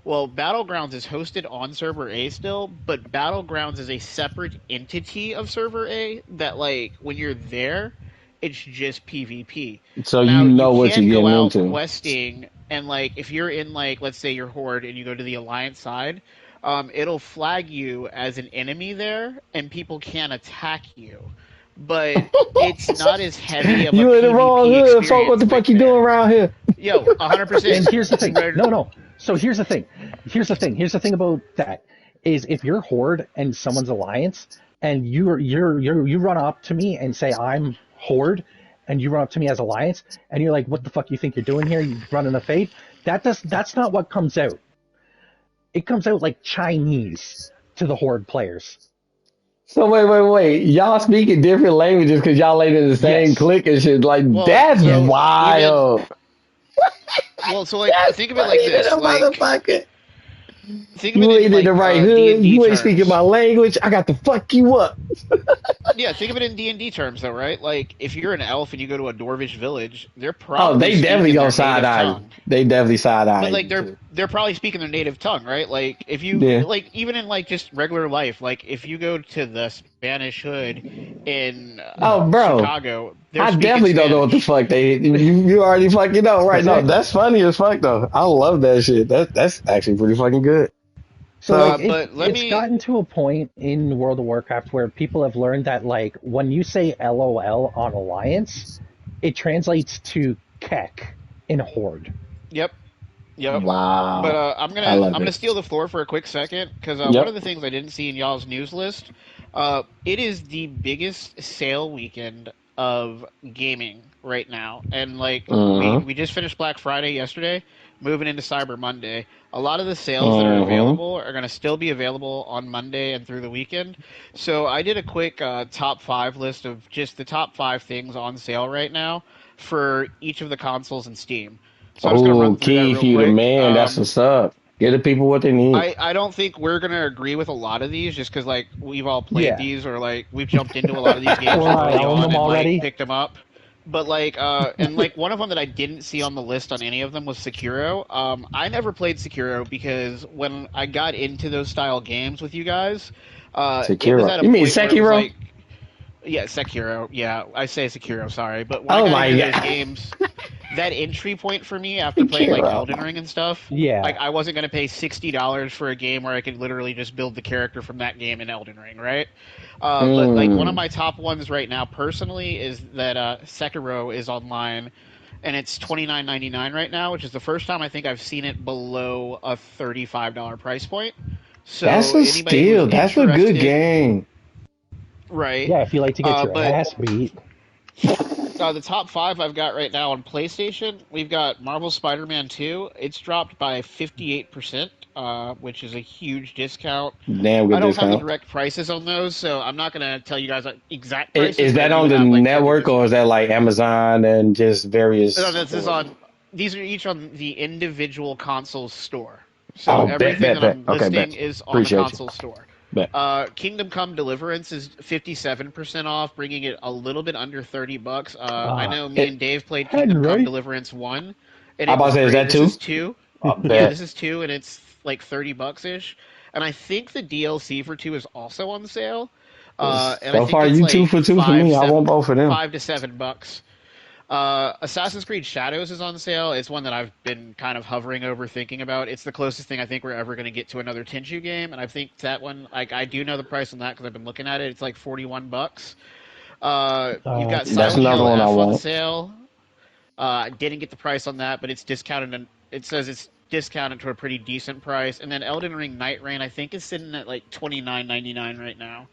Well, Battlegrounds is hosted on server A still, but Battlegrounds is a separate entity of server A that, like, when you're there, it's just PvP. So you Now, you know what you're can go getting out into. questing, and, like, if you're in, like, let's say you're Horde and you go to the Alliance side, it'll flag you as an enemy there, and people can attack you. But it's not as heavy of a You in the wrong PvP hood, folk. What experience the with fuck you doing there. around here? Yo, 100%. And here's the thing. Red- No, no. So here's the thing. Here's the thing about that is if you're Horde and someone's Alliance and you run up to me and say I'm Horde and you run up to me as Alliance and you're like, what the fuck you think you're doing here? You running a fade? That's not what comes out. It comes out like Chinese to the Horde players. So wait. Y'all speaking different languages because y'all ain't in the same Yes. clique and shit. Like well, that's so even wild. so like That's think of it like funny than this. a Like motherfucker. think of it You in ain't in the like right D hood. and D You ain't speaking my terms. language. I got to fuck you up. Yeah, think of it in D&D terms though, right? Like if you're an elf and you go to a dwarvish village, they're Oh, probably they definitely speaking gonna their side native eye you. tongue. They definitely side eye But like you too. they're probably speaking their native tongue, right? Like if you Yeah. like even in like just regular life, like if you go to the Spanish Hood in Oh, bro. Chicago, they're I speaking definitely don't know what the Spanish. fuck you already fucking know, right? That's No, it. that's funny as fuck though. I love that shit. That's actually pretty fucking good. So like So But let it's me gotten to a point in World of Warcraft where people have learned that like when you say LOL on Alliance, it translates to Keck in Horde. Yep, yep. But wow. I I'm love gonna it. steal the floor for a quick second because one of Yep. the things I didn't see in y'all's news list, it is the biggest sale weekend of gaming right now, and like Mm-hmm. we just finished Black Friday yesterday, moving into Cyber Monday. A lot of the sales that are Mm-hmm. available are gonna still be available on Monday and through the weekend. So I did a quick top five list of just the top five things on sale right now for each of the consoles in Steam. So I'm just gonna Oh, run through that Keith, real you the quick. man. That's what's up. Get the people what they need. I don't think we're gonna agree with a lot of these just because like we've all played Yeah. these or like we've jumped into a lot of these games Or I early own on them and like already. picked them up. But like and like one of them that I didn't see on the list on any of them was Sekiro. I never played Sekiro because when I got into those style games with you guys, it was Sekiro. at a You mean point where it was Sekiro? like yeah, Sekiro. Yeah, I say Sekiro, sorry. But when I Oh got my into those god. games, that entry point for me after playing like Sekiro. Elden Ring and stuff, like Yeah. I wasn't gonna pay $60 for a game where I could literally just build the character from that game in Elden Ring, right? But like one of Mm. my top ones right now personally is that Sekiro is online, and it's $29.99 right now, which is the first time I think I've seen it below a $35 price point. That's So a anybody who's steal. That's a good interested, game. right? Yeah, if you like to get your But ass beat. the top five I've got right now on PlayStation, we've got Marvel Spider-Man 2. It's dropped by 58%, which is a huge discount. Damn I good don't have the discount. direct prices on those, so I'm not going to tell you guys exact prices, Is but I that do on the have like token network or is discounts. that like Amazon and just No, various? this is on. These are each on the individual console store. So Oh, bet, everything bet, that bet. I'm Okay, listing bet. is on the Appreciate you. console store. Bet. Kingdom Come Deliverance is 57% off, bringing it a little bit under $30. I know me It, and Dave played Kingdom Come Henry. Deliverance 1, and I it about to was say, is great. that This is two? 2. I Yeah, bet. this is 2, and it's like $30 ish. And I think the DLC for 2 is also on sale. And I So think far, it's you two like for two for me. I want both of them. $5 to $7. Assassin's Creed Shadows is on sale. It's one that I've been kind of hovering over, thinking about. It's the closest thing I think we're ever going to get to another Tenchu game, and I think that one, like, I do know the price on that because I've been looking at it. It's like $41. You've got That's Silent another Hill one I F on want. sale. I didn't get the price on that, but it's discounted. It says it's discounted to a pretty decent price. And then Elden Ring Night Rain, I think, is sitting at like $29.99 right now.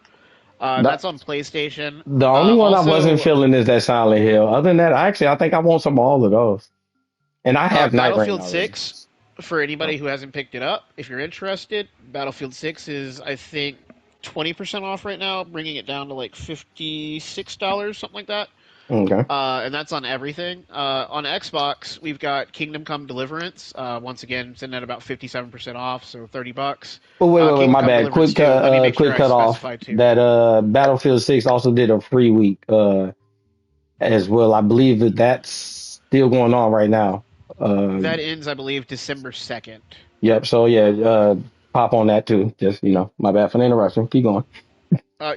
And The, that's on PlayStation. the only one I wasn't Also, feeling is that Silent Hill. Other than that, I think I want some of all of those. And I have Night Rain Battlefield already. 6, for So, anybody who hasn't picked it up, if you're interested, Battlefield 6 is, I think, 20% off right now, bringing it down to like $56, something like that. okay. And that's on everything. On Xbox, we've got Kingdom Come Deliverance. Once again, sitting at about 57% off, so $30. But wait, Kingdom my Come bad. Deliverance 2. Let me make sure Quick I cut off. specify 2. That Battlefield 6 also did a free week as well. I believe that's still going on right now. Uh, That ends, I believe, December 2nd. yep. So yeah, pop on that too. Just my bad for the interruption. Keep going.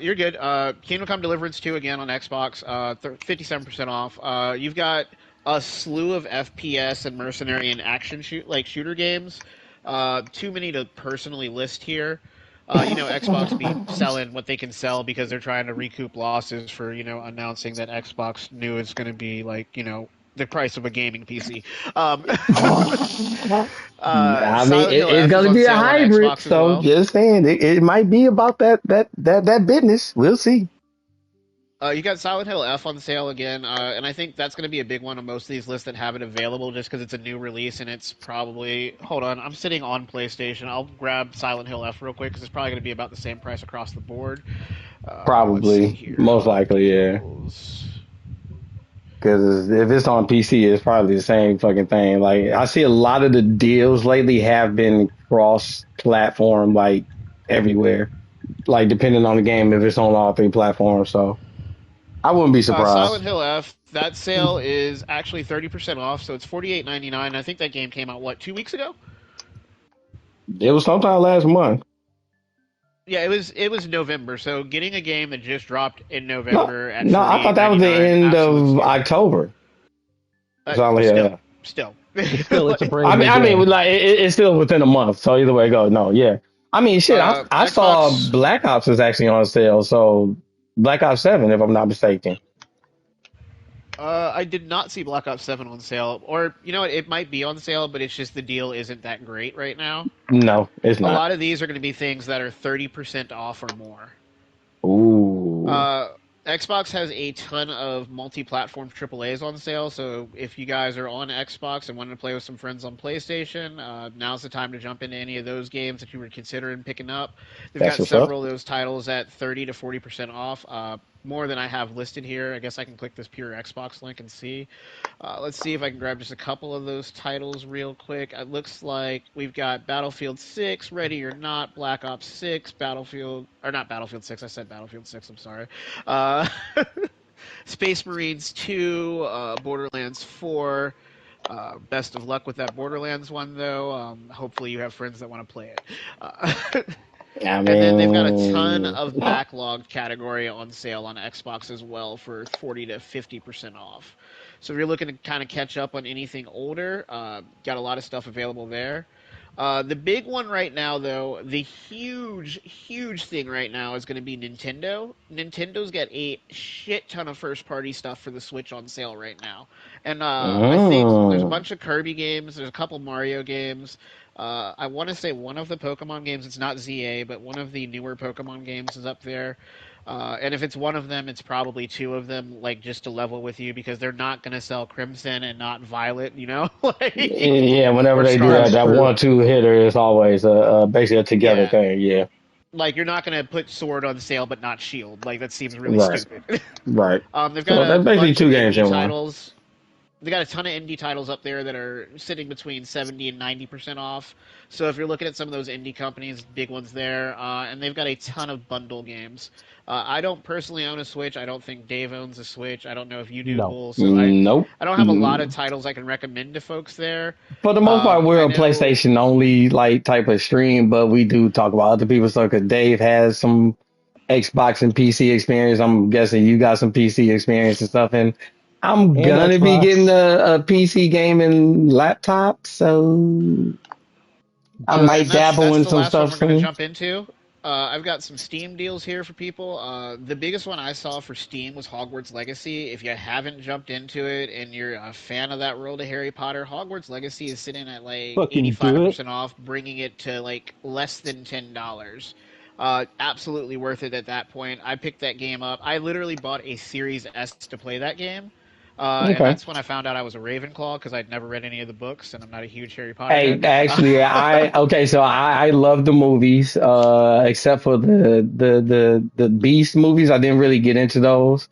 You're good. Kingdom Come Deliverance 2 again on Xbox, 57% off. You've got a slew of FPS and mercenary and action shooter games. Too many to personally list here. Xbox be selling what they can sell because they're trying to recoup losses for, announcing that Xbox New is going to be like, the price of a gaming PC. Um, I mean, Silent Hill it's F is gonna on be a sale on hybrid, Xbox as so well. just saying it might be about that business. We'll see. You got Silent Hill F on sale again, and I think that's going to be a big one on most of these lists that have it available, just because it's a new release and it's probably. Hold on, I'm sitting on PlayStation. I'll grab Silent Hill F real quick because it's probably going to be about the same price across the board. Let's see Probably, here. most likely, yeah. Deals. Because if it's on PC, it's probably the same fucking thing. Like I see a lot of the deals lately have been cross-platform, like everywhere. Like depending on the game, if it's on all three platforms. So I wouldn't be Silent surprised. Hill F. That sale is actually 30% off, so it's 48.99. I think that game came out 2 weeks ago. It was sometime last month. Yeah, it was November, so getting a game that just dropped in No, November at no, I thought that was the 48.99, end absolute of steal. October. Solid, Still, yeah. still. Still, it's a Like, brand new I mean, game. like it's still within a month. So either way it goes, no, yeah. I mean, shit. I saw Xbox. Black Ops was actually on sale. So Black Ops 7, if I'm not mistaken. I did not see Black Ops 7 on sale, or you know what? It might be on sale, but it's just the deal isn't that great right now. No, it's A not. lot of these are going to be things that are 30% off or more. Ooh, Uh, Xbox has a ton of multi-platform AAAs on sale, so if you guys are on Xbox and want to play with some friends on PlayStation, now's the time to jump into any of those games that you were considering picking up. They've that's got what's up. several of those titles at 30 to 40% off. More than I have listed here. I guess I can click this pure Xbox link and see. Let's see if I can grab just a couple of those titles real quick. It looks like we've got Battlefield 6, Ready or Not, Black Ops 6, Battlefield, or not Battlefield 6, I said Battlefield 6, I'm sorry. Uh, Space Marines 2, Borderlands 4. Best of luck with that Borderlands one, though. Hopefully, you have friends that want to play it. I And then they've got a ton mean, of backlogged category on sale on Xbox as well for 40 to 50% off. So if you're looking to kind of catch up on anything older, got a lot of stuff available there. The big one right now, though, the huge, huge thing right now is going to be Nintendo. Nintendo's got a shit ton of first party stuff for the Switch on sale right now. And I think there's a mm, bunch of Kirby games, there's a couple Mario games. I want to say one of the Pokemon games, it's not ZA, but one of the newer Pokemon games is up there. And if it's one of them, it's probably two of them, like just to level with you, because they're not going to sell Crimson and not Violet, like, yeah. Whenever or they do that, That's Scarlet. that true. 1-2 hitter is always basically a together Yeah, thing. Yeah, like you're not going to put Sword on sale but not Shield. Like that seems really right, stupid. right. They've got So a that's basically bunch two of games indie in one. titles. They got a ton of indie titles up there that are sitting between 70 and 90% off. So if you're looking at some of those indie companies, big ones there, and they've got a ton of bundle games. I don't personally own a Switch. I don't think Dave owns a Switch. I don't know if you do, No. Bull. So Nope. I don't have a lot of Mm. titles I can recommend to folks there. For the most part, we're I a know. PlayStation only like type of stream, but we do talk about other people's stuff because Dave has some. Xbox and PC experience. I'm guessing you got some PC experience and stuff, and I'm And gonna be getting Xbox. a PC gaming laptop, so I Just might And that's dabble that's in the some last one stuff we're going to soon. jump into. I've got some Steam deals here for people. The biggest one I saw for Steam was Hogwarts Legacy. If you haven't jumped into it and you're a fan of that world of Harry Potter, Hogwarts Legacy is sitting at like fucking do it. 85% off, bringing it to like less than $10. Absolutely worth it at that point. I picked that game up. I literally bought a Series S to play that game. And Okay. that's when I found out I was a Ravenclaw because I'd never read any of the books and I'm not a huge Harry Potter Hey, head. actually, I okay. So I love the movies, except for the Beast movies. I didn't really get into those.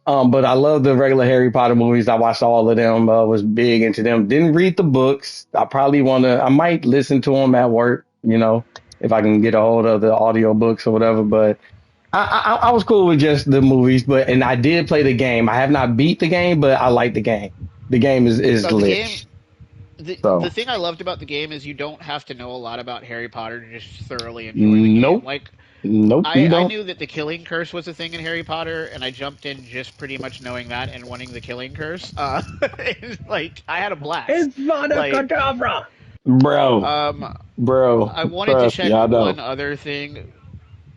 But I love the regular Harry Potter movies. I watched all of them. Was big into them. Didn't read the books. I probably want to. I might listen to them at work. If I can get a hold of the audio books or whatever. But I was cool with just the movies. And I did play the game. I have not beat the game, but I like the game. The game is The lit. game, the So thing I loved about the game is you don't have to know a lot about Harry Potter to just thoroughly enjoy the game. nope, Like nope, you I don't. knew that the killing curse was a thing in Harry Potter, and I jumped in just pretty much knowing that and wanting the killing curse. Like I had a blast. It's Vada Like Kedavra! Bro, um, bro, I wanted to trust me, check I one know. other thing.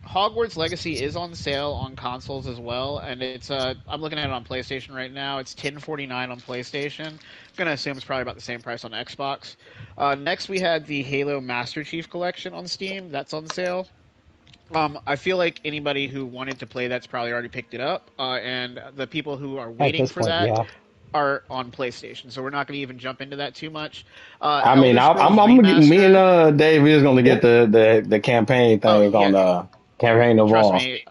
Hogwarts Legacy is on sale on consoles as well, and it's I'm looking at it on PlayStation right now. It's 10.49 on PlayStation. I'm gonna assume it's probably about the same price on Xbox. Next, we had the Halo Master Chief Collection on Steam. That's on sale. I feel like anybody who wanted to play that's probably already picked it up, and the people who are At waiting this for point, that yeah. are on PlayStation. So we're not going to even jump into that too much. I mean, Elder Scrolls I'm gonna get, me and Remastered. Dave is gonna get Yep. the campaign Oh thing yeah, on campaign of trust all. me,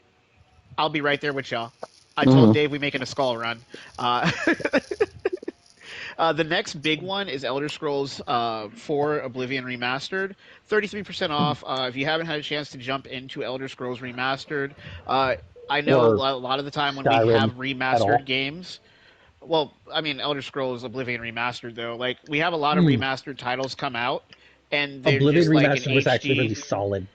I'll be right there with y'all. I told Hmm. Dave we making a skull run. Uh, the next big one is Elder Scrolls 4 Oblivion Remastered. 33% off. If you haven't had a chance to jump into Elder Scrolls Remastered, uh, I know Or a lot of the time when we Skyrim have at remastered all. games, well, I mean, Elder Scrolls Oblivion Remastered, though, like, we have a lot of Mm. remastered titles come out, and they're Oblivion just like an Remastered was actually really HD. solid.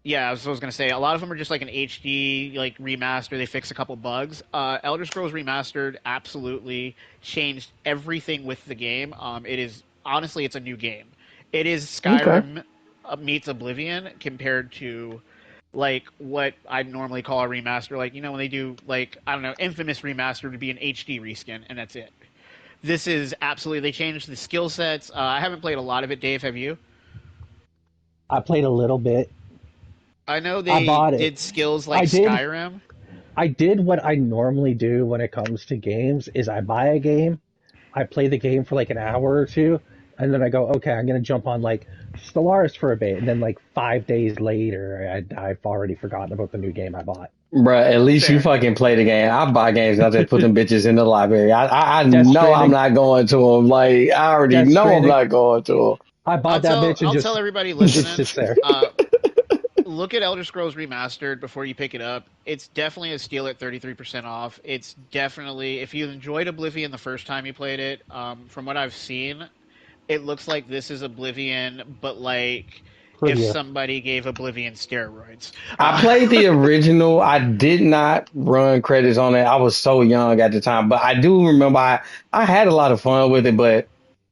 Yeah, I was gonna say a lot of them are just like an HD like remaster. They fix a couple bugs. Elder Scrolls Remastered absolutely changed everything with the game. It is honestly, it's a new game. It is Okay. Skyrim meets Oblivion compared to like what I'd normally call a remaster. Like when they do like I don't know, Infamous Remastered would be an HD reskin, and that's it. This is absolutely they changed the skill sets. I haven't played a lot of it. Dave, have you? I played a little bit. I know I they bought it. did skills like I did Skyrim. I did what I normally do when it comes to games is I buy a game, I play the game for like an hour or two, and then I go, okay, I'm gonna jump on like Stellaris for a bit, and then like 5 days later, I've already forgotten about the new game I bought. Bruh, at least you Fair. fucking play the game. I buy games. I just put them bitches in the library. I Death know I'm Stranding, not going to them. Like I already Death know I'm Stranding. not going to I bought that bitch and I'll tell just everybody it listening. sits there. Uh, Look at Elder Scrolls Remastered before you pick it up. It's definitely a steal at 33% off. It's definitely if you enjoyed Oblivion the first time you played it. From what I've seen, it looks like this is Oblivion, but like if Prettier. somebody gave Oblivion steroids. I played the original. I did not run credits on it. I was so young at the time, but I do remember I had a lot of fun with it, but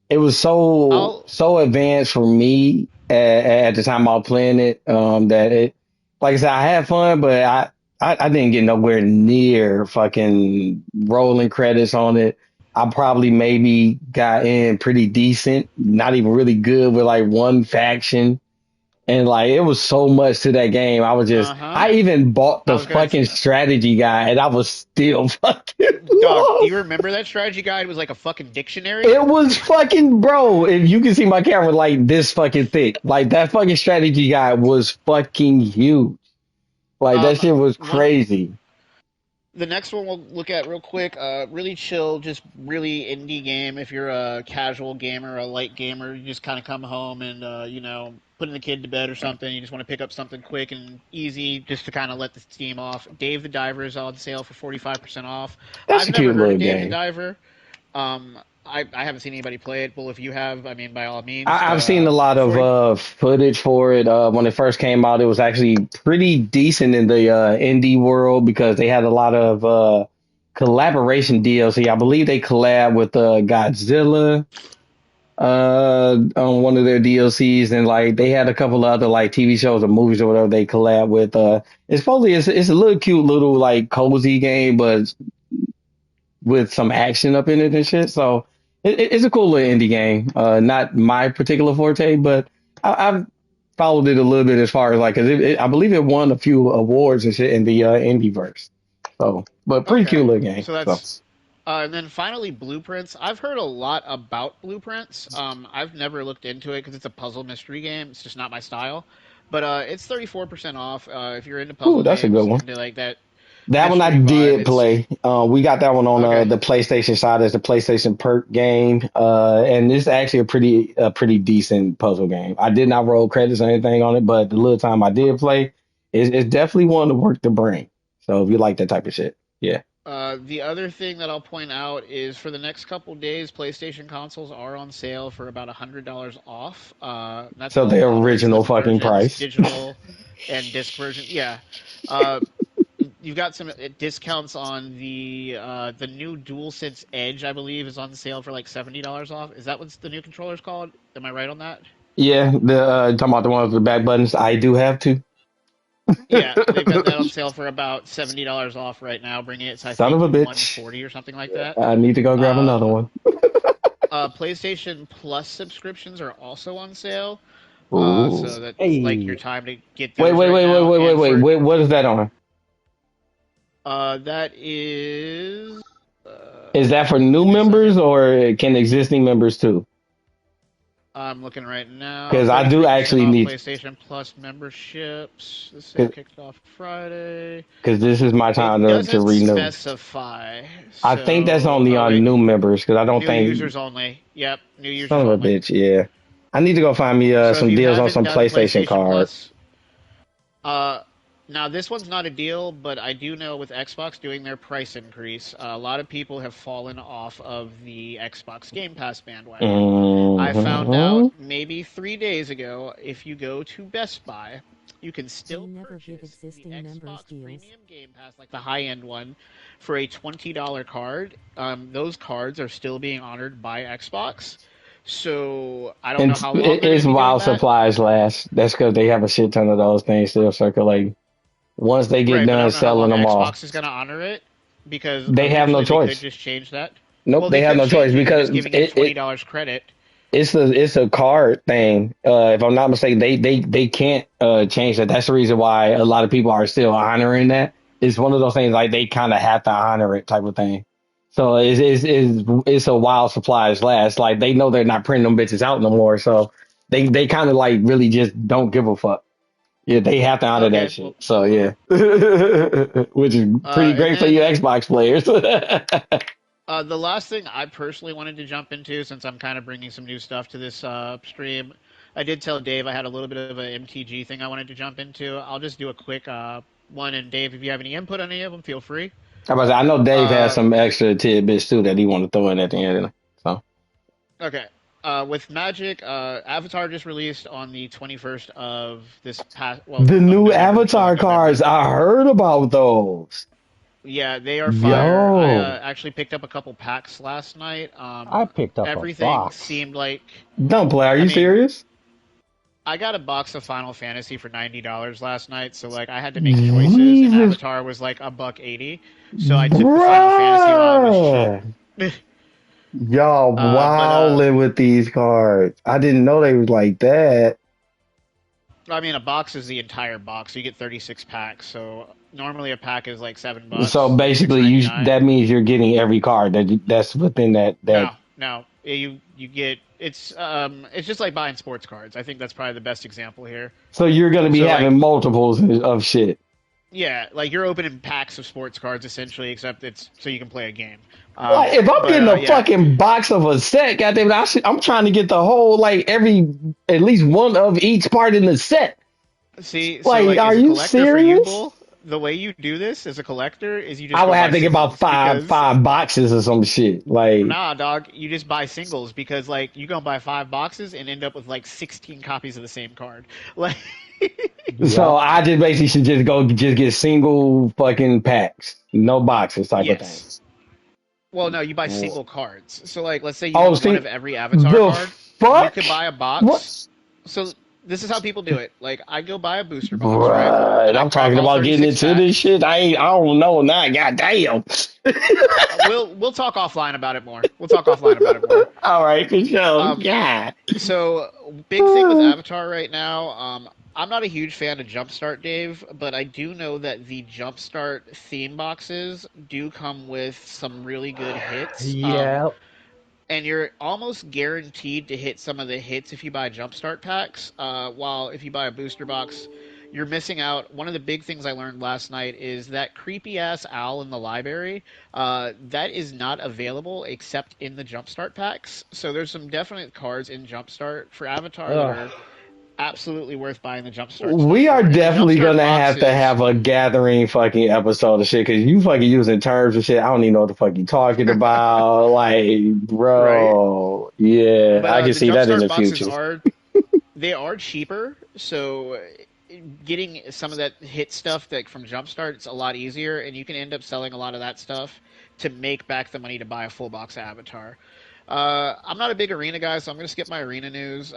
it was I'll so advanced for me at the time I was playing it. That it, like I said, I had fun, but I didn't get nowhere near fucking rolling credits on it. I probably maybe got in pretty decent, not even really good with like one faction. And like it was so much to that game. uh-huh. I even bought I the was gonna fucking strategy guide and I was still fucking dog, do you lost. remember that strategy guide was like a fucking dictionary? It was fucking bro. If you can see my camera like this fucking thick, like that fucking strategy guide was fucking huge. Like that Um shit was one crazy. The next one we'll look at real quick. Really chill, just really indie game. If you're a casual gamer, a light gamer, you just kind of come home and putting the kid to bed or something. You just want to pick up something quick and easy, just to kind of let the steam off. Dave the Diver is on sale for 45% off. That's I've a never cute heard little of Dave the game. Diver. Um, I haven't seen anybody play it. Well, if you have, I mean, by all means. I've But seen a lot of for footage for it. When it first came out, it was actually pretty decent in the indie world because they had a lot of collaboration DLC. I believe they collab with Godzilla on one of their DLCs, and like they had a couple of other like TV shows or movies or whatever they collab with. It's probably it's a little cute little like cozy game, but with some action up in it and shit. So it's a cool little indie game. Not my particular forte, but I've followed it a little bit as far as like, cause I believe it won a few awards and shit in the indie verse. So, but pretty Okay, cute little game. so So, that's and then finally Blueprints. I've heard a lot about Blueprints. I've never looked into it because it's a puzzle mystery game. It's just not my style. But it's 34% off. If you're into ooh, puzzle that's a good games, one. into like that That one I mystery vibe, did it's play. We got that one on okay. the PlayStation side as the PlayStation Perk game, and it's actually a pretty decent puzzle game. I did not roll credits or anything on it, but the little time I did play, it's definitely one to work the brain. So if you like that type of shit, yeah. The other thing that I'll point out is for the next couple days, PlayStation consoles are on sale for about $100 off. That's So all the models, original Slim fucking versions, price. digital, and disc version. Yeah, uh, you've got some discounts on the new DualSense Edge, I believe, is on sale for like $70 off. Is that what the new controller's called? Am I right on that? Yeah, the talking about the ones with the back buttons. I do have to. Yeah, they've got that on sale for about $70 off right now, bringing it to I Son of think a bitch. 140 or something like that. I need to go grab another Um, one. PlayStation Plus subscriptions are also on sale, Ooh. so that's like your Hey, time to get Wait, those wait, right wait, wait, now. wait, wait, And wait, for wait. What is that on? that is, Is that for new give me a members second. or can existing members too? I'm looking right now. Because I do 33% actually off need, PlayStation Plus memberships. The sale because kicked off Friday. this is my It time to doesn't renew. specify. I think that's So, only oh on wait, new members because I don't new think, users only. Yep, new users son of a only. bitch, yeah. I need to go find me So if some you deals on haven't some done PlayStation PlayStation cards. Plus, now this one's not a deal, but I do know with Xbox doing their price increase, a lot of people have fallen off of the Xbox Game Pass bandwagon. I found out Hmm. maybe 3 days ago if you go to Best Buy, you can They still never give purchase the existing members Xbox deals. Premium Game Pass, like the high end one, for a $20 card. Those cards are still being honored by Xbox. So I don't know And how long they're going it's to be doing while that. supplies last. That's because they have a shit ton of those things still circulating. Once they get Right, but I done don't know how selling long them all, Xbox is going to honor it because they have no eventually they could choice. just change that. Nope, Well, they they have could no choice change it. You're because just giving them $20 credit. it's a card thing. If I'm not mistaken, they can't change that. That's the reason why a lot of people are still honoring that. It's one of those things like they kind of have to honor it type of thing. So it's a while supplies last. Like they know they're not printing them bitches out no more. So they kind of like really just don't give a fuck. Yeah, they have to honor that Okay, well, shit. So yeah, which is pretty and great for you then Xbox players. the last thing I personally wanted to jump into, since I'm kind of bringing some new stuff to this stream, I did tell Dave I had a little bit of an MTG thing I wanted to jump into. I'll just do a quick one, and Dave, if you have any input on any of them, feel free. I know Dave has Uh, some extra tidbits too that he want to throw in at the end. So okay. With Magic, Avatar just released on the 21st of this past, well, the of new November, still in Avatar November. cards, I heard about those. Yeah, they are fire. I Yo, actually picked up a couple packs last night. I picked up a Everything box. seemed like, don't play. Are I you mean, serious? I got a box of Final Fantasy for $90 last night, so like I had to make choices, and Jesus, Avatar was like a buck 80. So I took the Final Fantasy while it was cheap. bruh. Y'all But wilding with these cards. I didn't know they was like that. I mean, a box is the entire box. You get 36 packs. So normally a pack is like So $7, like basically, that 6.99. means you're getting every card that's within that. No, no, you get it's just like buying sports cards. I think that's probably the best example here. So you're gonna be So like having multiples of shit. yeah, like you're opening packs of sports cards essentially, except it's so you can play a game. Like if I'm But getting a yeah, fucking box of a set, goddamn it, I'm trying to get the whole like every at least one of each part in the set. see, so Like, like are as a you collector for you, serious? Bull, the way you do this as a collector is you just I go would buy have to get about singles five because five boxes or some shit. Like, nah, dog, you just buy singles because like you gonna buy 5 boxes and end up with like 16 copies of the same card. Like, so Yep. I just basically should just go just get single fucking packs, no boxes type of thing. yes. Well, no, you buy single cards. So like, let's say you Oh, want one see, of every Avatar the card, you fuck? could buy a box. What? So this is how people do it. Like, I go buy a booster box, right? Bruh, And I I'm crack talking all about getting 36 into this packs. shit. I don't know now. Goddamn. We'll talk offline about it more. We'll talk offline about it more. All right, for sure. Um, God. So, big thing with Avatar right now. I'm not a huge fan of Jumpstart, Dave, but I do know that the Jumpstart theme boxes do come with some really good hits. Yeah. And you're almost guaranteed to hit some of the hits if you buy Jumpstart packs. While if you buy a booster box, you're missing out. One of the big things I learned last night is that creepy ass owl in the library. That is not available except in the Jumpstart packs. So there's some definite cards in Jumpstart for Avatar that Ugh. are absolutely worth buying the Jumpstart stuff We are for. And the definitely Jumpstart gonna have boxes, a gathering fucking episode of shit because you fucking using terms and shit. I don't even know what the fuck you talking about. Like, right? bro, yeah, But I can the see that in Jumpstart the boxes future. are they are cheaper, so getting some of that hit stuff that from Jumpstart it's a lot easier, and you can end up selling a lot of that stuff to make back the money to buy a full box of Avatar. I'm not a big arena guy, so I'm going to skip my arena news.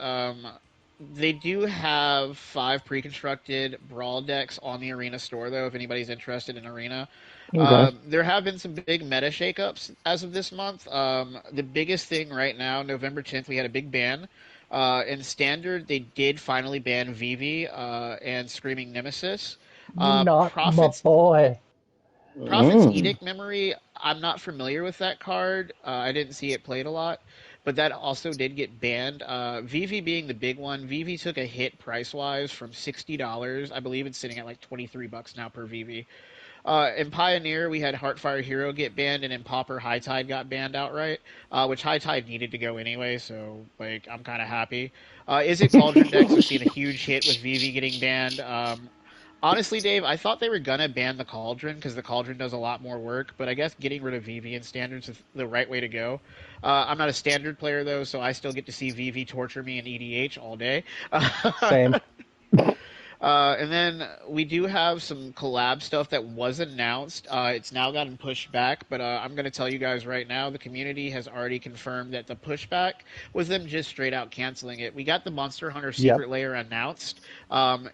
They do have 5 pre-constructed brawl decks on the arena store, though. If anybody's interested in arena, Okay. there have been some big meta shakeups as of this month. The biggest thing right now, November 10th, we had a big ban. In standard, they did finally ban Vivi and Screaming Nemesis. Not my Prophet's boy. Mm. Edict Memory, I'm not familiar with that card. I didn't see it played a lot, but that also did get banned. Vivi being the big one, Vivi took a hit price wise from $60. I believe it's sitting at like 23 bucks now per Vivi. In Pioneer, we had Heartfire Hero get banned, and in Pauper, High Tide got banned outright, which High Tide needed to go anyway, so like I'm kind of happy. Is it Cauldron decks are seeing a huge hit with Vivi getting banned? Honestly, Dave, I thought they were gonna ban the Cauldron because the Cauldron does a lot more work, but I guess getting rid of Vivi in standards is the right way to go. I'm not a standard player though, so I still get to see Vivi torture me in EDH all day. Same. And then we do have some collab stuff that was announced. It's now gotten pushed back, but I'm going to tell you guys right now the community has already confirmed that the pushback was them just straight out canceling it. We got the Monster Hunter Yep. Secret Lair announced.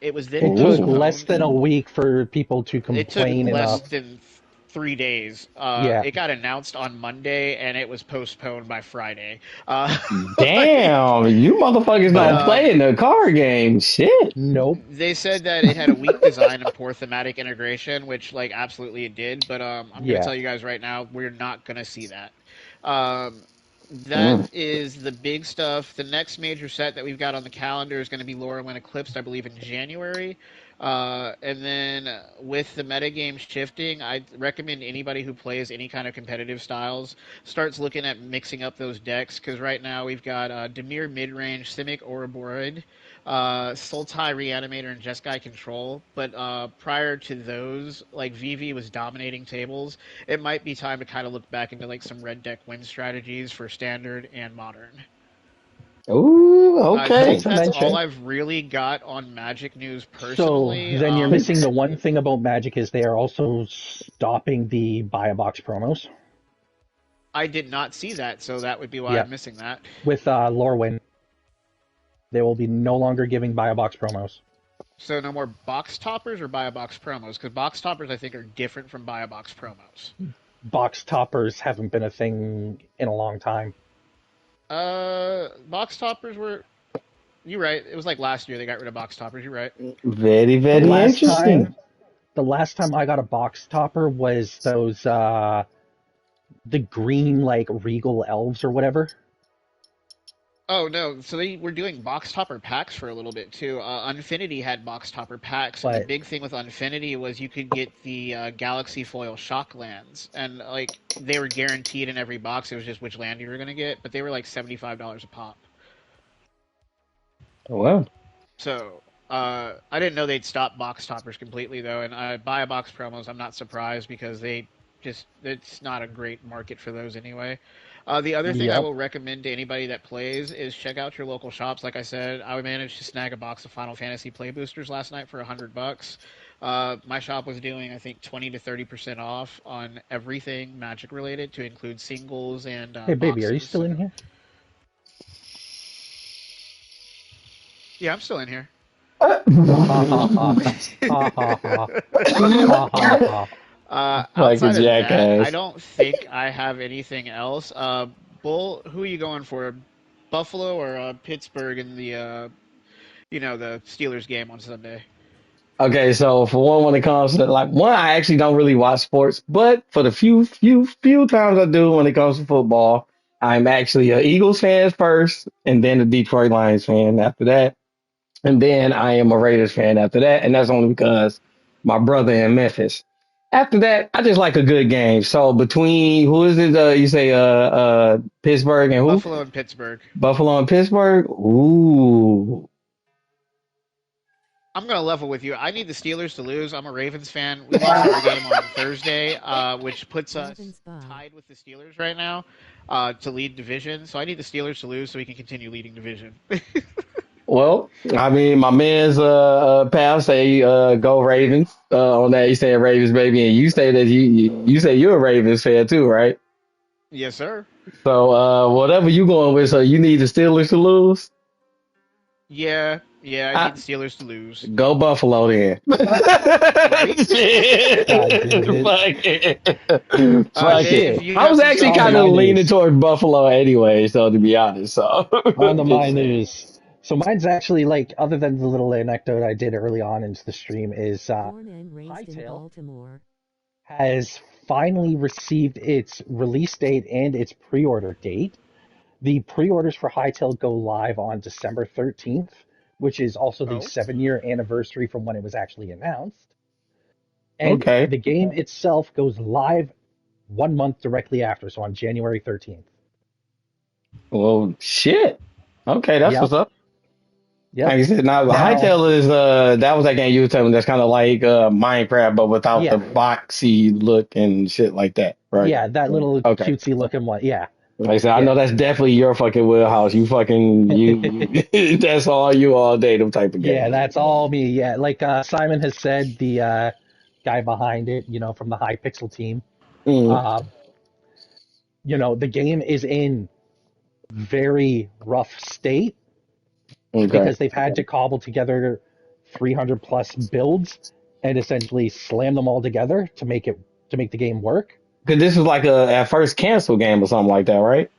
It was then It took Ooh. less postponed. than a week for people to It took complain less enough. than 3 days. Yeah. It got announced on Monday and it was postponed by Friday. Uh, like, Damn, you motherfuckers but don't play in the card game. Shit. Nope. they said that it had a weak design and poor thematic integration, which like absolutely it did. But I'm gonna Yeah. tell you guys right now, we're not gonna see that. Um, that Mm. is the big stuff. The next major set that we've got on the calendar is going to be Lorwyn Eclipsed, I believe, in January. And then with the metagame shifting, I recommend anybody who plays any kind of competitive styles starts looking at mixing up those decks because right now we've got Demir midrange, Simic Ouroboros, Sultai Reanimator, and Jeskai Control. But prior to those, like Vivi was dominating tables. It might be time to kind of look back into like some red deck win strategies for standard and modern. Ooh, I Not okay. think to that's all mention, I've really got on Magic news so personally. then you're missing the one thing about Magic is they are also stopping the buy a box promos. I did not see that, so that would be why I'm Yep. missing that. With Lorwyn, they will be no longer giving buy a box promos. So no more box toppers or buy a box promos, because box toppers I think are different from buy a box promos. Box toppers haven't been a thing in a long time. Box toppers were. You're right. It was like last year they got rid of box toppers. You're right. Very, The very last interesting. time, the last time I got a box topper was those the green like regal elves or whatever. Oh no! So they were doing box topper packs for a little bit too. Unfinity had box topper packs, and the But big thing with Unfinity was you could get the Galaxy Foil Shocklands, and like they were guaranteed in every box. It was just which land you were gonna get, but they were like $75 a pop. Well, So I didn't know they'd stop box toppers completely though, and buy a box promos. I'm not surprised because they just it's not a great market for those anyway. The other thing I Yep. will recommend to anybody that plays is check out your local shops. Like I said, I managed to snag a box of Final Fantasy Play Boosters last night for $100. My shop was doing, I think, 20 to 30% off on everything Magic related, to include singles and Hey, baby, are you boxes. still So in here? yeah, I'm still in here. Ha ha ha ha ha ha ha ha ha ha. Like a Outside of that, I jackass. don't think I have anything else. Bull, who are you going for? Buffalo or Pittsburgh in the the Steelers game on Sunday? Okay, so for one, when it comes to like one, I actually don't really watch sports, but for the few times I do when it comes to football, I'm actually a Eagles fan first, and then a Detroit Lions fan after that, and then I am a Raiders fan after that, and that's only because my brother in Memphis. After that, I just like a good game. So between who is it? You say Pittsburgh and who? Buffalo and Pittsburgh. Buffalo and Pittsburgh. Ooh, I'm gonna level with you. I need the Steelers to lose. I'm a Ravens fan. We lost our game on Thursday, which puts us Ravens bye. tied with the Steelers right now to lead division. So I need the Steelers to lose so we can continue leading division. well, I mean, my man's pal say go Ravens. On that, he said Ravens, baby, and you say that you say you're a Ravens fan too, right? Yes, sir. So whatever you going with, so you need the Steelers to lose. Yeah, yeah. I need I, the Steelers to lose. Go Buffalo then. Right? Shit. God damn it. Fuck it. Oh Fuck it. Dave, shit. you I have was some actually On to kind soccer. of my leaning news. towards Buffalo anyway, so to be honest, so On to my just saying. news. So mine's actually like, other than the little anecdote I did early on into the stream, is Born and raised in Hytale Baltimore. has finally received its release date and its pre-order date. The pre-orders for Hytale go live on December 13th, which is also the Oh, 7-year anniversary from when it was actually announced. And Okay. the game itself goes live 1 month directly after, so on January 13th. Well, shit. Okay, that's what's Yep, up. yep. Like I said, now Now, Hytale is that was that game you were telling me that's kind of like Minecraft, but without the yeah, boxy look and shit like that, right? yeah, that little Okay. cutesy looking one. Yeah, Like I said, I know yeah. that's definitely your fucking wheelhouse. You fucking you that's all you all day, them type of Yeah, games. that's all me. Yeah, like Simon has said, the guy behind it, from the High Pixel team, Mm, uh, the game is in very rough state okay. because they've had to cobble together 300 plus builds and essentially slam them all together to make the game work. Because this is like a at first cancel game or something like that, right?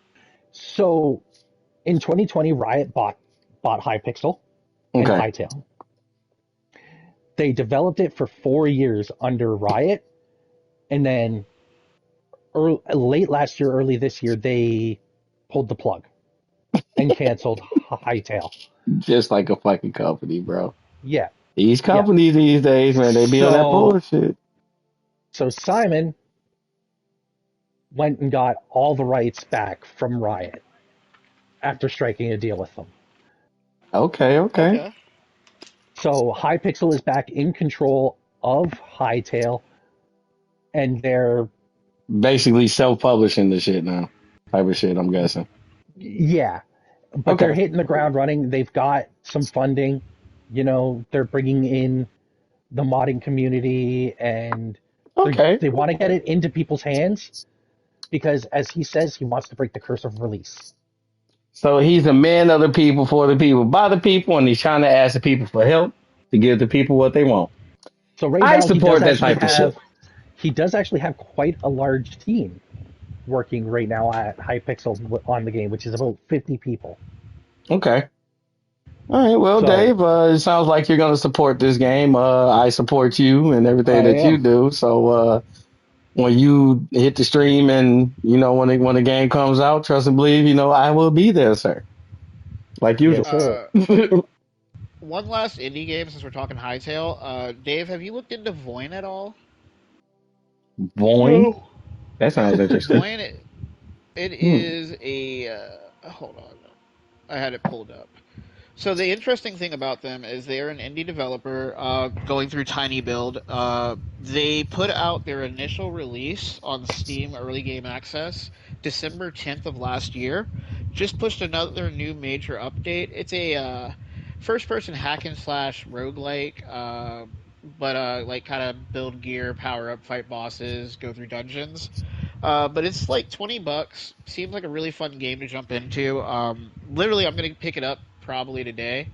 So in 2020, Riot bought Hypixel and Okay. Hytale. They developed it for 4 years under Riot, and then late last year, early this year, they pulled the plug and canceled Hytale. Just like a fucking company, bro. Yeah, These yeah. companies these days, man, they be on that So bullshit. so Simon went and got all the rights back from Riot after striking a deal with them. Okay, okay. okay. So Hypixel is back in control of Hytale, and they're, Basically self-publishing the shit now. Type of shit, I'm guessing. yeah, but they're Okay. hitting the ground running. They've got some funding. They're bringing in the modding community, and Okay. they want to get it into people's hands because, as he says, he wants to break the curse of release. So he's a man of the people, for the people, by the people, and he's trying to ask the people for help to give the people what they want. So right I now support that type of shit. he does actually have quite a large team working right now at Hypixel on the game, which is about 50 people. Okay. All right. Well, So Dave, it sounds like you're going to support this game. I support you and everything I that you am. do. So when you hit the stream and when the game comes out, trust and believe, I will be there, sir, like Yes, usual. sir. Uh, one last indie game since we're talking Hightail. Dave, have you looked into Voin at all? Boing. No. That sounds interesting. Voin, it Hmm. is a hold on, I had it pulled up. So the interesting thing about them is they are an indie developer going through Tiny Build. They put out their initial release on Steam Early Game Access December 10th of last year. Just pushed another new major update. It's a first-person hack and slash roguelike, but like kind of build gear, power up, fight bosses, go through dungeons. But it's like $20. Seems like a really fun game to jump into. Literally, I'm gonna pick it up probably today,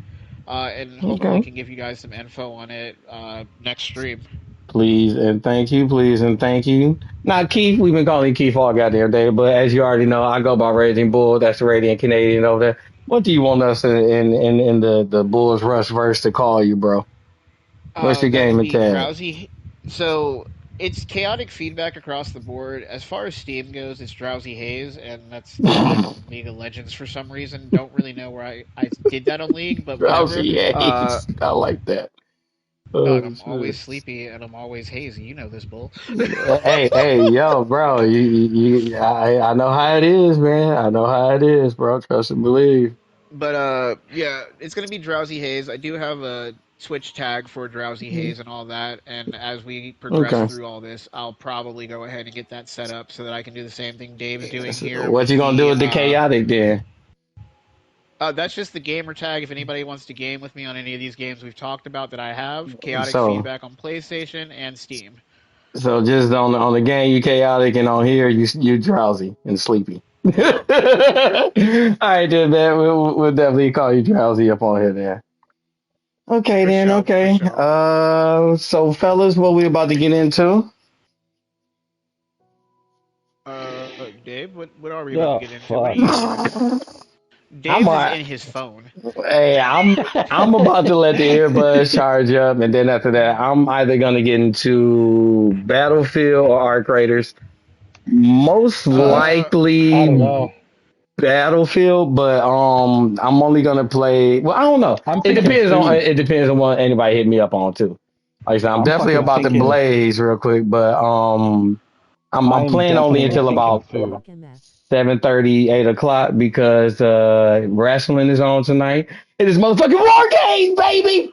and hopefully Okay. can give you guys some info on it next stream. Please and thank you. Please and thank you. Now, Keith, we've been calling you Keith all goddamn day, but as you already know, I go by Raging Bull. That's the Radiant Canadian over there. What do you want us in the Bulls Rush verse to call you, bro? What's your That would gaming be tag? drowsy. So it's chaotic feedback across the board. As far as Steam goes, it's Drowsy Haze, and that's the name in League of Legends for some reason. Don't really know where I did that on League, but whatever. Drowsy Ace. I like that. Dog, Oh, I'm shit. always sleepy and I'm always hazy. You know this, bull. Hey, yo, bro. I know how it is, man. I know how it is, bro. Trust and believe. But yeah, it's gonna be Drowsy Haze. I do have a Twitch tag for Drowsy Haze and all that, and as we progress Okay. through all this, I'll probably go ahead and get that set up so that I can do the same thing Dave's doing So here what with you gonna do the with the chaotic then? that's just the gamer tag. If anybody wants to game with me on any of these games we've talked about that I have, chaotic So feedback on PlayStation and Steam. so just on the game you chaotic and on here you drowsy and sleepy. All right, then, man. We'll definitely call you drowsy up on here then. Okay, For then. show, for Okay. show. So fellas, what we about to get into? Dave, what are we about to Oh get into? What are fuck. you doing? I'm Dave's is all in his phone. Hey, I'm about to let the earbuds charge up, and then after that, I'm either gonna get into Battlefield or Arc Raiders. Most Uh, I don't likely know. Battlefield, but I'm only gonna play. Well, I don't know. I'm thinking food. It depends on what anybody hit me up on too. Like I said, I'm I'm definitely fucking about to thinking. blaze real quick, but I'm I'm playing only definitely until thinking about food. Fuck MF. 7:30, 8 o'clock because wrestling is on tonight. It is motherfucking War Games, baby!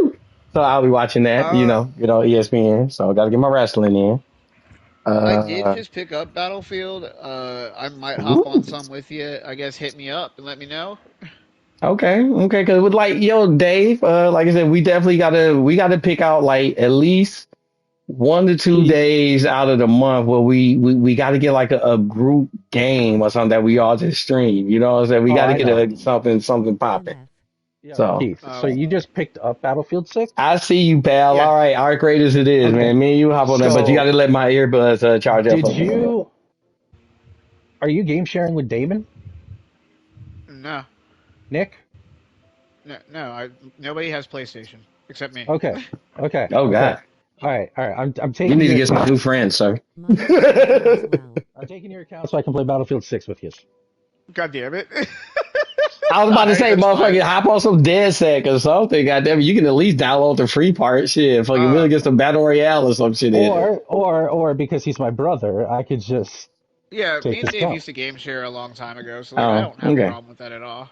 Woo! So I'll be watching that, uh, ESPN. So I gotta get my wrestling in. I did Uh, just pick up Battlefield. I might hop on ooh, some with you. I guess hit me up and let me know. okay, because with like yo, Dave, like I said, we gotta pick out like at least 1 to 2 days out of the month where we got to get like a group game or something that we all just stream. You know what I'm saying? We Oh, got to I get know. something popping. MF. Yo, So Keith. So Uh, you just picked up Battlefield 6? I see you, pal. yeah. All right, Arc Raiders it is, Okay. man. Me and you hop on that, but you got So to let my earbuds charge up did for me. you? Are you game sharing with Damon? No, Nick? no. Nobody has PlayStation except me. Okay. Okay. Oh Okay. God, All right. I'm you taking need to your get some account. new friends, sir. My PlayStation as well. I'm taking your account so I can play Battlefield 6 with you. God damn it. I was All about to right, say, that's fine. motherfucker, hop on some Dead Sec or something. Goddamn, you can at least download the free part. Shit, fucking Uh, really get some battle royale or some shit in it. Or because he's my brother, I could just yeah. Me take and his Dave account. used to game share a long time ago, so like I Oh, don't have a okay. problem with that at all.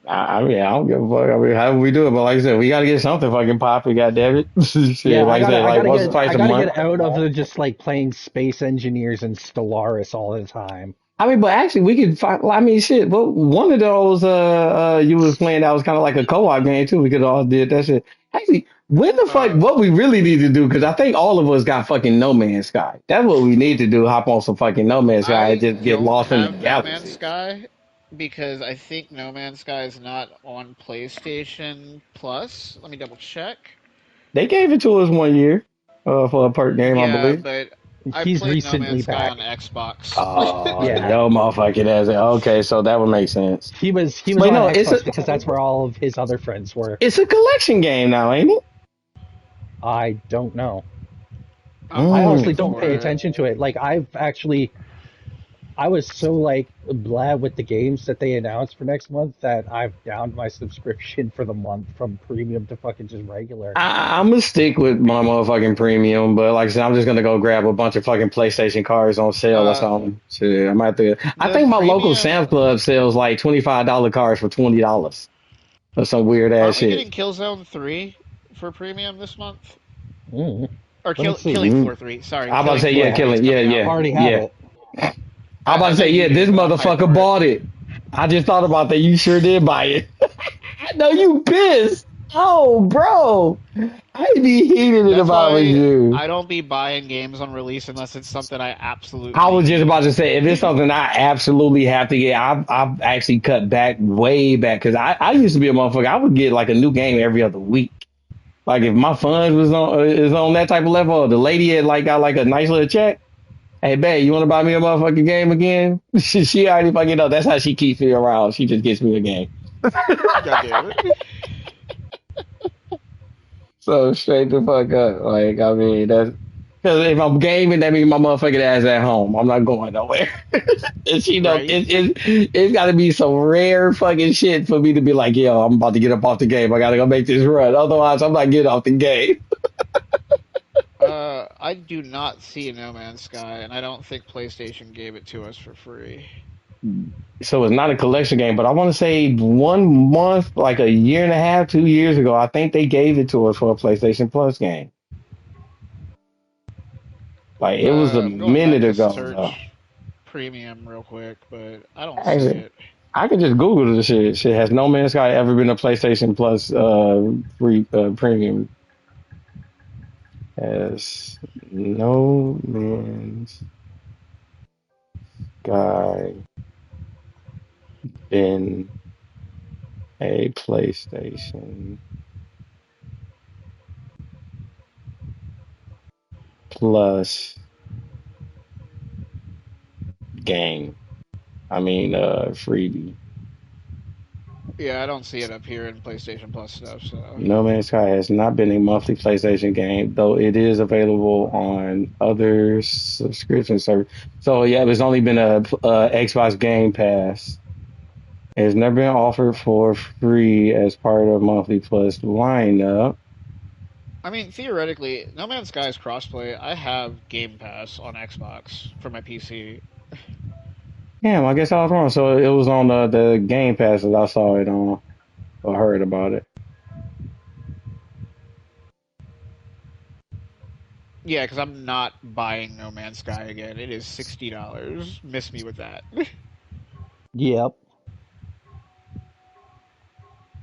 I mean, I don't give a fuck. I mean, how we do it? But like I said, we got to get something fucking popping. Goddamn it! Shit, Yeah, like I said, like once or twice I a gotta month. get out of the just like playing Space Engineers and Stellaris all the time. I mean, but actually, we could find. I mean, shit. Well, one of those you was playing that was kind of like a co-op game too. We could all did that shit. Actually, when the fuck? Uh, What we really need to do? Because I think all of us got fucking No Man's Sky. That's what we need to do. Hop on some fucking No Man's Sky and I just get don't lost in the have No Man's galaxy. Sky because I think No Man's Sky is not on PlayStation Plus. Let me double check. They gave it to us 1 year for a perk game, I Yeah, believe. but I He's played No recently Man's Sky on back. Xbox. Oh, Yeah, yo, motherfucking ass. Okay, so that would make sense. he was Wait, on no, Xbox because that's where all of his other friends were. it's a collection game now, ain't it? I don't know. I'm I Mm. honestly looking don't for pay it. attention to it. Like I was so like glad with the games that they announced for next month that I've downed my subscription for the month from premium to fucking just regular. I'm gonna stick with my motherfucking premium, but like I said, I'm just gonna go grab a bunch of fucking PlayStation cards on sale or Uh, something. Shit, I might have to. I the think my local premium. Sam's Club sells like $25 cards for $20. or some weird ass Aren't we shit. getting Killzone 3 for premium this month? Mm. Or Let me see. Killing Mm. Floor 3. Sorry, I'm about to Killing say Floor yeah, Yeah, 3 is killing, yeah, coming out. yeah, already have yeah. it. I'm about I to know say you yeah. do, This but I'm hyped motherfucker for it. bought it. I just thought about that. You sure did buy it. I know you pissed. Oh, bro, I'd be heated if That's I was why you. I don't be buying games on release unless it's something I I absolutely was just about need. to say, if it's something I absolutely have to get, I've actually cut back way back because I used to be a motherfucker. I would get like a new game every other week. Like if my funds was on is on that type of level, or the lady had like got like a nice little check. Hey, babe, you want to buy me a motherfucking game again? She already fucking know. That's how she keeps me around. She just gets me a game. God damn it. So straight the fuck up. Like, I mean, that's because if I'm gaming, that means my motherfucking ass at home. I'm not going nowhere. And she know Right? it's got to be some rare fucking shit for me to be like, yo, I'm about to get up off the game. I gotta go make this run. Otherwise, I'm not getting off the game. I do not see No Man's Sky, and I don't think PlayStation gave it to us for free. So it's not a collection game, but I want to say 1 month, like a year and a half, 2 years ago, I think they gave it to us for a PlayStation Plus game. Like it was a I'm going minute back to ago though. search premium real quick, but I don't see Actually, it. I could just Google the shit. Shit, has No Man's Sky ever been a PlayStation Plus free premium? Has No Man's Sky been a PlayStation Plus game? I mean, freebie. Yeah, I don't see it up here in PlayStation Plus stuff, so. No Man's Sky has not been a monthly PlayStation game, though it is available on other subscription services. So yeah, it's only been a Xbox Game Pass. It's never been offered for free as part of monthly plus lineup. I mean, theoretically, No Man's Sky is crossplay. I have Game Pass on Xbox for my PC. Damn, I guess I was wrong. So it was on the Game Pass that I saw it on or heard about it. Yeah, because I'm not buying No Man's Sky again. It is $60. Miss me with that. Yep.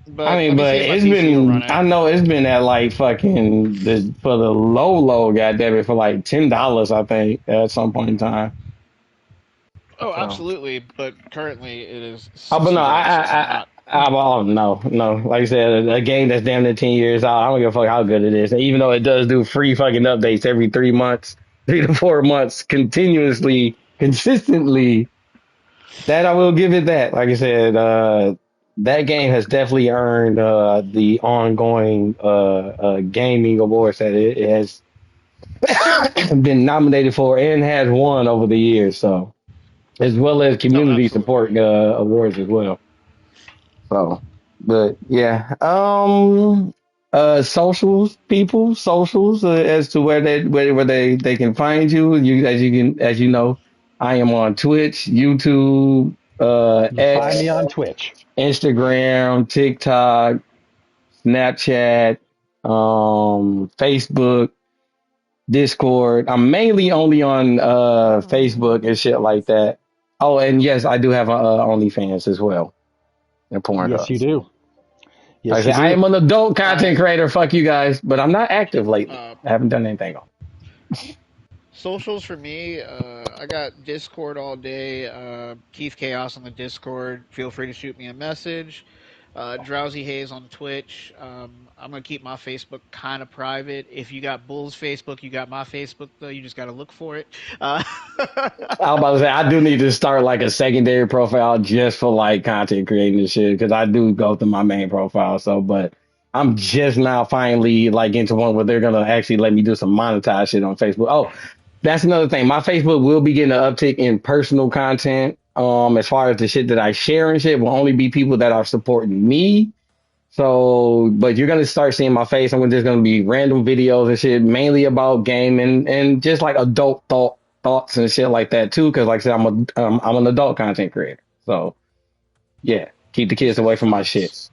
I But mean, let me but see if my it's PC will run been it. I know it's been at like fucking the for the low goddamn it for like $10 I think at some point in time. Oh, So absolutely. But currently it is oh, but no, $60, so I'm not. oh, no. Like I said, a game that's damn near 10 years out. I don't give a fuck how good it is. And even though it does do free fucking updates every 3 months, 3 to 4 months, continuously, consistently, that I will give it that. Like I said, that game has definitely earned the ongoing gaming awards that it has been nominated for and has won over the years. So as well as No, community support absolutely. awards as well. So, but yeah, socials, as to where they can find you. As you know, I am on Twitch, YouTube, You find me X, on Twitch. Instagram, TikTok, Snapchat, Facebook, Discord. I'm mainly only on Facebook and shit like that. Oh, and yes, I do have a OnlyFans as well and Yes, Pornhub. you do. Like I Yes, you said, I do. am an adult content I creator. Fuck you guys, but I'm not active lately. uh, I haven't done anything on. Socials for me, I got Discord all day. Keith Chaos on the Discord. Feel free to shoot me a message. Drowsy Haze on Twitch. I'm gonna keep my Facebook kind of private. If you got Bull's Facebook, you got my Facebook though. You just gotta look for it. I was about to say I do need to start like a secondary profile just for like content creating and shit because I do go through my main profile. So, but I'm just now finally like into one where they're gonna actually let me do some monetized shit on Facebook. Oh, that's another thing. My Facebook will be getting an uptick in personal content. As far as the shit that I share and shit will only be people that are supporting me. So, but you're gonna start seeing my face. I'm just gonna be random videos and shit, mainly about gaming and just like adult thoughts and shit like that too. Because like I said, I'm an adult content creator. So yeah, keep the kids Says away the from my shit. thoughts.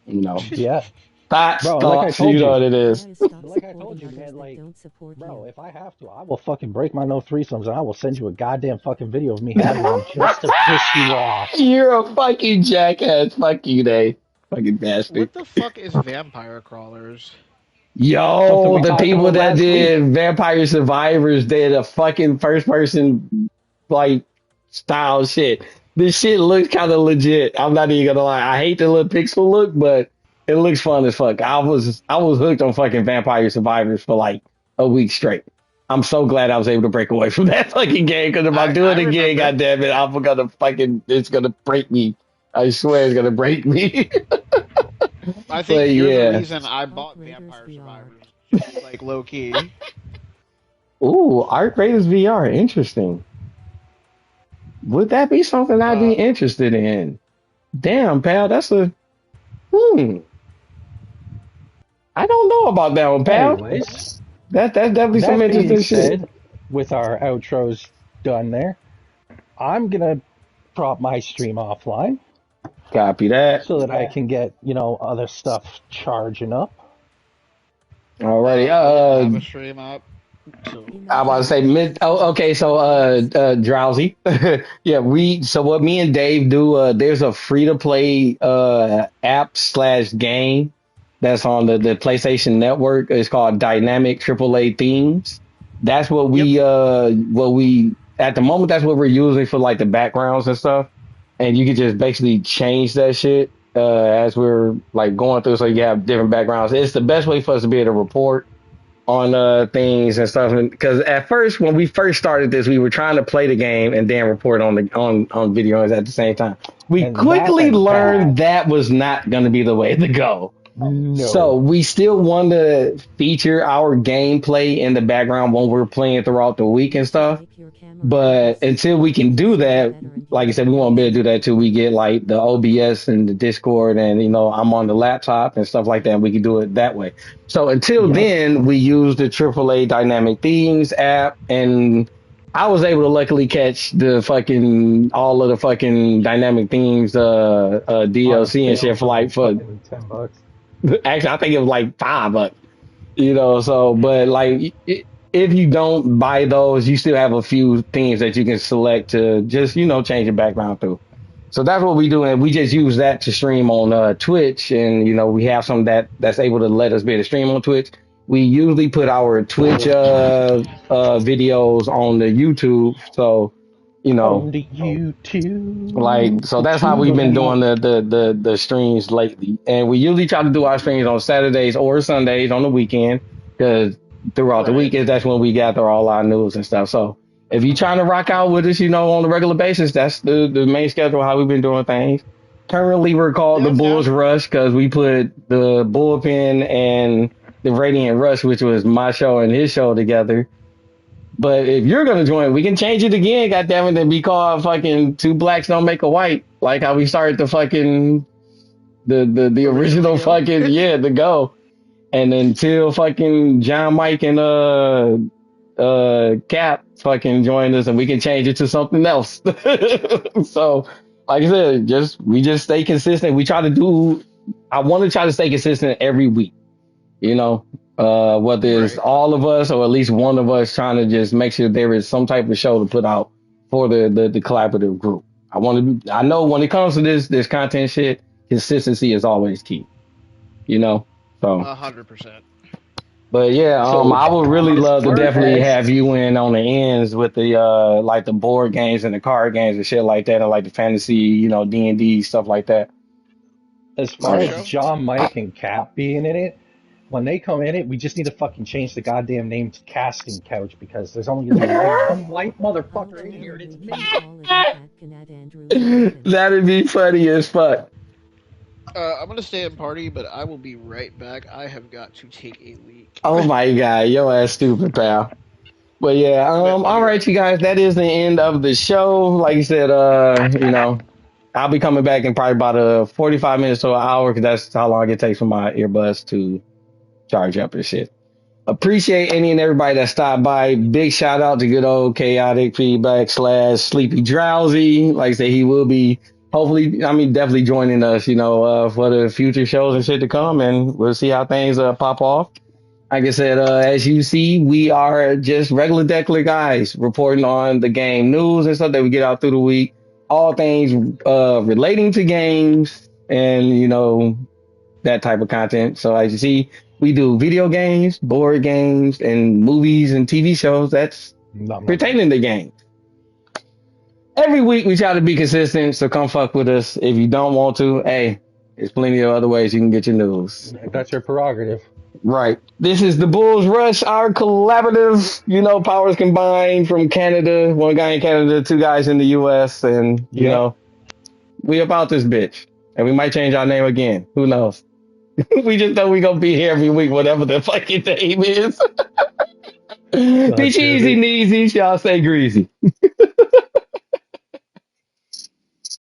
You know, Yeah, thoughts, bro. Like I thoughts. You told know you, what it is. Guys, stop like I supporting told you, others man. that Like, don't support bro, you. if I have to, I will fucking break my no threesomes, and I will send you a goddamn fucking video of me having one just to piss you off. You're a fucking jackass. Fuck you, Dave. Fucking bastard. What the fuck is vampire crawlers? Something Yo, we the talked people about that last week. did Vampire Survivors did a fucking first person like style shit. This shit looks kind of legit. I'm not even gonna lie. I hate the little pixel look, but it looks fun as fuck. I was hooked on fucking Vampire Survivors for like a week straight. I'm so glad I was able to break away from that fucking game because if I do I it again, remember. goddamn it, I'm gonna fucking it's gonna break me. I swear it's gonna break me. I think But you're the yeah. reason I Arc bought Raiders Vampire VR. Survivors. Just like low key. Ooh, Art Raiders VR, interesting. Would that be something I'd be Uh, interested in? Damn, pal, that's a hmm. I don't know about that one, pal. Anyways, That's definitely some that being interesting shit. said, with our outros done there, I'm gonna drop my stream offline Copy that. so that I can get, other stuff charging up. Alrighty. I didn't have a stream up, so I about to Imagine say being mid. featured Oh, on okay. So, Netflix. drowsy. Yeah, so what me and Dave do. There's a free to play app slash game that's on the PlayStation Network. It's called Dynamic AAA Themes. That's yep. what we at the moment. That's what we're using for like the backgrounds and stuff. And you can just basically change that shit as we're like going through, so you have different backgrounds. It's the best way for us to be able to report on things and stuff. Because at first, when we first started this, we were trying to play the game and then report on the on videos at the same time. We And that quickly went bad. learned that was not going to be the way to go. So No. we still want to feature our gameplay in the background when we're playing throughout the week and To stuff. make your camera But focus, until we can make the do sound that, better and like I your said, we won't be able to audio do that till we get like the OBS and the Discord and I'm on the laptop and stuff like that. And we can do it that way. So until Yep. then, we use the AAA Dynamic Themes app, and I was able to luckily catch the fucking all of the fucking Dynamic Themes On a DLC and sale shit for for like like for fucking $10. actually I think it was like $5. So but like if you don't buy those, you still have a few themes that you can select to just change your background through. So that's what we do, and we just use that to stream on Twitch, and we have some that's able to let us be able to stream on Twitch. We usually put our Twitch videos on the YouTube, so you know On the YouTube, like, so the that's how we've been doing tubally. the streams lately. And we usually try to do our streams on Saturdays or Sundays on the weekend because throughout the Right. weekends, that's when we gather all our news and stuff. So if you're trying to rock out with us, on a regular basis, that's the main schedule, how we've been doing things. Currently, we're called Yeah, the I'm Bulls down. Rush because we put the Bullpen and the Radiant Rush, which was my show and his show, together. But if you're gonna join, we can change it again, goddammit, and be called fucking Two Blacks Don't Make a White, like how we started the fucking the Originally original go. fucking the go, and until fucking John Mike and Cap fucking join us, and we can change it to something else. So like I said, we just stay consistent. We try to do. I want to try to stay consistent every week you know, whether it's Right. all of us or at least one of us trying to just make sure there is some type of show to put out for the collaborative group. I know when it comes to this content shit, consistency is always key, you know? So, 100%. but yeah, So, I would really as love to far definitely as have you in on the ends with the, like the board games and the card games and shit like that and like the fantasy, D&D, stuff like that. as far For So, as sure. John, Mike, and Cap being in it, when they come in it, we just need to fucking change the goddamn name to Casting Couch because there's only gonna be like one white I'll motherfucker in go here, and ahead it's and me. keep all of you Pat can add Andrew and Kevin. that'd be funny as fuck. I'm gonna stay in party, but I will be right back. I have got to take a leak. Oh my God, your ass stupid, pal. But yeah, But I'll all be right, right you back. guys, that is the end of the show. Like you said, I'll be coming back in probably about 45 minutes to an hour because that's how long it takes for my earbuds to charge up and shit. Appreciate any and everybody that stopped by. Big shout out to good old chaotic feedback / sleepy drowsy. Like I said, he will be hopefully, I mean, definitely joining us, for the future shows and shit to come, and we'll see how things pop off. Like I said, as you see, we are just regular deckler guys reporting on the game news and stuff that we get out through the week. All things relating to games and, that type of content. So as you see, we do video games, board games, and movies and TV shows that's Nom, nom, nom. pertaining to games. Every week we try to be consistent, so come fuck with us. If you don't want to, hey, there's plenty of other ways you can get your news. That's your prerogative. Right. This is the Bulls Rush, our collaborative, powers combined from Canada. One guy in Canada, two guys in the US, and Yep. we about this bitch. And we might change our name again. Who knows? We just know we gonna be here every week, whatever the fucking name is. God Be damn cheesy, it. neasy, y'all stay greasy.